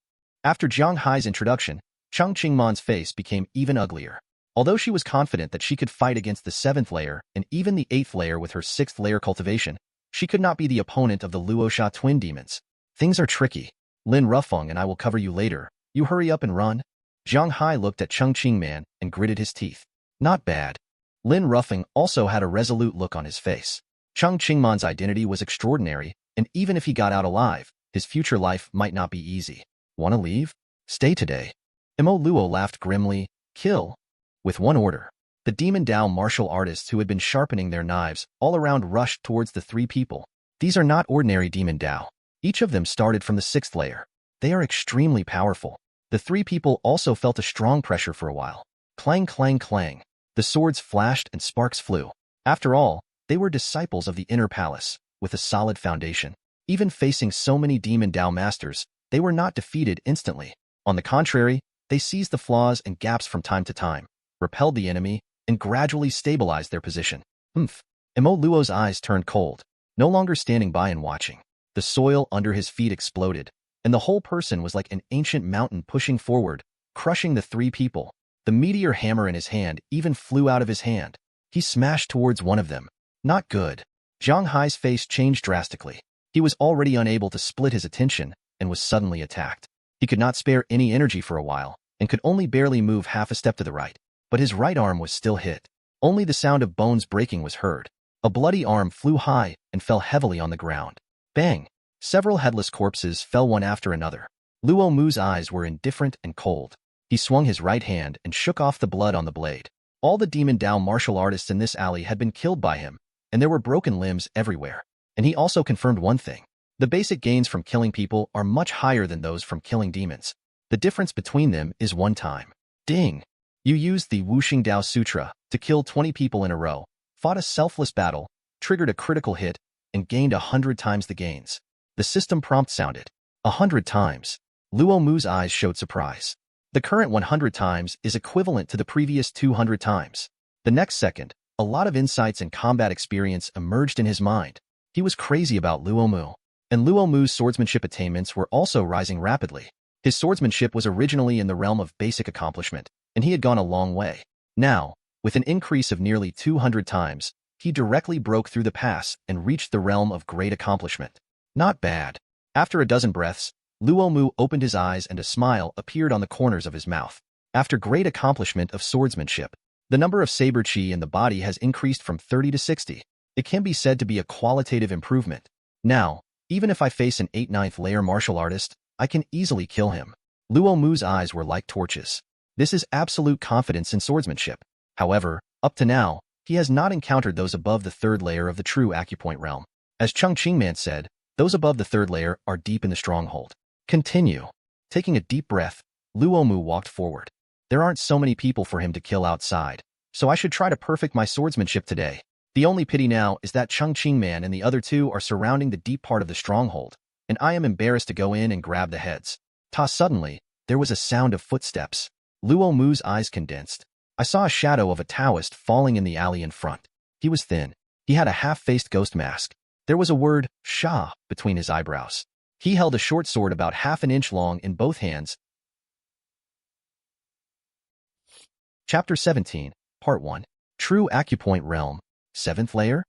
After Zhang Hai's introduction, Chongqing Man's face became even uglier. Although she was confident that she could fight against the 7th layer and even the 8th layer with her 6th layer cultivation, she could not be the opponent of the Luo Sha twin demons. Things are tricky. Lin Rufeng and I will cover you later. You hurry up and run. Zhang Hai looked at Chongqing Man and gritted his teeth. Not bad. Lin Rufeng also had a resolute look on his face. Chongqing Man's identity was extraordinary, and even if he got out alive, his future life might not be easy. Wanna leave? Stay today. Imo Luo laughed grimly. Kill. With one order. The demon Dao martial artists who had been sharpening their knives all around rushed towards the three people. These are not ordinary demon Dao. Each of them started from the 6th layer. They are extremely powerful. The three people also felt a strong pressure for a while. Clang, clang, clang. The swords flashed and sparks flew. After all, they were disciples of the inner palace, with a solid foundation. Even facing so many demon Dao masters, they were not defeated instantly. On the contrary, they seized the flaws and gaps from time to time, repelled the enemy, and gradually stabilized their position. Imo Luo's eyes turned cold, no longer standing by and watching. The soil under his feet exploded, and the whole person was like an ancient mountain pushing forward, crushing the three people. The meteor hammer in his hand even flew out of his hand. He smashed towards one of them. Not good. Zhang Hai's face changed drastically. He was already unable to split his attention and was suddenly attacked. He could not spare any energy for a while and could only barely move half a step to the right. But his right arm was still hit. Only the sound of bones breaking was heard. A bloody arm flew high and fell heavily on the ground. Bang! Several headless corpses fell one after another. Luo Mu's eyes were indifferent and cold. He swung his right hand and shook off the blood on the blade. All the demon Dao martial artists in this alley had been killed by him, and there were broken limbs everywhere. And he also confirmed one thing. The basic gains from killing people are much higher than those from killing demons. The difference between them is one time. Ding! You used the Wuxing Dao Sutra to kill 20 people in a row, fought a selfless battle, triggered a critical hit, and gained 100 times the gains. The system prompt sounded. 100 times. Luo Mu's eyes showed surprise. The current 100 times is equivalent to the previous 200 times. The next second, a lot of insights and combat experience emerged in his mind. He was crazy about Luo Mu. And Luo Mu's swordsmanship attainments were also rising rapidly. His swordsmanship was originally in the realm of basic accomplishment, and he had gone a long way. Now, with an increase of nearly 200 times, he directly broke through the pass and reached the realm of great accomplishment. Not bad. After a dozen breaths, Luo Mu opened his eyes and a smile appeared on the corners of his mouth. After great accomplishment of swordsmanship, the number of saber chi in the body has increased from 30 to 60. It can be said to be a qualitative improvement. Now, even if I face an 8th layer martial artist, I can easily kill him. Luo Mu's eyes were like torches. This is absolute confidence in swordsmanship. However, up to now, he has not encountered those above the 3rd layer of the true acupoint realm. As Chongqing Man said, those above the 3rd layer are deep in the stronghold. Continue. Taking a deep breath, Luo Mu walked forward. There aren't so many people for him to kill outside, so I should try to perfect my swordsmanship today. The only pity now is that Chongqing man and the other two are surrounding the deep part of the stronghold, and I am embarrassed to go in and grab the heads. Suddenly, there was a sound of footsteps. Luo Mu's eyes condensed. I saw a shadow of a Taoist falling in the alley in front. He was thin. He had a half-faced ghost mask. There was a word, Sha, between his eyebrows. He held a short sword about half an inch long in both hands. Chapter 17, Part 1. True Acupoint Realm, 7th Layer?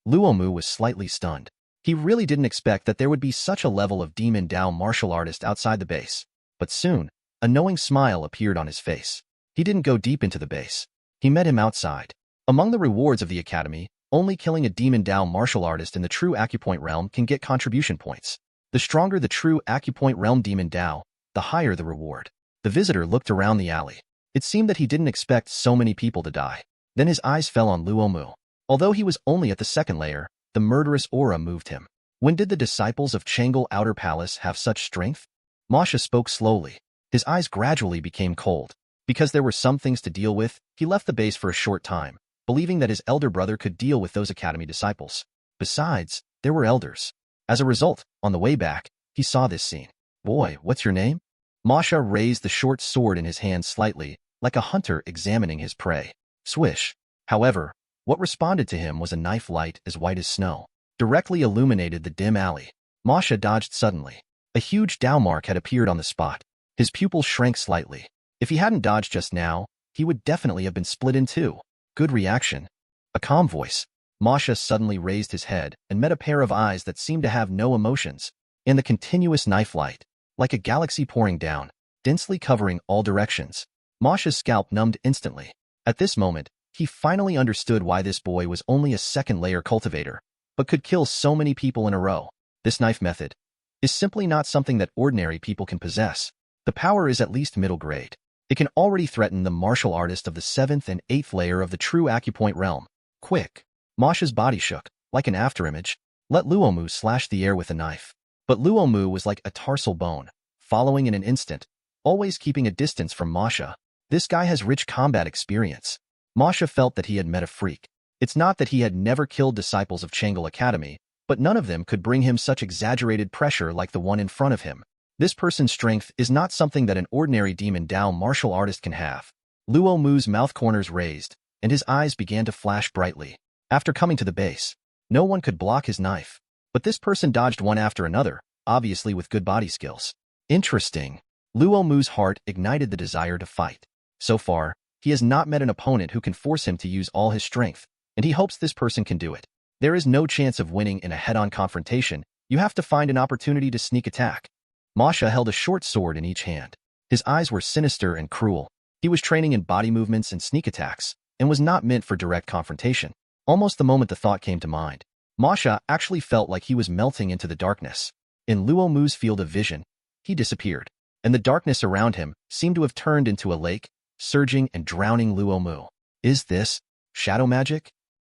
Luo Mu was slightly stunned. He really didn't expect that there would be such a level of demon Dao martial artist outside the base. But soon, a knowing smile appeared on his face. He didn't go deep into the base. He met him outside. Among the rewards of the academy, only killing a demon Dao martial artist in the true Acupoint realm can get contribution points. The stronger the true Acupoint realm demon Dao, the higher the reward. The visitor looked around the alley. It seemed that he didn't expect so many people to die. Then his eyes fell on Luo Mu. Although he was only at the 2nd layer, the murderous aura moved him. When did the disciples of Chang'e Outer Palace have such strength? Masha spoke slowly. His eyes gradually became cold. Because there were some things to deal with, he left the base for a short time, believing that his elder brother could deal with those academy disciples. Besides, there were elders. As a result, on the way back, he saw this scene. Boy, what's your name? Masha raised the short sword in his hand slightly, like a hunter examining his prey. Swish. However, what responded to him was a knife light as white as snow. Directly illuminated the dim alley. Masha dodged suddenly. A huge Dao mark had appeared on the spot. His pupils shrank slightly. If he hadn't dodged just now, he would definitely have been split in two. Good reaction. A calm voice. Masha suddenly raised his head and met a pair of eyes that seemed to have no emotions. In the continuous knife light, like a galaxy pouring down, densely covering all directions. Masha's scalp numbed instantly. At this moment, he finally understood why this boy was only a 2nd layer cultivator, but could kill so many people in a row. This knife method is simply not something that ordinary people can possess. The power is at least middle grade. It can already threaten the martial artist of the 7th and 8th layer of the true Acupoint realm. Quick! Masha's body shook, like an afterimage. Let Luo Mu slash the air with a knife. But Luo Mu was like a tarsal bone, following in an instant, always keeping a distance from Masha. This guy has rich combat experience. Masha felt that he had met a freak. It's not that he had never killed disciples of Chang'e Academy, but none of them could bring him such exaggerated pressure like the one in front of him. This person's strength is not something that an ordinary demon Dao martial artist can have. Luo Mu's mouth corners raised, and his eyes began to flash brightly. After coming to the base, no one could block his knife. But this person dodged one after another, obviously with good body skills. Interesting. Luo Mu's heart ignited the desire to fight. So far, he has not met an opponent who can force him to use all his strength, and he hopes this person can do it. There is no chance of winning in a head-on confrontation. You have to find an opportunity to sneak attack. Masha held a short sword in each hand. His eyes were sinister and cruel. He was training in body movements and sneak attacks, and was not meant for direct confrontation. Almost the moment the thought came to mind, Masha actually felt like he was melting into the darkness. In Luo Mu's field of vision, he disappeared, and the darkness around him seemed to have turned into a lake, surging and drowning Luo Mu. Is this shadow magic?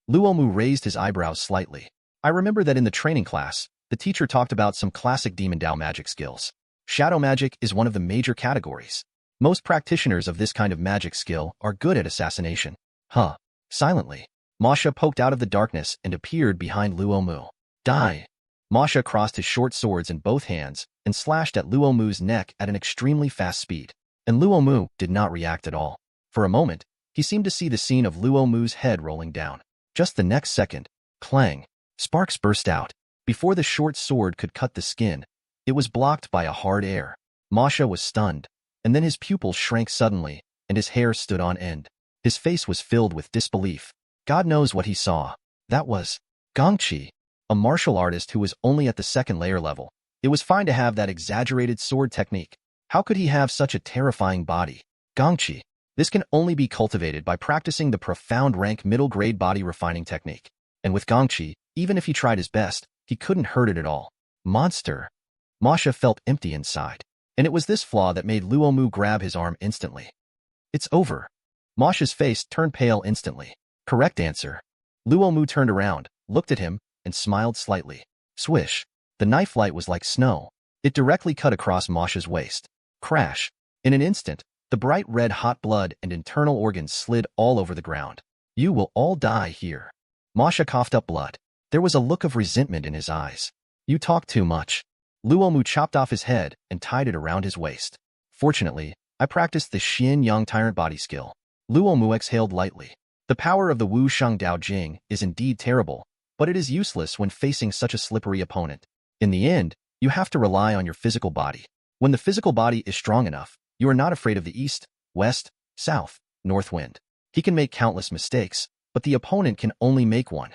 Luo Mu raised his eyebrows slightly. I remember that in the training class, the teacher talked about some classic demon Dao magic skills. Shadow magic is one of the major categories. Most practitioners of this kind of magic skill are good at assassination. Silently, Masha poked out of the darkness and appeared behind Luo Mu. Die! Masha crossed his short swords in both hands and slashed at Luo Mu's neck at an extremely fast speed. And Luo Mu did not react at all. For a moment, he seemed to see the scene of Luo Mu's head rolling down. Just the next second, clang, sparks burst out. Before the short sword could cut the skin, it was blocked by a hard air. Masha was stunned, and then his pupils shrank suddenly, and his hair stood on end. His face was filled with disbelief. God knows what he saw. That was Gongqi, a martial artist who was only at the 2nd layer level. It was fine to have that exaggerated sword technique. How could he have such a terrifying body? Gongqi. This can only be cultivated by practicing the profound rank middle grade body refining technique. And with Gongqi, even if he tried his best, he couldn't hurt it at all. Monster. Masha felt empty inside. And it was this flaw that made Luo Mu grab his arm instantly. It's over. Masha's face turned pale instantly. Correct answer. Luo Mu turned around, looked at him, and smiled slightly. Swish. The knife light was like snow. It directly cut across Masha's waist. Crash. In an instant, the bright red hot blood and internal organs slid all over the ground. You will all die here. Masha coughed up blood. There was a look of resentment in his eyes. You talk too much. Luo Mu chopped off his head and tied it around his waist. Fortunately, I practiced the Xian Yang Tyrant body skill. Luo Mu exhaled lightly. The power of the Wu Shang Dao Jing is indeed terrible, but it is useless when facing such a slippery opponent. In the end, you have to rely on your physical body. When the physical body is strong enough, you are not afraid of the east, west, south, north wind. He can make countless mistakes, but the opponent can only make one.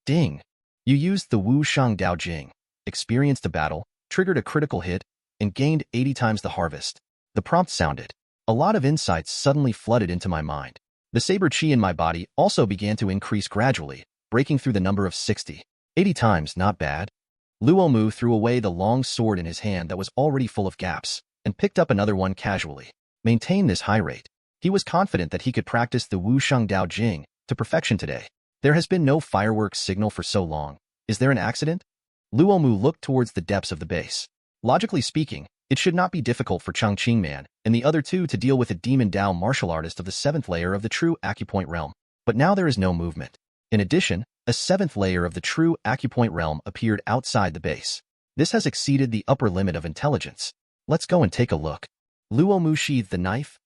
Ding! You used the Wu Shang Dao Jing, experienced a battle, triggered a critical hit, and gained 80 times the harvest. The prompt sounded. A lot of insights suddenly flooded into my mind. The saber chi in my body also began to increase gradually, breaking through the number of 60. 80 times, not bad. Luo Mu threw away the long sword in his hand that was already full of gaps, and picked up another one casually. Maintain this high rate. He was confident that he could practice the Wu Shang Dao Jing to perfection today. There has been no fireworks signal for so long. Is there an accident? Luo Mu looked towards the depths of the base. Logically speaking, it should not be difficult for Changqing Man and the other two to deal with a demon Dao martial artist of the 7th layer of the true acupoint realm. But now there is no movement. In addition, a 7th layer of the true acupoint realm appeared outside the base. This has exceeded the upper limit of intelligence. Let's go and take a look. Luo Mu sheathed the knife.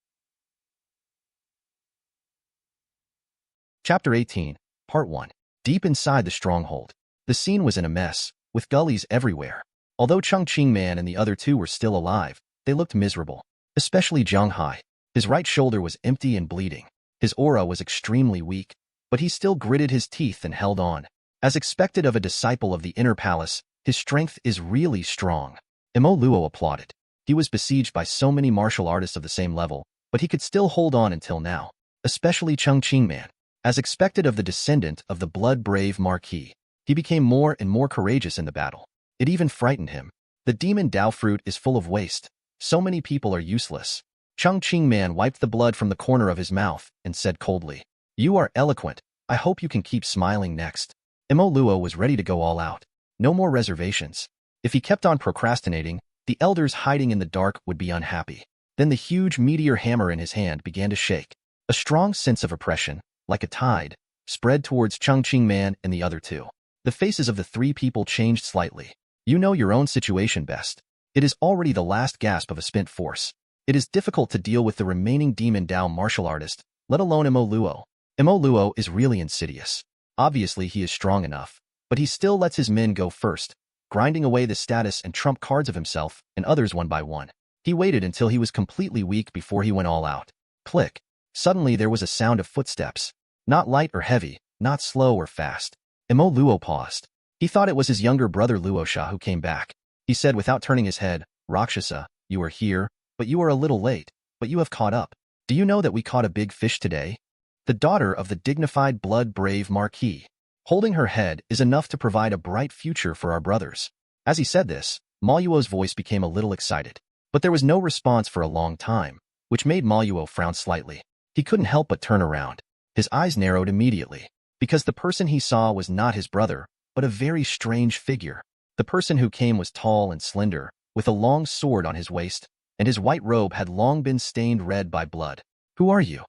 Chapter 18, Part 1. Deep inside the stronghold. The scene was in a mess, with gullies everywhere. Although Changqing Man and the other two were still alive, they looked miserable. Especially Zhang Hai. His right shoulder was empty and bleeding. His aura was extremely weak, but he still gritted his teeth and held on. As expected of a disciple of the inner palace, his strength is really strong. Mo Luo applauded. He was besieged by so many martial artists of the same level, but he could still hold on until now. Especially Changqing Man. As expected of the descendant of the blood-brave Marquis, he became more and more courageous in the battle. It even frightened him. The demon Dao fruit is full of waste. So many people are useless. Changqing Man wiped the blood from the corner of his mouth and said coldly, "You are eloquent. I hope you can keep smiling next." Mo Luo was ready to go all out. No more reservations. If he kept on procrastinating, the elders hiding in the dark would be unhappy. Then the huge meteor hammer in his hand began to shake. A strong sense of oppression, like a tide, spread towards Changqing Man and the other two. The faces of the three people changed slightly. You know your own situation best. It is already the last gasp of a spent force. It is difficult to deal with the remaining demon Dao martial artist, let alone Mo Luo. Mo Luo is really insidious. Obviously he is strong enough, but he still lets his men go first, grinding away the status and trump cards of himself and others one by one. He waited until he was completely weak before he went all out. Click. Suddenly there was a sound of footsteps. Not light or heavy, not slow or fast. Mo Luo paused. He thought it was his younger brother Luosha who came back. He said without turning his head, "Rakshasa, you are here, but you are a little late, but you have caught up. Do you know that we caught a big fish today?" The daughter of the dignified blood-brave Marquis. Holding her head is enough to provide a bright future for our brothers. As he said this, Ma Yuo's voice became a little excited. But there was no response for a long time, which made Ma Yuo frown slightly. He couldn't help but turn around. His eyes narrowed immediately, because the person he saw was not his brother, but a very strange figure. The person who came was tall and slender, with a long sword on his waist, and his white robe had long been stained red by blood. "Who are you?"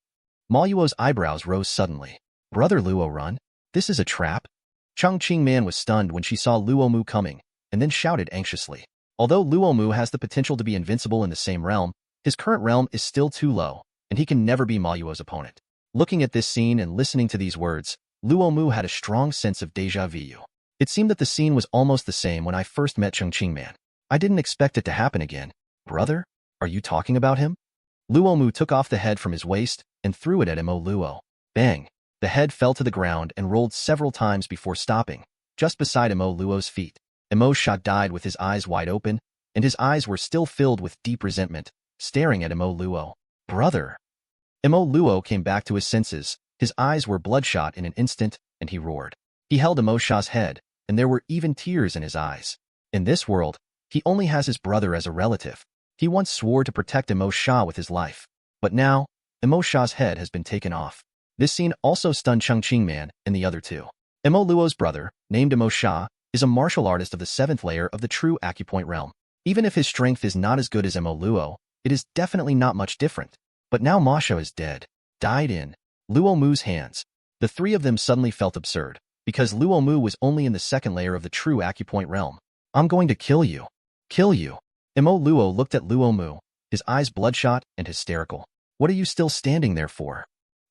Ma Yuo's eyebrows rose suddenly. "Brother Luo, run. This is a trap." Changqing Man was stunned when she saw Luo Mu coming, and then shouted anxiously. Although Luo Mu has the potential to be invincible in the same realm, his current realm is still too low, and he can never be Ma Yuo's opponent. Looking at this scene and listening to these words, Luo Mu had a strong sense of déjà vu. It seemed that the scene was almost the same when I first met Changqing Man. I didn't expect it to happen again. "Brother? Are you talking about him?" Luo Mu took off the head from his waist and threw it at Mo Luo. Bang! The head fell to the ground and rolled several times before stopping, just beside Mo Luo's feet. Mo Sha died with his eyes wide open, and his eyes were still filled with deep resentment, staring at Mo Luo. "Brother!" Mo Luo came back to his senses. His eyes were bloodshot in an instant, and he roared. He held Mo Sha's head, and there were even tears in his eyes. In this world, he only has his brother as a relative. He once swore to protect Mo Sha with his life. But now, Mo Sha's head has been taken off. This scene also stunned Changqing Man and the other two. Mo Luo's brother, named Mo Sha, is a martial artist of the 7th layer of the true acupoint realm. Even if his strength is not as good as Mo Luo, it is definitely not much different. But now Ma Sha is dead. Died in Luo Mu's hands. The three of them suddenly felt absurd. because Luo Mu was only in the second layer of the true acupoint realm. I'm going to kill you. Kill you. Mo Luo looked at Luo Mu, his eyes bloodshot and hysterical. What are you still standing there for?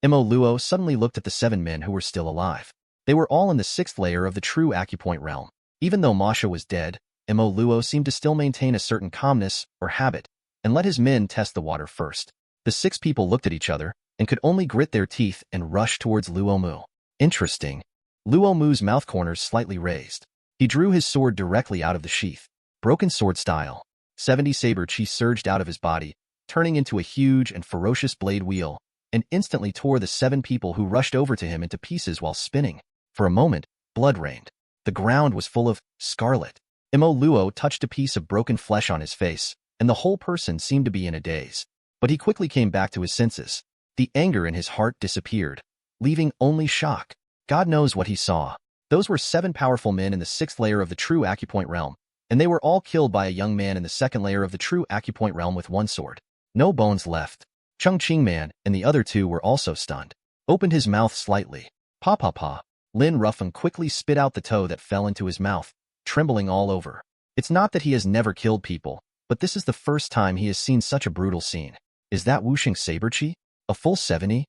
Mo Luo suddenly looked at the 7 men who were still alive. They were all in the 6th layer of the true acupoint realm. Even though Masha was dead, Mo Luo seemed to still maintain a certain calmness or habit and let his men test the water first. The 6 people looked at each other and could only grit their teeth and rush towards Luo Mu. Interesting. Luo Mu's mouth corners slightly raised. He drew his sword directly out of the sheath. Broken sword style. 70 saber chi surged out of his body, turning into a huge and ferocious blade wheel, and instantly tore the 7 people who rushed over to him into pieces while spinning. For a moment, blood rained. The ground was full of scarlet. Mo Luo touched a piece of broken flesh on his face, and the whole person seemed to be in a daze. But he quickly came back to his senses. The anger in his heart disappeared, leaving only shock. God knows what he saw. Those were 7 powerful men in the 6th layer of the true acupoint realm, and they were all killed by a young man in the 2nd layer of the true acupoint realm with 1 sword. No bones left. Chung Ching Man and the other 2 were also stunned. Opened his mouth slightly. Pa pa pa. Lin Ruffin quickly spit out the toe that fell into his mouth, trembling all over. It's not that he has never killed people, but this is the first time he has seen such a brutal scene. Is that Wuxing Saber Chi? A full 70?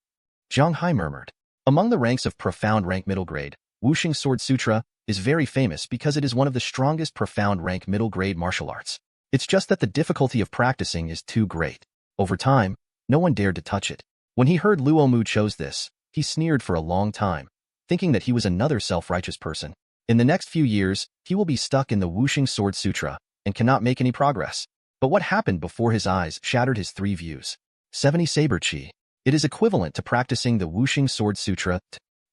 Zhang Hai murmured. Among the ranks of profound rank middle grade, Wuxing Sword Sutra is very famous because it is one of the strongest profound rank middle grade martial arts. It's just that the difficulty of practicing is too great. Over time, no one dared to touch it. When he heard Luo Mu chose this, he sneered for a long time, thinking that he was another self-righteous person. In the next few years, he will be stuck in the Wuxing Sword Sutra and cannot make any progress. But what happened before his eyes shattered his 3 views? 70 Saber Chi. It is equivalent to practicing the Wuxing Sword Sutra.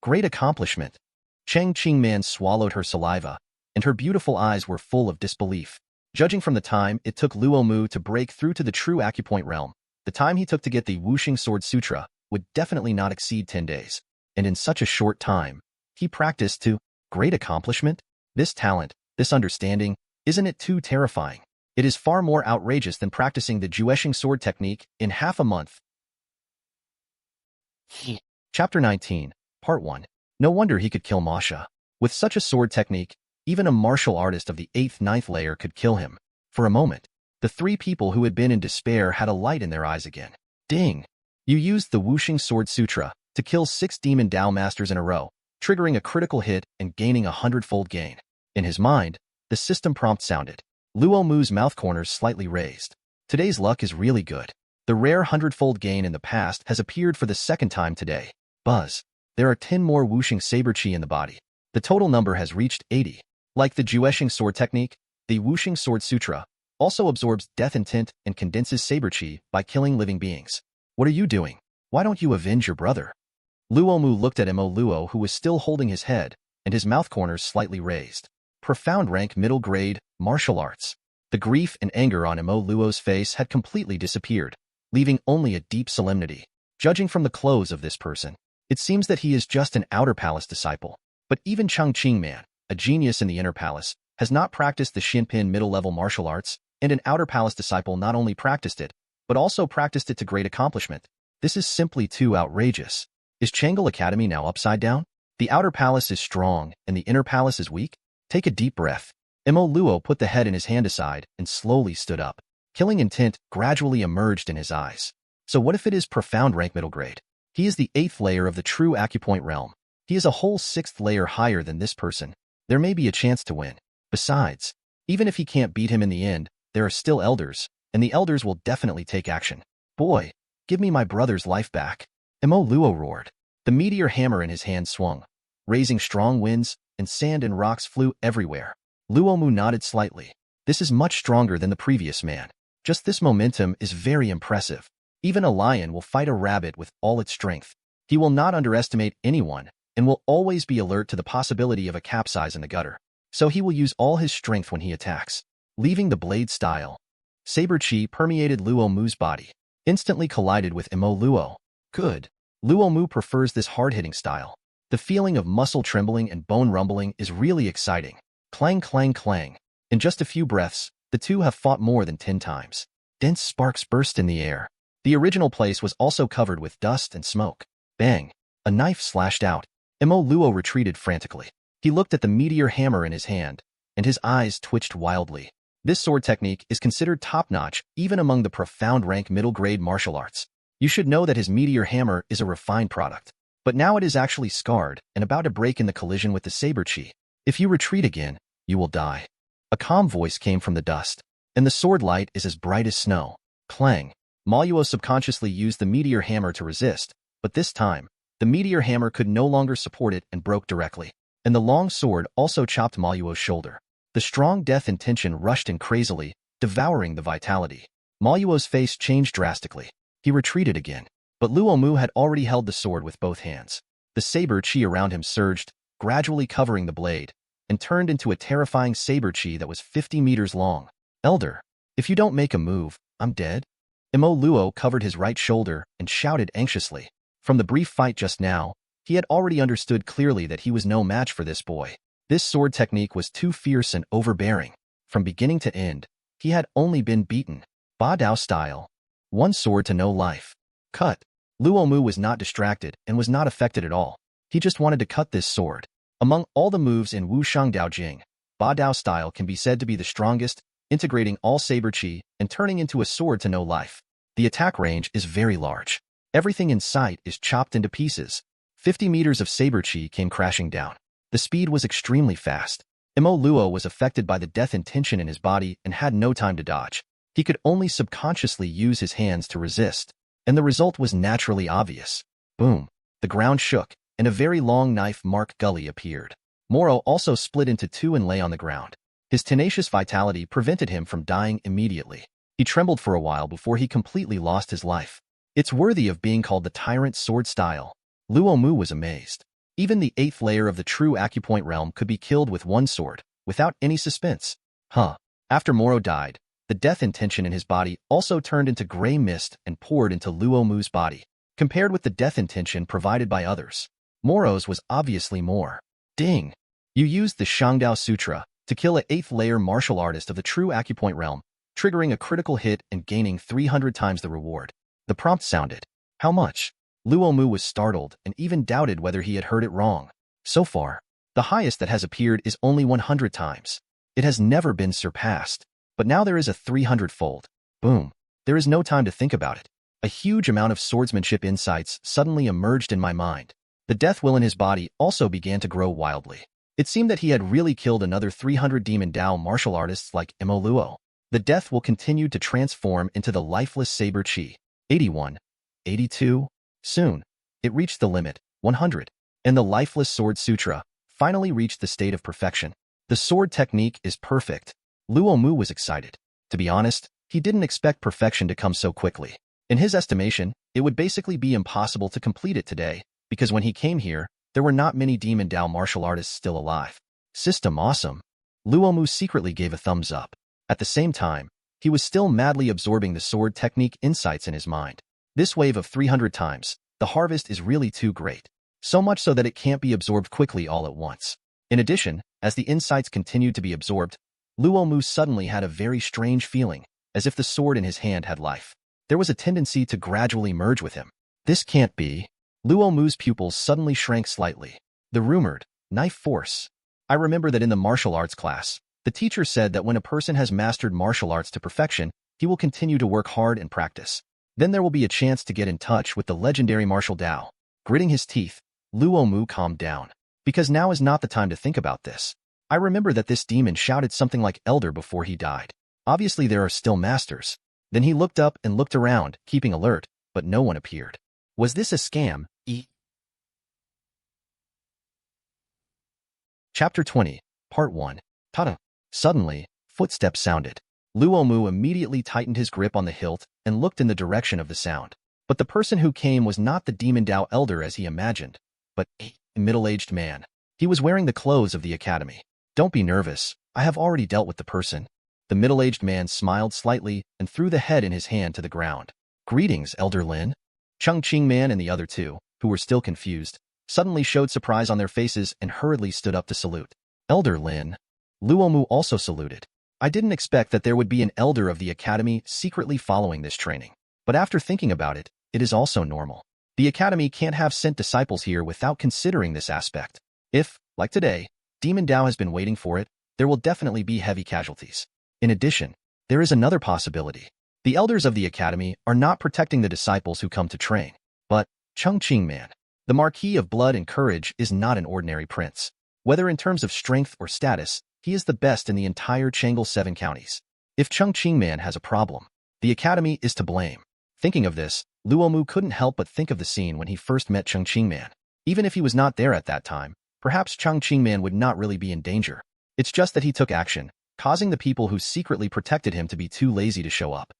Great accomplishment. Cheng Qing Man swallowed her saliva, and her beautiful eyes were full of disbelief. Judging from the time it took Luo Mu to break through to the true acupoint realm, the time he took to get the Wuxing Sword Sutra would definitely not exceed 10 days. And in such a short time, he practiced to great accomplishment? This talent, this understanding, isn't it too terrifying? It is far more outrageous than practicing the Jueshing sword technique in half a month. Chapter 19, Part 1. No wonder he could kill Masha. With such a sword technique, even a martial artist of the 8th-9th layer could kill him. For a moment, the 3 people who had been in despair had a light in their eyes again. Ding! You used the Wuxing Sword Sutra to kill 6 Demon Dao Masters in a row, triggering a critical hit and gaining a 100-fold gain. In his mind, the system prompt sounded. Luo Mu's mouth corners slightly raised. Today's luck is really good. The rare 100-fold gain in the past has appeared for the 2nd time today. Buzz. There are 10 more Wuxing Saber Chi in the body. The total number has reached 80. Like the Jueshing sword technique, the Wuxing Sword Sutra also absorbs death intent and condenses Saber Chi by killing living beings. What are you doing? Why don't you avenge your brother? Luo Mu looked at Mo Luo, who was still holding his head, and his mouth corners slightly raised. Profound rank middle grade, martial arts. The grief and anger on Mo Luo's face had completely disappeared, leaving only a deep solemnity. Judging from the clothes of this person, it seems that he is just an outer palace disciple. But even Chung Ching Man, a genius in the inner palace, has not practiced the Shinpin middle-level martial arts, and an outer palace disciple not only practiced it, but also practiced it to great accomplishment. This is simply too outrageous. Is Changle Academy now upside down? The outer palace is strong, and the inner palace is weak? Take a deep breath. Mo Luo put the head in his hand aside and slowly stood up. Killing intent gradually emerged in his eyes. So what if it is profound rank middle grade? He is the 8th layer of the true acupoint realm. He is a whole 6th layer higher than this person. There may be a chance to win. Besides, even if he can't beat him in the end, there are still elders, and the elders will definitely take action. Boy, give me my brother's life back. Mo Luo roared. The meteor hammer in his hand swung, raising strong winds, and sand and rocks flew everywhere. Luo Mu nodded slightly. This is much stronger than the previous man. Just this momentum is very impressive. Even a lion will fight a rabbit with all its strength. He will not underestimate anyone, and will always be alert to the possibility of a capsize in the gutter. So he will use all his strength when he attacks. Leaving the blade style, Saber Chi permeated Luo Mu's body, instantly collided with Mo Luo. Good. Luo Mu prefers this hard-hitting style. The feeling of muscle trembling and bone rumbling is really exciting. Clang, clang, clang. In just a few breaths, the two have fought more than 10 times. Dense sparks burst in the air. The original place was also covered with dust and smoke. Bang! A knife slashed out. Mo Luo retreated frantically. He looked at the meteor hammer in his hand, and his eyes twitched wildly. This sword technique is considered top-notch even among the profound rank middle-grade martial arts. You should know that his meteor hammer is a refined product. But now it is actually scarred and about to break in the collision with the saber chi. If you retreat again, you will die. A calm voice came from the dust, and the sword light is as bright as snow. Clang. Luo subconsciously used the meteor hammer to resist, but this time, the meteor hammer could no longer support it and broke directly. And the long sword also chopped Luo's shoulder. The strong death intention rushed in crazily, devouring the vitality. Luo's face changed drastically. He retreated again, but Luo Mu had already held the sword with both hands. The saber chi around him surged, gradually covering the blade, and turned into a terrifying saber chi that was 50 meters long. Elder, if you don't make a move, I'm dead. Luo covered his right shoulder and shouted anxiously. From the brief fight just now, he had already understood clearly that he was no match for this boy. This sword technique was too fierce and overbearing. From beginning to end, he had only been beaten. Ba Dao style. One sword to no life. Cut. Luo Mu was not distracted and was not affected at all. He just wanted to cut this sword. Among all the moves in Wushang Dao Jing, Ba Dao style can be said to be the strongest, integrating all saber chi and turning into a sword to no life. The attack range is very large. Everything in sight is chopped into pieces. 50 meters of saber chi came crashing down. The speed was extremely fast. Luo was affected by the death intention in his body and had no time to dodge. He could only subconsciously use his hands to resist, and the result was naturally obvious. Boom. The ground shook, and a very long knife-marked gully appeared. Moro also split into two and lay on the ground. His tenacious vitality prevented him from dying immediately. He trembled for a while before he completely lost his life. It's worthy of being called the tyrant sword style. Luo Mu was amazed. Even the 8th layer of the true acupoint realm could be killed with one sword, without any suspense. After Moro died, the death intention in his body also turned into gray mist and poured into Luo Mu's body. Compared with the death intention provided by others, Moro's was obviously more. Ding! You used the Shangdao Sutra to kill an 8th layer martial artist of the true acupoint realm, triggering a critical hit and gaining 300 times the reward. The prompt sounded. How much? Luo Mu was startled and even doubted whether he had heard it wrong. So far, the highest that has appeared is only 100 times. It has never been surpassed. But now there is a 300-fold. Boom. There is no time to think about it. A huge amount of swordsmanship insights suddenly emerged in my mind. The death will in his body also began to grow wildly. It seemed that he had really killed another 300 Demon Dao martial artists like Luo. The death will continue to transform into the lifeless saber chi. 81. 82. Soon, it reached the limit, 100, and the lifeless sword sutra finally reached the state of perfection. The sword technique is perfect. Luo Mu was excited. To be honest, he didn't expect perfection to come so quickly. In his estimation, it would basically be impossible to complete it today, because when he came here, there were not many Demon Dao martial artists still alive. System awesome. Luo Mu secretly gave a thumbs up. At the same time, he was still madly absorbing the sword technique insights in his mind. This wave of 300 times, the harvest is really too great. So much so that it can't be absorbed quickly all at once. In addition, as the insights continued to be absorbed, Luo Mu suddenly had a very strange feeling, as if the sword in his hand had life. There was a tendency to gradually merge with him. This can't be. Luo Mu's pupils suddenly shrank slightly. The rumored knife force. I remember that in the martial arts class, the teacher said that when a person has mastered martial arts to perfection, he will continue to work hard and practice. Then there will be a chance to get in touch with the legendary martial Dao. Gritting his teeth, Luo Mu calmed down. Because now is not the time to think about this. I remember that this demon shouted something like elder before he died. Obviously there are still masters. Then he looked up and looked around, keeping alert, but no one appeared. Was this a scam? Chapter 20, Part 1. Tada! Suddenly, footsteps sounded. Luo Mu immediately tightened his grip on the hilt and looked in the direction of the sound. But the person who came was not the Demon Dao elder as he imagined, but a middle-aged man. He was wearing the clothes of the academy. Don't be nervous, I have already dealt with the person. The middle-aged man smiled slightly and threw the head in his hand to the ground. Greetings, Elder Lin. Chung Ching Man and the other two, who were still confused, suddenly showed surprise on their faces and hurriedly stood up to salute. Elder Lin. Luo Mu also saluted. I didn't expect that there would be an elder of the academy secretly following this training. But after thinking about it, it is also normal. The academy can't have sent disciples here without considering this aspect. If, like today, Demon Dao has been waiting for it. There will definitely be heavy casualties. In addition, there is another possibility. The elders of the academy are not protecting the disciples who come to train, but Chengqing Man, the Marquis of Blood and Courage, is not an ordinary prince. Whether in terms of strength or status, he is the best in the entire Changle 7 counties. If Chengqing Man has a problem, the academy is to blame. Thinking of this, Luo Mu couldn't help but think of the scene when he first met Chengqing Man. Even if he was not there at that time, perhaps Chengqing Man would not really be in danger. It's just that he took action, causing the people who secretly protected him to be too lazy to show up.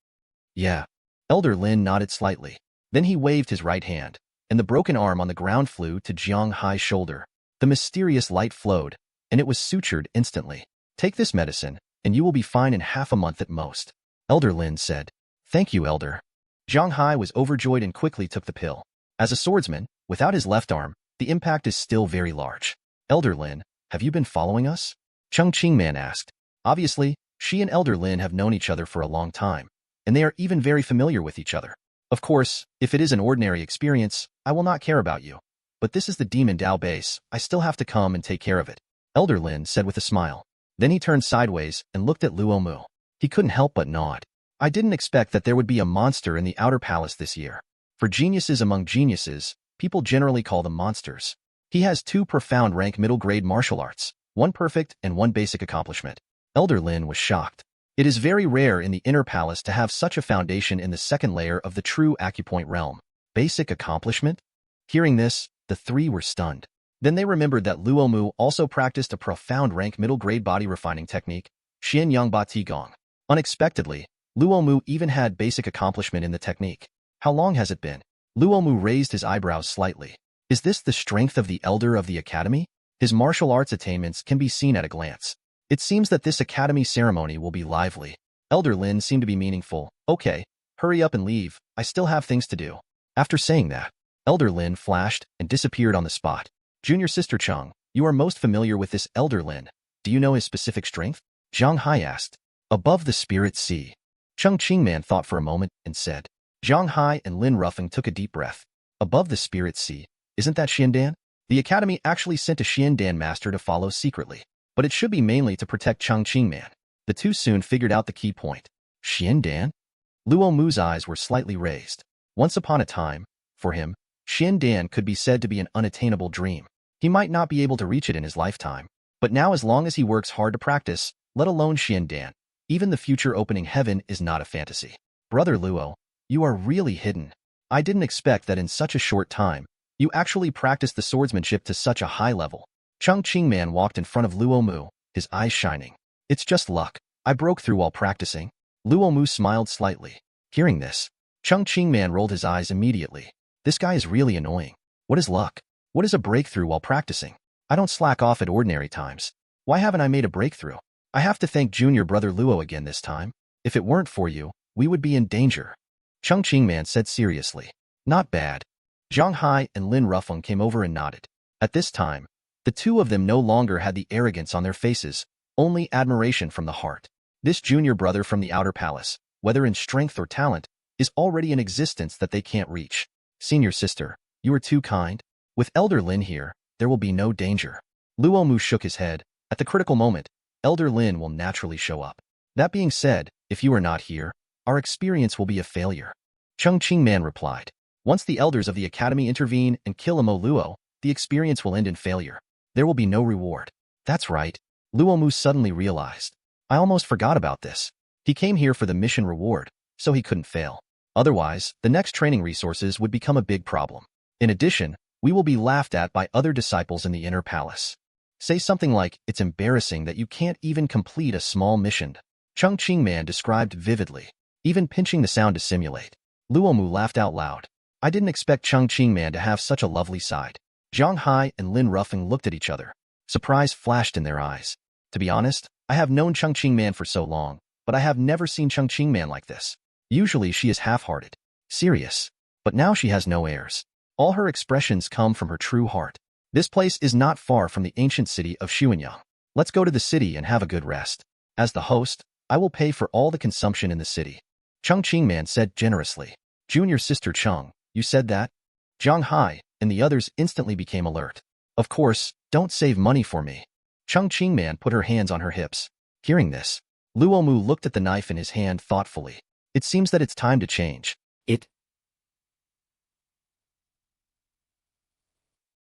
Yeah. Elder Lin nodded slightly. Then he waved his right hand, and the broken arm on the ground flew to Jiang Hai's shoulder. The mysterious light flowed, and it was sutured instantly. Take this medicine, and you will be fine in half a month at most. Elder Lin said. Thank you, Elder. Jiang Hai was overjoyed and quickly took the pill. As a swordsman, without his left arm, the impact is still very large. Elder Lin, have you been following us? Chengqing Man asked. Obviously, she and Elder Lin have known each other for a long time, and they are even very familiar with each other. Of course, if it is an ordinary experience, I will not care about you. But this is the Demon Dao base, I still have to come and take care of it. Elder Lin said with a smile. Then he turned sideways and looked at Luo Mu. He couldn't help but nod. I didn't expect that there would be a monster in the outer palace this year. For geniuses among geniuses, people generally call them monsters. He has 2 profound rank middle grade martial arts, 1 perfect and 1 basic accomplishment. Elder Lin was shocked. It is very rare in the inner palace to have such a foundation in the second layer of the true acupoint realm. Basic accomplishment? Hearing this, the 3 were stunned. Then they remembered that Luo Mu also practiced a profound rank middle grade body refining technique, Xian Yang Ba Ti Gong. Unexpectedly, Luo Mu even had basic accomplishment in the technique. How long has it been? Luo Mu raised his eyebrows slightly. Is this the strength of the elder of the academy? His martial arts attainments can be seen at a glance. It seems that this academy ceremony will be lively. Elder Lin seemed to be meaningful. Okay, hurry up and leave, I still have things to do. After saying that, Elder Lin flashed and disappeared on the spot. Junior Sister Cheng, you are most familiar with this Elder Lin. Do you know his specific strength? Jiang Hai asked. Above the spirit sea. Chengqing Man thought for a moment and said. Jiang Hai and Lin Ruffing took a deep breath. Above the spirit sea, isn't that Xiandan? The academy actually sent a Xiandan master to follow secretly, but it should be mainly to protect Chengqing Man. The 2 soon figured out the key point. Xiandan? Luo Mu's eyes were slightly raised. Once upon a time, for him, Xiandan could be said to be an unattainable dream. He might not be able to reach it in his lifetime, but now as long as he works hard to practice, let alone Xiandan, even the future opening heaven is not a fantasy. Brother Luo, you are really hidden. I didn't expect that in such a short time, you actually practiced the swordsmanship to such a high level. Chengqing Man walked in front of Luo Mu, his eyes shining. It's just luck. I broke through while practicing. Luo Mu smiled slightly. Hearing this, Chengqing Man rolled his eyes immediately. This guy is really annoying. What is luck? What is a breakthrough while practicing? I don't slack off at ordinary times. Why haven't I made a breakthrough? I have to thank Junior Brother Luo again this time. If it weren't for you, we would be in danger. Chengqing Man said seriously. Not bad. Jiang Hai and Lin Ruffeng came over and nodded. At this time, the 2 of them no longer had the arrogance on their faces, only admiration from the heart. This junior brother from the outer palace, whether in strength or talent, is already in existence that they can't reach. Senior sister, you are too kind. With Elder Lin here, there will be no danger. Luo Mu shook his head. At the critical moment, Elder Lin will naturally show up. That being said, if you are not here, our experience will be a failure. Chengqing Man replied. Once the elders of the academy intervene and kill Imo Luo, the experience will end in failure. There will be no reward. That's right. Luo Mu suddenly realized. I almost forgot about this. He came here for the mission reward, so he couldn't fail. Otherwise, the next training resources would become a big problem. In addition, we will be laughed at by other disciples in the inner palace. Say something like, it's embarrassing that you can't even complete a small mission. Chengqing Man described vividly, even pinching the sound to simulate. Luo Mu laughed out loud. I didn't expect Chengqing Man to have such a lovely side. Jiang Hai and Lin Ruffeng looked at each other. Surprise flashed in their eyes. To be honest, I have known Chengqing Man for so long, but I have never seen Chengqing Man like this. Usually she is half-hearted, serious, but now she has no airs. All her expressions come from her true heart. This place is not far from the ancient city of Xuanyang. Let's go to the city and have a good rest. As the host, I will pay for all the consumption in the city. Chengqing Man said generously. Junior Sister Cheng, you said that? Jiang Hai and the others instantly became alert. Of course, don't save money for me. Chung Qingman put her hands on her hips. Hearing this, Luo Mu looked at the knife in his hand thoughtfully. It seems that it's time to change.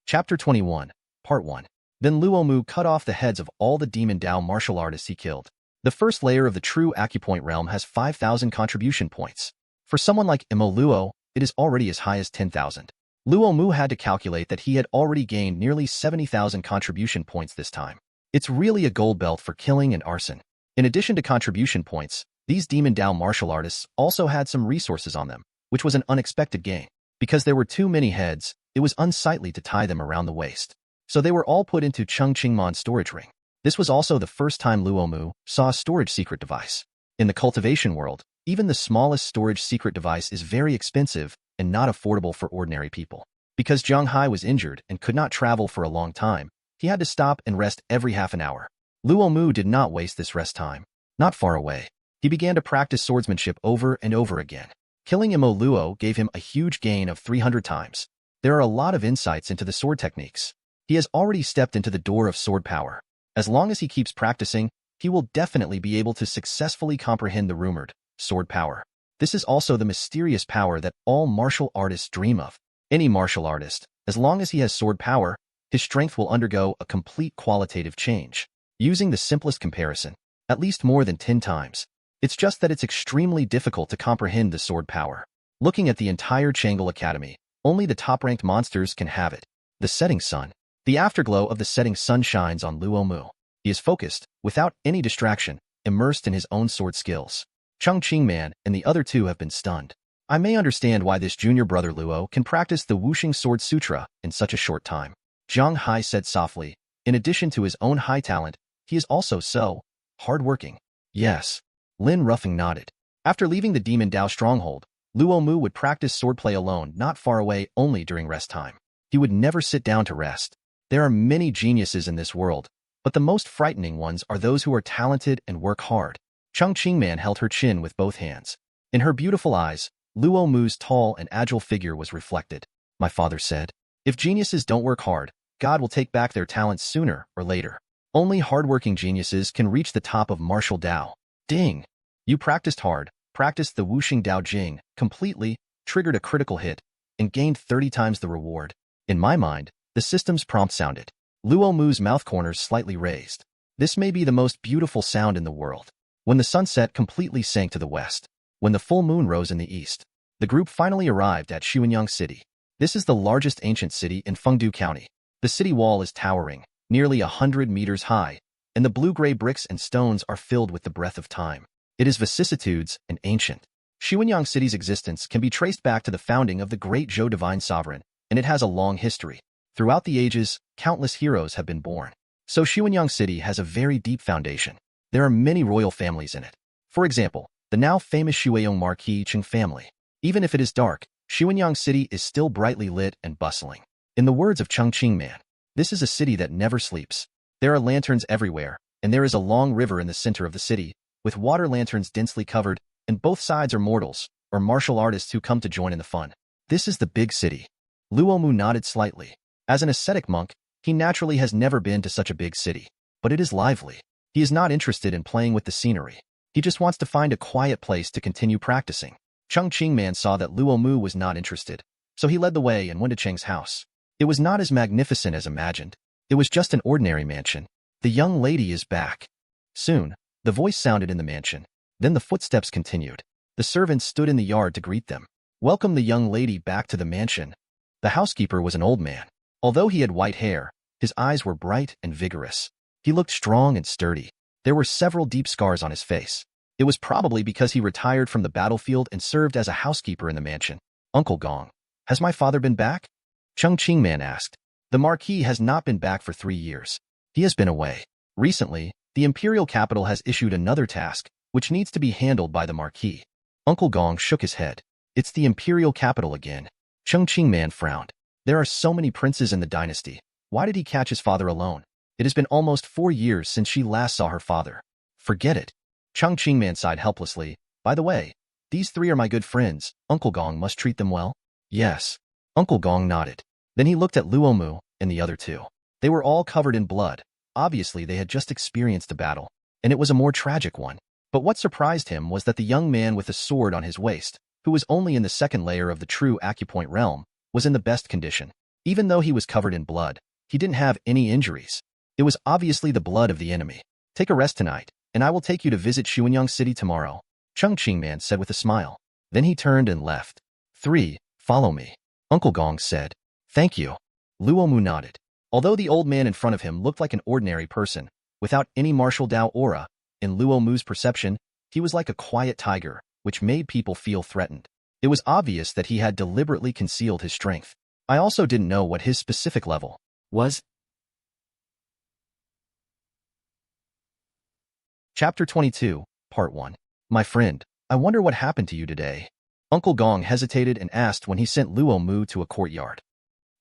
Chapter 21, Part 1. Then Luo Mu cut off the heads of all the demon Dao martial artists he killed. The first layer of the true acupoint realm has 5,000 contribution points. For someone like Imo Luo, it is already as high as 10,000. Luo Mu had to calculate that he had already gained nearly 70,000 contribution points this time. It's really a gold belt for killing and arson. In addition to contribution points, these demon Dao martial artists also had some resources on them, which was an unexpected gain. Because there were too many heads, it was unsightly to tie them around the waist. So they were all put into Chung Qingman's storage ring. This was also the first time Luo Mu saw a storage secret device. In the cultivation world, even the smallest storage secret device is very expensive and not affordable for ordinary people. Because Zhang Hai was injured and could not travel for a long time, he had to stop and rest every half an hour. Luo Mu did not waste this rest time. Not far away, he began to practice swordsmanship over and over again. Killing Imo Luo gave him a huge gain of 300 times. There are a lot of insights into the sword techniques. He has already stepped into the door of sword power. As long as he keeps practicing, he will definitely be able to successfully comprehend the rumored sword power. This is also the mysterious power that all martial artists dream of. Any martial artist, as long as he has sword power, his strength will undergo a complete qualitative change. Using the simplest comparison, at least more than 10 times. It's just that it's extremely difficult to comprehend the sword power. Looking at the entire Chang'e Academy, only the top-ranked monsters can have it. The setting sun. The afterglow of the setting sun shines on Luo Mu. He is focused, without any distraction, immersed in his own sword skills. Chung Qingman and the other two have been stunned. I may understand why this junior brother Luo can practice the Wuxing Sword Sutra in such a short time. Zhang Hai said softly. In addition to his own high talent, he is also so hardworking. Yes. Lin Ruffing nodded. After leaving the Demon Dao stronghold, Luo Mu would practice swordplay alone not far away only during rest time. He would never sit down to rest. There are many geniuses in this world, but the most frightening ones are those who are talented and work hard. Chung Qingman held her chin with both hands. In her beautiful eyes, Luo Mu's tall and agile figure was reflected. My father said, if geniuses don't work hard, God will take back their talents sooner or later. Only hardworking geniuses can reach the top of martial Dao. Ding! You practiced hard, practiced the Wuxing Dao Jing completely, triggered a critical hit, and gained 30 times the reward. In my mind, the system's prompt sounded. Luo Mu's mouth corners slightly raised. This may be the most beautiful sound in the world. When the sunset completely sank to the west, when the full moon rose in the east, the group finally arrived at Xuanyang City. This is the largest ancient city in Fengdu County. The city wall is towering, nearly 100 meters high, and the blue-gray bricks and stones are filled with the breath of time. It is vicissitudes and ancient. Xuanyang City's existence can be traced back to the founding of the Great Zhou Divine Sovereign, and it has a long history. Throughout the ages, countless heroes have been born. So Xuanyang City has a very deep foundation. There are many royal families in it. For example, the now famous Shuayong Marquis Qing family. Even if it is dark, Xuanyang City is still brightly lit and bustling. In the words of Chung Qingman, this is a city that never sleeps. There are lanterns everywhere, and there is a long river in the center of the city, with water lanterns densely covered, and both sides are mortals, or martial artists who come to join in the fun. This is the big city. Luo Mu nodded slightly. As an ascetic monk, he naturally has never been to such a big city. But it is lively. He is not interested in playing with the scenery. He just wants to find a quiet place to continue practicing. Chung Qingman saw that Luo Mu was not interested, so he led the way and went to Cheng's house. It was not as magnificent as imagined. It was just an ordinary mansion. The young lady is back. Soon, the voice sounded in the mansion. Then the footsteps continued. The servants stood in the yard to greet them. Welcome the young lady back to the mansion. The housekeeper was an old man. Although he had white hair, his eyes were bright and vigorous. He looked strong and sturdy. There were several deep scars on his face. It was probably because he retired from the battlefield and served as a housekeeper in the mansion. Uncle Gong, has my father been back? Chung Qingman asked. The Marquis has not been back for 3 years. He has been away. Recently, the imperial capital has issued another task, which needs to be handled by the Marquis. Uncle Gong shook his head. It's the imperial capital again. Chung Qingman frowned. There are so many princes in the dynasty. Why did he catch his father alone? It has been almost 4 years since she last saw her father. Forget it. Chung Qingman sighed helplessly. By the way, these 3 are my good friends. Uncle Gong must treat them well. Yes. Uncle Gong nodded. Then he looked at Luo Mu and the other 2. They were all covered in blood. Obviously, they had just experienced a battle, and it was a more tragic one. But what surprised him was that the young man with the sword on his waist, who was only in the second layer of the true acupoint realm, was in the best condition. Even though he was covered in blood, he didn't have any injuries. It was obviously the blood of the enemy. Take a rest tonight, and I will take you to visit Xuanyang City tomorrow, Chung Chingman said with a smile. Then he turned and left. 3. Follow me, Uncle Gong said. Thank you. Luo Mu nodded. Although the old man in front of him looked like an ordinary person, without any martial Dao aura, in Luo Mu's perception, he was like a quiet tiger, which made people feel threatened. It was obvious that he had deliberately concealed his strength. I also didn't know what his specific level was. Chapter 22, Part 1. My friend, I wonder what happened to you today. Uncle Gong hesitated and asked when he sent Luo Mu to a courtyard.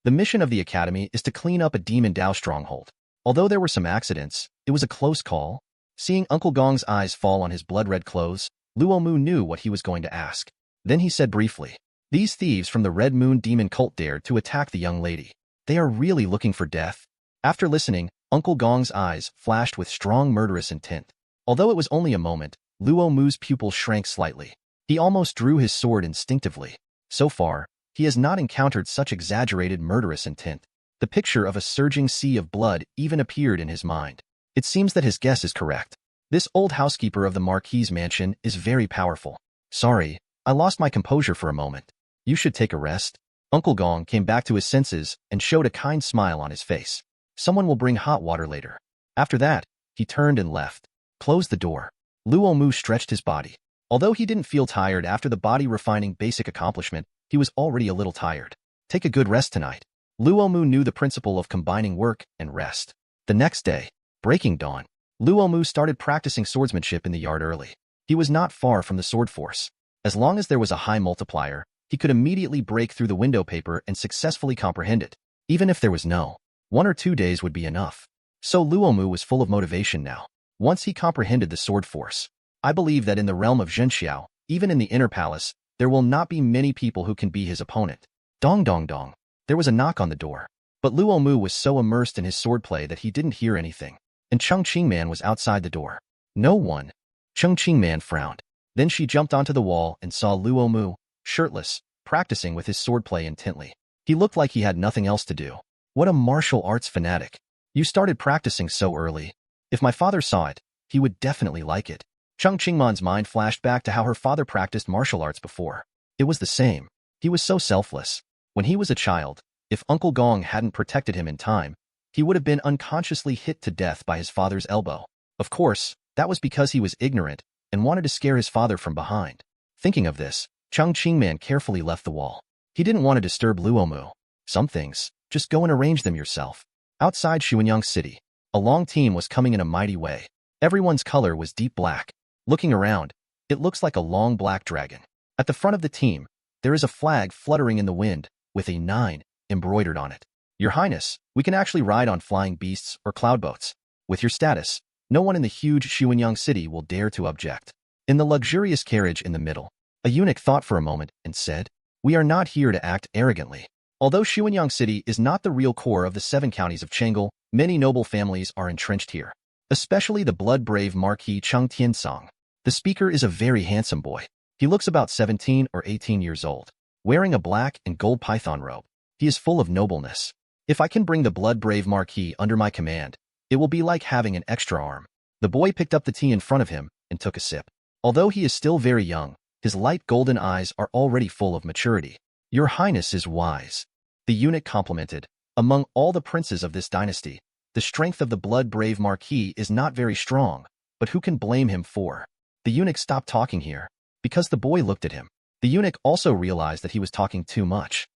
The mission of the academy is to clean up a demon Dao stronghold. Although there were some accidents, it was a close call. Seeing Uncle Gong's eyes fall on his blood-red clothes, Luo Mu knew what he was going to ask. Then he said briefly, "These thieves from the Red Moon Demon cult dared to attack the young lady. They are really looking for death." After listening, Uncle Gong's eyes flashed with strong murderous intent. Although it was only a moment, Luo Mu's pupil shrank slightly. He almost drew his sword instinctively. So far, he has not encountered such exaggerated murderous intent. The picture of a surging sea of blood even appeared in his mind. It seems that his guess is correct. This old housekeeper of the Marquis's mansion is very powerful. Sorry, I lost my composure for a moment. You should take a rest. Uncle Gong came back to his senses and showed a kind smile on his face. Someone will bring hot water later. After that, he turned and left. Close the door. Luo Mu stretched his body. Although he didn't feel tired after the body-refining basic accomplishment, he was already a little tired. Take a good rest tonight. Luo Mu knew the principle of combining work and rest. The next day, breaking dawn, Luo Mu started practicing swordsmanship in the yard early. He was not far from the sword force. As long as there was a high multiplier, he could immediately break through the window paper and successfully comprehend it. Even if there was no, 1 or 2 days would be enough. So Luo Mu was full of motivation now. Once he comprehended the sword force, I believe that in the realm of Zhenxiao, even in the inner palace, there will not be many people who can be his opponent. Dong dong dong. There was a knock on the door. But Luo Mu was so immersed in his swordplay that he didn't hear anything. And Chung Chingman was outside the door. No one. Chung Chingman frowned. Then she jumped onto the wall and saw Luo Mu, shirtless, practicing with his swordplay intently. He looked like he had nothing else to do. What a martial arts fanatic. You started practicing so early. If my father saw it, he would definitely like it. Chung Chingman's mind flashed back to how her father practiced martial arts before. It was the same. He was so selfless. When he was a child, if Uncle Gong hadn't protected him in time, he would have been unconsciously hit to death by his father's elbow. Of course, that was because he was ignorant and wanted to scare his father from behind. Thinking of this, Chung Chingman carefully left the wall. He didn't want to disturb Luo Mu. Some things, just go and arrange them yourself. Outside Xuanyang City, a long team was coming in a mighty way. Everyone's color was deep black. Looking around, it looks like a long black dragon. At the front of the team, there is a flag fluttering in the wind, with a 9 embroidered on it. Your Highness, we can actually ride on flying beasts or cloud boats. With your status, no one in the huge Xuanyang City will dare to object. In the luxurious carriage in the middle, a eunuch thought for a moment and said, "We are not here to act arrogantly. Although Xuanyang City is not the real core of the 7 counties of Chengel, many noble families are entrenched here. Especially the blood-brave Marquis Chung Tiansong. The speaker is a very handsome boy. He looks about 17 or 18 years old, wearing a black and gold python robe. He is full of nobleness. If I can bring the blood-brave Marquis under my command, it will be like having an extra arm." The boy picked up the tea in front of him and took a sip. Although he is still very young, his light golden eyes are already full of maturity. "Your Highness is wise," the eunuch complimented. "Among all the princes of this dynasty, the strength of the blood-brave Marquis is not very strong, but who can blame him for?" The eunuch stopped talking here, because the boy looked at him. The eunuch also realized that he was talking too much.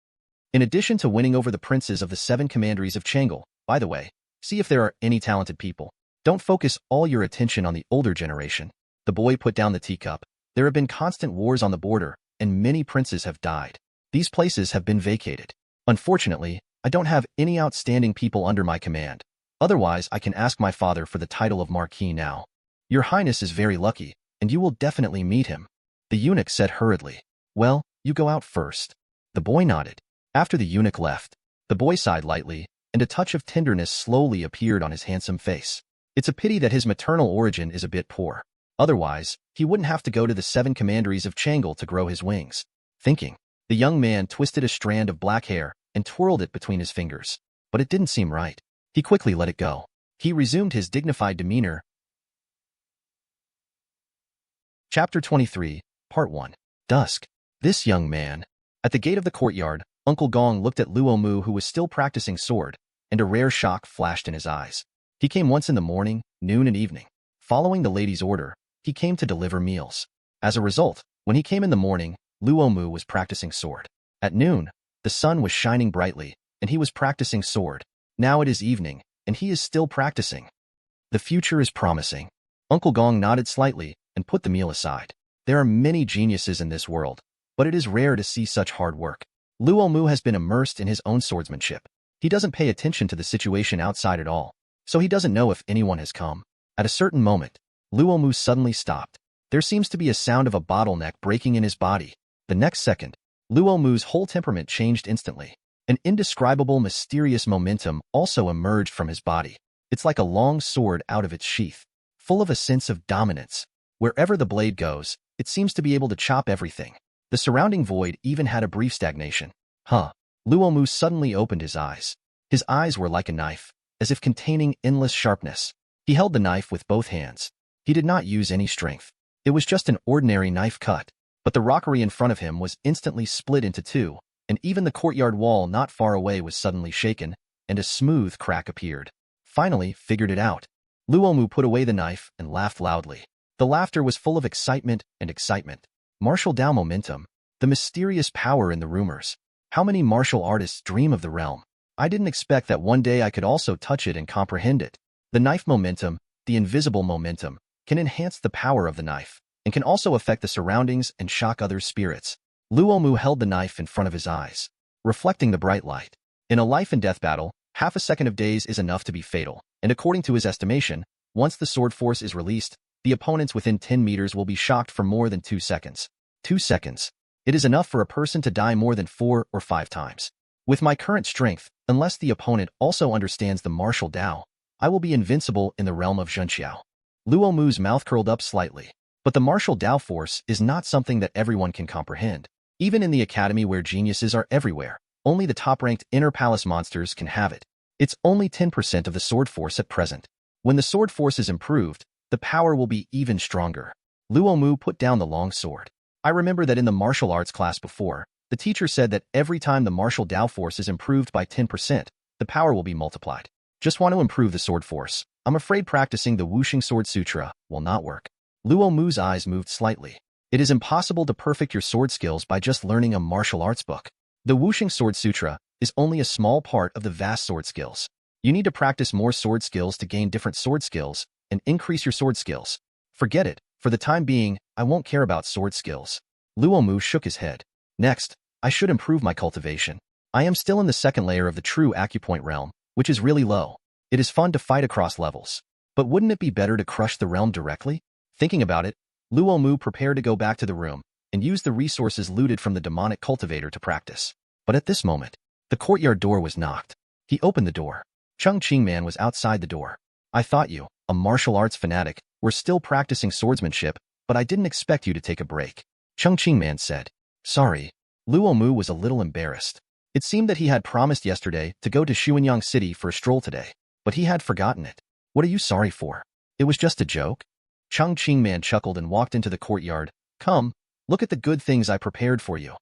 In addition to winning over the princes of the 7 commanderies of Chengel, by the way, see if there are any talented people. Don't focus all your attention on the older generation. The boy put down the teacup. There have been constant wars on the border, and many princes have died. These places have been vacated. Unfortunately, I don't have any outstanding people under my command. Otherwise, I can ask my father for the title of Marquis now. Your Highness is very lucky, and you will definitely meet him. The eunuch said hurriedly. "Well, you go out first." The boy nodded. After the eunuch left, the boy sighed lightly and a touch of tenderness slowly appeared on his handsome face. It's a pity that his maternal origin is a bit poor. Otherwise, he wouldn't have to go to the 7 commanderies of Chang'e to grow his wings. Thinking, the young man twisted a strand of black hair and twirled it between his fingers. But it didn't seem right. He quickly let it go. He resumed his dignified demeanor. Chapter 23, Part 1. Dusk. This young man. At the gate of the courtyard, Uncle Gong looked at Luo Mu, who was still practicing sword, and a rare shock flashed in his eyes. He came once in the morning, noon, and evening. Following the lady's order, he came to deliver meals. As a result, when he came in the morning, Luo Mu was practicing sword. At noon, the sun was shining brightly, and he was practicing sword. Now it is evening, and he is still practicing. The future is promising. Uncle Gong nodded slightly and put the meal aside. There are many geniuses in this world, but it is rare to see such hard work. Luo Mu has been immersed in his own swordsmanship. He doesn't pay attention to the situation outside at all, so he doesn't know if anyone has come. At a certain moment, Luo Mu suddenly stopped. There seems to be a sound of a bottleneck breaking in his body. The next second, Luo Mu's whole temperament changed instantly. An indescribable, mysterious momentum also emerged from his body. It's like a long sword out of its sheath, full of a sense of dominance. Wherever the blade goes, it seems to be able to chop everything. The surrounding void even had a brief stagnation. Luo Mu suddenly opened his eyes. His eyes were like a knife, as if containing endless sharpness. He held the knife with both hands. He did not use any strength. It was just an ordinary knife cut. But the rockery in front of him was instantly split into two, and even the courtyard wall not far away was suddenly shaken, and a smooth crack appeared. Finally, figured it out. Luo Mu put away the knife and laughed loudly. The laughter was full of excitement and excitement. Martial Dao momentum, the mysterious power in the rumors. How many martial artists dream of the realm? I didn't expect that one day I could also touch it and comprehend it. The knife momentum, the invisible momentum, can enhance the power of the knife, and can also affect the surroundings and shock others' spirits. Luo Mu held the knife in front of his eyes, reflecting the bright light. In a life and death battle, half a second of daze is enough to be fatal, and according to his estimation, once the sword force is released, the opponents within 10 meters will be shocked for more than 2 seconds. 2 seconds. It is enough for a person to die more than 4 or 5 times. With my current strength, unless the opponent also understands the martial Dao, I will be invincible in the realm of Zhenxiao. Luo Mu's mouth curled up slightly. But the martial Dao force is not something that everyone can comprehend. Even in the academy where geniuses are everywhere, only the top-ranked inner palace monsters can have it. It's only 10% of the sword force at present. When the sword force is improved, the power will be even stronger. Luo Mu put down the long sword. I remember that in the martial arts class before, the teacher said that every time the martial Dao force is improved by 10%, the power will be multiplied. Just want to improve the sword force. I'm afraid practicing the Wuxing Sword Sutra will not work. Luo Mu's eyes moved slightly. It is impossible to perfect your sword skills by just learning a martial arts book. The Wuxing Sword Sutra is only a small part of the vast sword skills. You need to practice more sword skills to gain different sword skills and increase your sword skills. Forget it. For the time being, I won't care about sword skills. Luo Mu shook his head. Next, I should improve my cultivation. I am still in the second layer of the true acupoint realm, which is really low. It is fun to fight across levels. But wouldn't it be better to crush the realm directly? Thinking about it, Luo Mu prepared to go back to the room and use the resources looted from the demonic cultivator to practice. But at this moment, the courtyard door was knocked. He opened the door. Chung Qingman was outside the door. I thought you, a martial arts fanatic, were still practicing swordsmanship, but I didn't expect you to take a break. Chung Qingman said. Sorry. Luo Mu was a little embarrassed. It seemed that he had promised yesterday to go to Xuanyang City for a stroll today, but he had forgotten it. What are you sorry for? It was just a joke? Chung Qingman chuckled and walked into the courtyard. Come, look at the good things I prepared for you.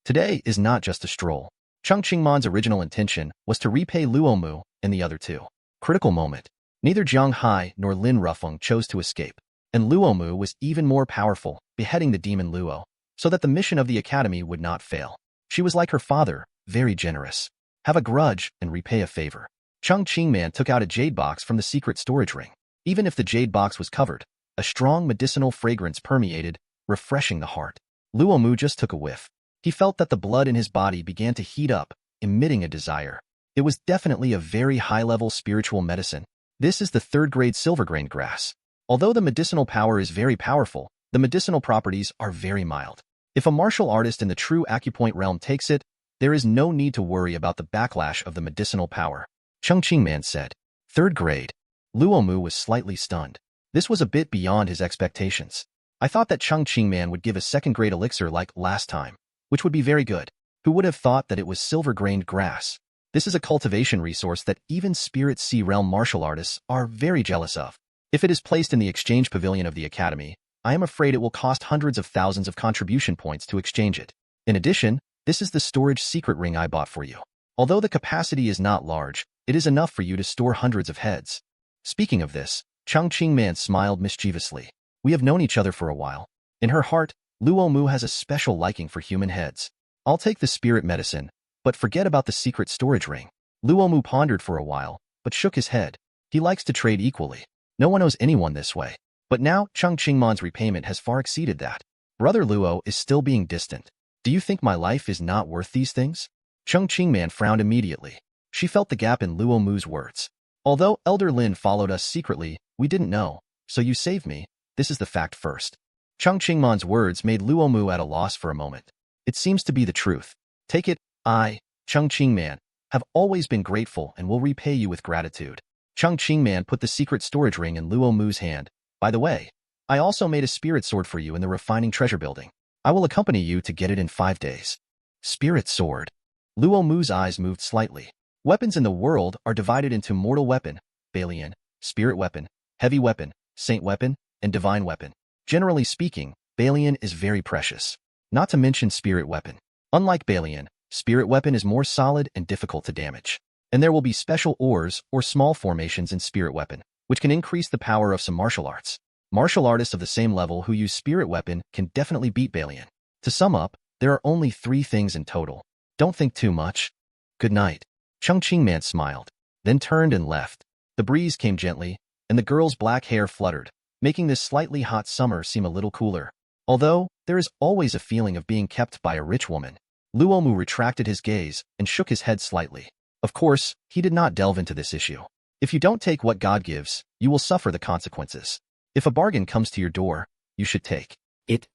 Today is not just a stroll. Chung Qingman's original intention was to repay Luo Mu and the other two. Critical moment. Neither Jiang Hai nor Lin Rufeng chose to escape, and Luo Mu was even more powerful, beheading the demon Luo, so that the mission of the academy would not fail. She was like her father, very generous. Have a grudge and repay a favor. Chung Qingman took out a jade box from the secret storage ring. Even if the jade box was covered, a strong medicinal fragrance permeated, refreshing the heart. Luo Mu just took a whiff. He felt that the blood in his body began to heat up, emitting a desire. It was definitely a very high-level spiritual medicine. This is the third-grade silver-grain grass. Although the medicinal power is very powerful, the medicinal properties are very mild. If a martial artist in the true acupoint realm takes it, there is no need to worry about the backlash of the medicinal power. Chung Ching-man said. Third grade. Luo Mu was slightly stunned. This was a bit beyond his expectations. I thought that Chung Ching-man would give a second-grade elixir like last time, which would be very good. Who would have thought that it was silver-grained grass? This is a cultivation resource that even Spirit Sea Realm martial artists are very jealous of. If it is placed in the exchange pavilion of the Academy, I am afraid it will cost hundreds of thousands of contribution points to exchange it. In addition, this is the storage secret ring I bought for you. Although the capacity is not large, it is enough for you to store hundreds of heads. Speaking of this, Chung Ching-man smiled mischievously. We have known each other for a while. In her heart, Luo Mu has a special liking for human heads. I'll take the spirit medicine, but forget about the secret storage ring. Luo Mu pondered for a while, but shook his head. He likes to trade equally. No one owes anyone this way. But now, Chung Ching-man's repayment has far exceeded that. Brother Luo is still being distant. Do you think my life is not worth these things? Chung Ching-man frowned immediately. She felt the gap in Luo Mu's words. Although Elder Lin followed us secretly, we didn't know, so you saved me. This is the fact first. Chung Ching-man's words made Luo Mu at a loss for a moment. It seems to be the truth. Take it, I, Chung Ching-man, have always been grateful and will repay you with gratitude. Chung Ching-man put the secret storage ring in Luo Mu's hand. By the way, I also made a spirit sword for you in the refining treasure building. I will accompany you to get it in 5 days. Spirit sword. Luo Mu's eyes moved slightly. Weapons in the world are divided into mortal weapon, Balian, spirit weapon, heavy weapon, saint weapon, and divine weapon. Generally speaking, Balian is very precious. Not to mention spirit weapon. Unlike Balian, spirit weapon is more solid and difficult to damage. And there will be special ores or small formations in spirit weapon, which can increase the power of some martial arts. Martial artists of the same level who use spirit weapon can definitely beat Balian. To sum up, there are only 3 things in total. Don't think too much. Good night. Chung Ching-man smiled, then turned and left. The breeze came gently, and the girl's black hair fluttered, making this slightly hot summer seem a little cooler. Although, there is always a feeling of being kept by a rich woman. Luo Mu retracted his gaze and shook his head slightly. Of course, he did not delve into this issue. If you don't take what God gives, you will suffer the consequences. If a bargain comes to your door, you should take it.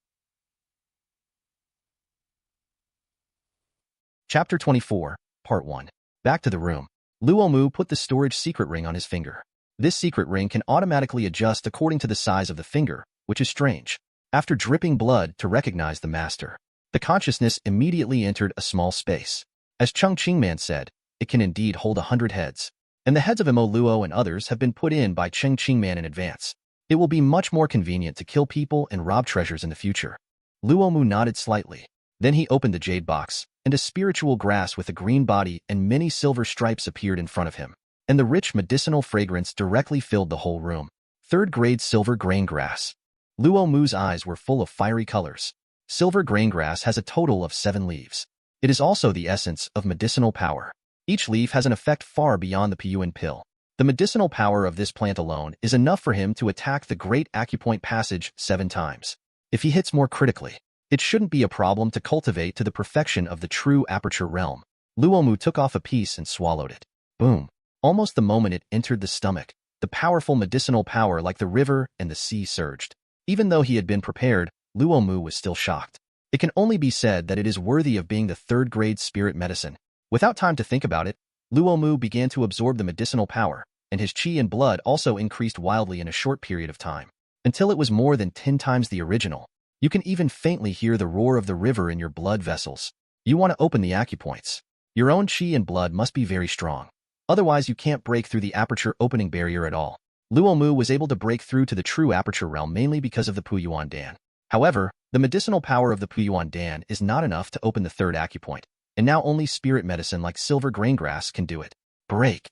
Chapter 24, Part 1. Back to the room. Luo Mu put the storage secret ring on his finger. This secret ring can automatically adjust according to the size of the finger, which is strange. After dripping blood to recognize the master, the consciousness immediately entered a small space. As Chung Ching-man said, it can indeed hold 100 heads. And the heads of Mo Luo and others have been put in by Chung Ching-man in advance. It will be much more convenient to kill people and rob treasures in the future. Luo Mu nodded slightly. Then he opened the jade box, and a spiritual grass with a green body and many silver stripes appeared in front of him. And the rich medicinal fragrance directly filled the whole room. 3rd grade silver grain grass. Luo Mu's eyes were full of fiery colors. Silver grain grass has a total of 7 leaves. It is also the essence of medicinal power. Each leaf has an effect far beyond the Piyuan pill. The medicinal power of this plant alone is enough for him to attack the Great Acupoint Passage 7 times. If he hits more critically, it shouldn't be a problem to cultivate to the perfection of the true aperture realm. Luo Mu took off a piece and swallowed it. Boom. Almost the moment it entered the stomach, the powerful medicinal power like the river and the sea surged. Even though he had been prepared, Luo Mu was still shocked. It can only be said that it is worthy of being the 3rd grade spirit medicine. Without time to think about it, Luo Mu began to absorb the medicinal power, and his chi and blood also increased wildly in a short period of time, until it was more than 10 times the original. You can even faintly hear the roar of the river in your blood vessels. You want to open the acupoints. Your own chi and blood must be very strong. Otherwise, you can't break through the aperture opening barrier at all. Luo Mu was able to break through to the true aperture realm mainly because of the Puyuan Dan. However, the medicinal power of the Puyuan Dan is not enough to open the 3rd acupoint, and now only spirit medicine like silver grain grass can do it. Break.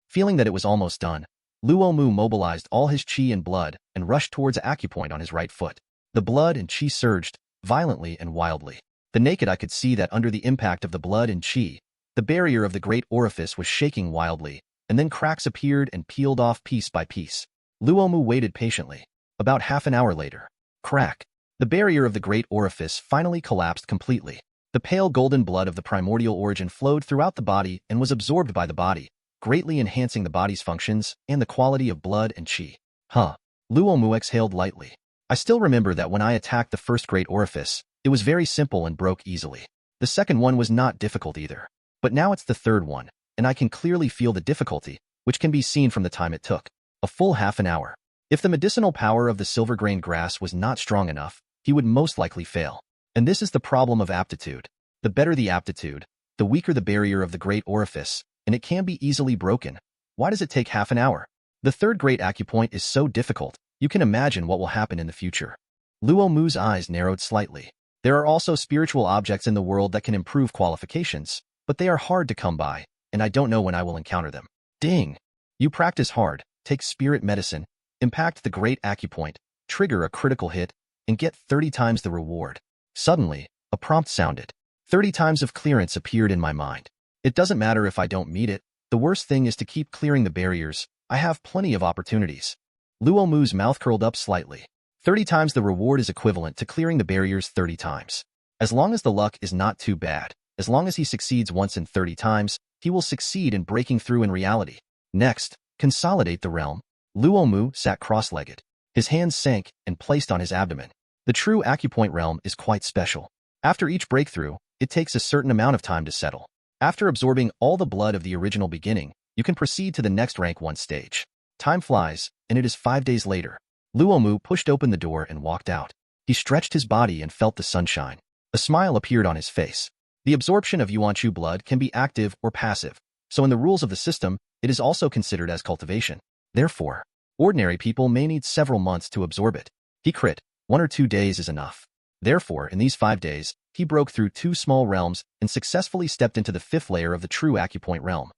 Feeling that it was almost done, Luo Mu mobilized all his chi and blood and rushed towards acupoint on his right foot. The blood and chi surged, violently and wildly. The naked eye could see that under the impact of the blood and chi, the barrier of the great orifice was shaking wildly, and then cracks appeared and peeled off piece by piece. Luo Mu waited patiently. About half an hour later, crack. The barrier of the great orifice finally collapsed completely. The pale golden blood of the primordial origin flowed throughout the body and was absorbed by the body, greatly enhancing the body's functions and the quality of blood and chi. Luo Mu exhaled lightly. I still remember that when I attacked the first great orifice, it was very simple and broke easily. The second one was not difficult either. But now it's the third one, and I can clearly feel the difficulty, which can be seen from the time it took. A full half an hour. If the medicinal power of the silver grain grass was not strong enough, he would most likely fail. And this is the problem of aptitude. The better the aptitude, the weaker the barrier of the great orifice, and it can be easily broken. Why does it take half an hour? The third great acupoint is so difficult, you can imagine what will happen in the future. Luo Mu's eyes narrowed slightly. There are also spiritual objects in the world that can improve qualifications, but they are hard to come by, and I don't know when I will encounter them. Ding! You practice hard, take spirit medicine, impact the great acupoint, trigger a critical hit, and get 30 times the reward. Suddenly, a prompt sounded. 30 times of clearance appeared in my mind. It doesn't matter if I don't meet it, the worst thing is to keep clearing the barriers. I have plenty of opportunities. Luo Mu's mouth curled up slightly. 30 times the reward is equivalent to clearing the barriers 30 times. As long as the luck is not too bad, as long as he succeeds once in 30 times, he will succeed in breaking through in reality. Next, consolidate the realm. Luo Mu sat cross-legged. His hands sank and placed on his abdomen. The true acupoint realm is quite special. After each breakthrough, it takes a certain amount of time to settle. After absorbing all the blood of the original beginning, you can proceed to the next rank 1 stage. Time flies, and it is 5 days later. Luo Mu pushed open the door and walked out. He stretched his body and felt the sunshine. A smile appeared on his face. The absorption of Yuanchu blood can be active or passive, so in the rules of the system, it is also considered as cultivation. Therefore, ordinary people may need several months to absorb it. He crit, 1 or 2 days is enough. Therefore, in these 5 days, he broke through 2 small realms and successfully stepped into the 5th layer of the true acupoint realm.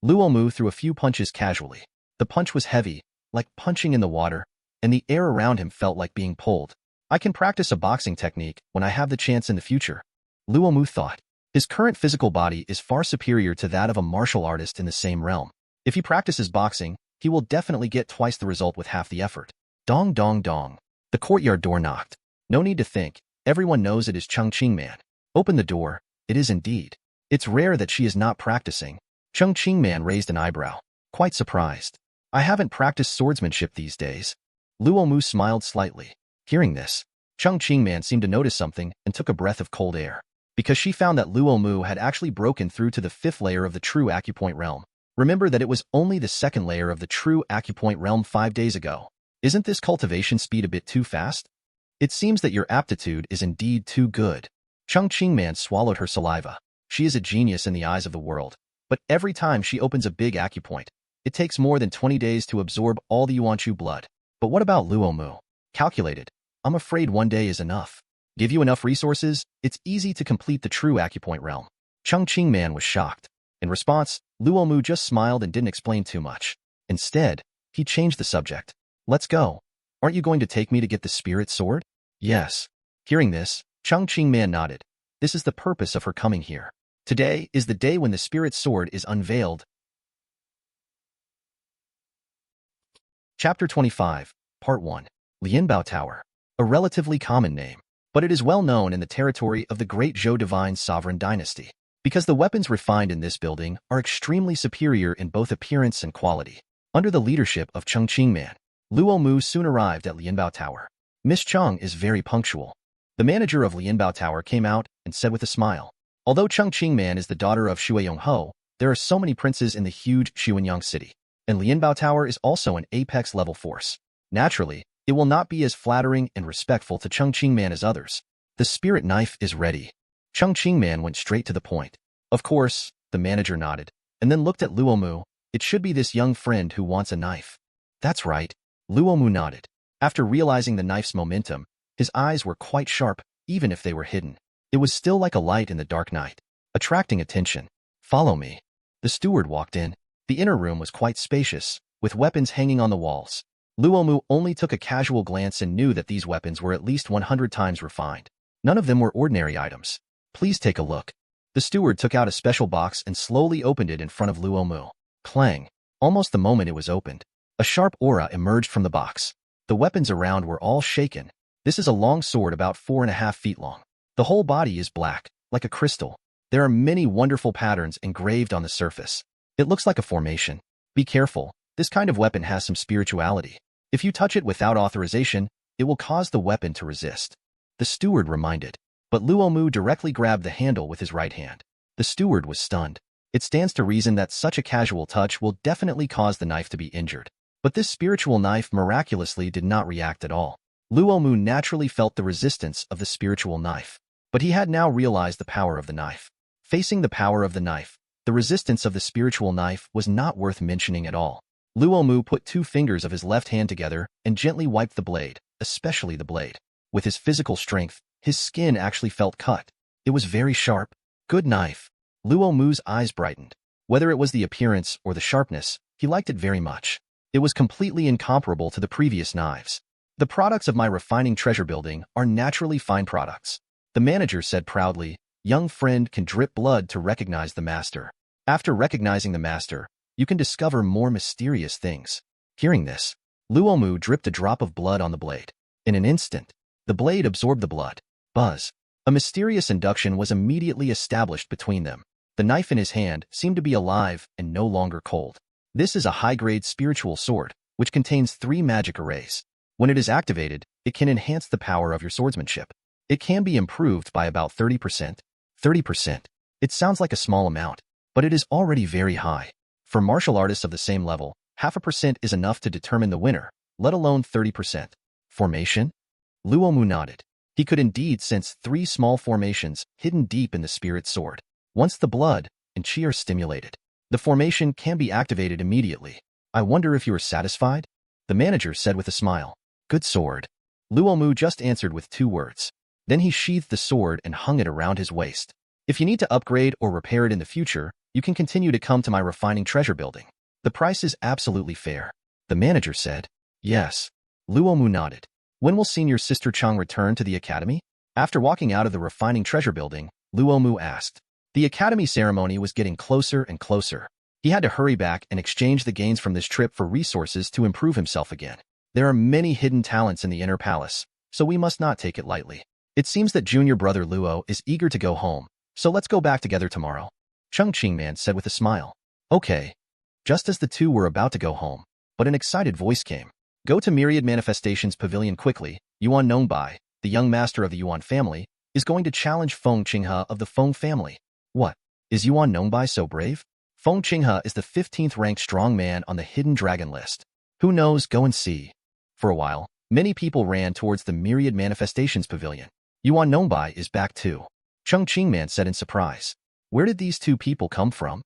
Luo Mu threw a few punches casually. The punch was heavy, like punching in the water, and the air around him felt like being pulled. I can practice a boxing technique when I have the chance in the future. Luo Mu thought. His current physical body is far superior to that of a martial artist in the same realm. If he practices boxing, he will definitely get twice the result with half the effort. Dong dong dong. The courtyard door knocked. No need to think. Everyone knows it is Cheng Qingman. Open the door. It is indeed. It's rare that she is not practicing. Cheng Qingman raised an eyebrow. Quite surprised. I haven't practiced swordsmanship these days. Luo Mu smiled slightly. Hearing this, Cheng Qingman seemed to notice something and took a breath of cold air. Because she found that Luo Mu had actually broken through to the 5th layer of the true acupoint realm. Remember that it was only the 2nd layer of the true acupoint realm 5 days ago. Isn't this cultivation speed a bit too fast? It seems that your aptitude is indeed too good. Cheng Qingman swallowed her saliva. She is a genius in the eyes of the world. But every time she opens a big acupoint, it takes more than 20 days to absorb all the Yuanchu blood. But what about Luo Mu? Calculated. I'm afraid 1 day is enough. Give you enough resources, it's easy to complete the true acupoint realm. Cheng Qingman was shocked. In response, Luo Mu just smiled and didn't explain too much. Instead, he changed the subject. Let's go. Aren't you going to take me to get the spirit sword? Yes. Hearing this, Cheng Qingman nodded. This is the purpose of her coming here. Today is the day when the spirit sword is unveiled. Chapter 25, Part 1. Lianbao Tower. A relatively common name, but it is well known in the territory of the Great Zhou Divine Sovereign dynasty, because the weapons refined in this building are extremely superior in both appearance and quality. Under the leadership of Cheng Qingman, Luo Mu soon arrived at Lianbao Tower. Miss Cheng is very punctual. The manager of Lianbao Tower came out and said with a smile, although Cheng Qingman is the daughter of Shuiyongho, there are so many princes in the huge Xuanyang city, and Lianbao Tower is also an apex-level force. Naturally, it will not be as flattering and respectful to Cheng Qingman as others. The spirit knife is ready. Cheng Qingman went straight to the point. Of course, the manager nodded, and then looked at Luo Mu. It should be this young friend who wants a knife. That's right. Luo Mu nodded. After realizing the knife's momentum, his eyes were quite sharp, even if they were hidden. It was still like a light in the dark night, attracting attention. Follow me. The steward walked in. The inner room was quite spacious, with weapons hanging on the walls. Luo Mu only took a casual glance and knew that these weapons were at least 100 times refined. None of them were ordinary items. Please take a look. The steward took out a special box and slowly opened it in front of Luo Mu. Clang. Almost the moment it was opened, a sharp aura emerged from the box. The weapons around were all shaken. This is a long sword about 4.5 feet long. The whole body is black, like a crystal. There are many wonderful patterns engraved on the surface. It looks like a formation. Be careful. This kind of weapon has some spirituality. If you touch it without authorization, it will cause the weapon to resist. The steward reminded. But Luo Mu directly grabbed the handle with his right hand. The steward was stunned. It stands to reason that such a casual touch will definitely cause the knife to be injured. But this spiritual knife miraculously did not react at all. Luo Mu naturally felt the resistance of the spiritual knife. But he had now realized the power of the knife. Facing the power of the knife, the resistance of the spiritual knife was not worth mentioning at all. Luo Mu put 2 fingers of his left hand together and gently wiped the blade, especially the blade. With his physical strength, his skin actually felt cut. It was very sharp. Good knife. Luo Mu's eyes brightened. Whether it was the appearance or the sharpness, he liked it very much. It was completely incomparable to the previous knives. The products of my refining treasure building are naturally fine products. The manager said proudly, young friend can drip blood to recognize the master. After recognizing the master, you can discover more mysterious things. Hearing this, Luo Mu dripped a drop of blood on the blade. In an instant, the blade absorbed the blood. Buzz. A mysterious induction was immediately established between them. The knife in his hand seemed to be alive and no longer cold. This is a high-grade spiritual sword, which contains 3 magic arrays. When it is activated, it can enhance the power of your swordsmanship. It can be improved by about 30%. 30%. It sounds like a small amount, but it is already very high. For martial artists of the same level, 0.5% is enough to determine the winner, let alone 30%. Formation? Luo Mu nodded. He could indeed sense 3 small formations hidden deep in the spirit sword. Once the blood and chi are stimulated, the formation can be activated immediately. I wonder if you are satisfied? The manager said with a smile. Good sword. Luo Mu just answered with 2 words. Then he sheathed the sword and hung it around his waist. If you need to upgrade or repair it in the future, you can continue to come to my refining treasure building. The price is absolutely fair. The manager said. Yes. Luo Mu nodded. When will senior sister Chang return to the academy? After walking out of the refining treasure building, Luo Mu asked. The academy ceremony was getting closer and closer. He had to hurry back and exchange the gains from this trip for resources to improve himself again. There are many hidden talents in the inner palace, so we must not take it lightly. It seems that junior brother Luo is eager to go home, so let's go back together tomorrow. Chung Qingman said with a smile. Okay. Just as the 2 were about to go home, but an excited voice came. Go to Myriad Manifestations Pavilion quickly. Yuan Nongbai, the young master of the Yuan family, is going to challenge Feng Qinghe of the Feng family. What? Is Yuan Nongbai so brave? Feng Qinghe is the 15th ranked strong man on the hidden dragon list. Who knows? Go and see. For a while, many people ran towards the Myriad Manifestations Pavilion. Yuan Nongbai is back too. Chung Qingman said in surprise. Where did these 2 people come from?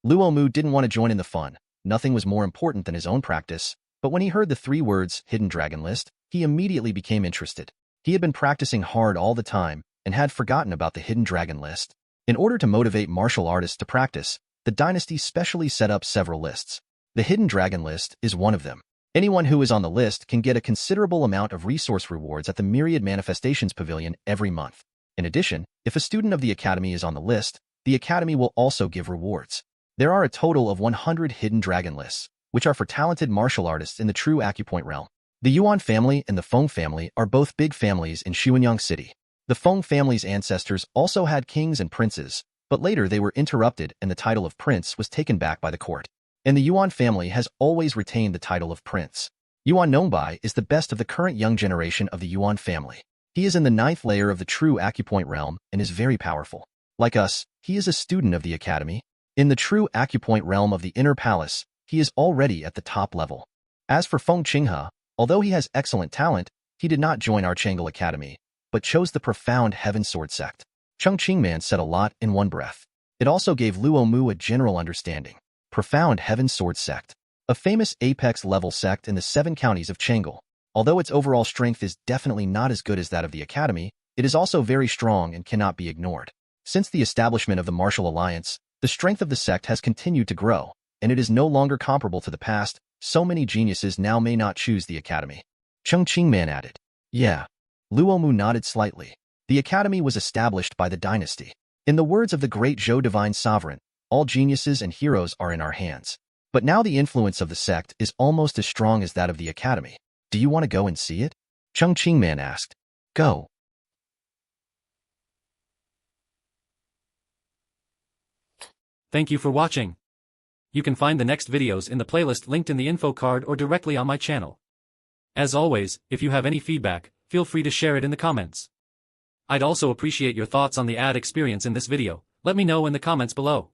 Luo Mu didn't want to join in the fun. Nothing was more important than his own practice, but when he heard the 3 words, hidden dragon list, he immediately became interested. He had been practicing hard all the time and had forgotten about the hidden dragon list. In order to motivate martial artists to practice, the dynasty specially set up several lists. The hidden dragon list is one of them. Anyone who is on the list can get a considerable amount of resource rewards at the Myriad Manifestations Pavilion every month. In addition, if a student of the academy is on the list, the academy will also give rewards. There are a total of 100 hidden dragon lists, which are for talented martial artists in the true acupoint realm. The Yuan family and the Feng family are both big families in Xuanyang City. The Feng family's ancestors also had kings and princes, but later they were interrupted and the title of prince was taken back by the court. And the Yuan family has always retained the title of prince. Yuan Nongbai is the best of the current young generation of the Yuan family. He is in the 9th layer of the true acupoint realm and is very powerful. Like us, he is a student of the academy. In the true acupoint realm of the inner palace, he is already at the top level. As for Feng Qinghe, although he has excellent talent, he did not join our Changle Academy, but chose the profound Heaven Sword sect. Chung Qingman said a lot in one breath. It also gave Luo Mu a general understanding. Profound Heaven Sword sect. A famous apex-level sect in the 7 counties of Changle. Although its overall strength is definitely not as good as that of the academy, it is also very strong and cannot be ignored. Since the establishment of the Martial Alliance, the strength of the sect has continued to grow, and it is no longer comparable to the past. So many geniuses now may not choose the academy. Chung Qingman added. Yeah. Luo Mu nodded slightly. The academy was established by the dynasty. In the words of the Great Zhou Divine Sovereign, all geniuses and heroes are in our hands. But now the influence of the sect is almost as strong as that of the academy. Do you want to go and see it? Chung Qingman asked. Go. Thank you for watching. You can find the next videos in the playlist linked in the info card or directly on my channel. As always, if you have any feedback, feel free to share it in the comments. I'd also appreciate your thoughts on the ad experience in this video. Let me know in the comments below.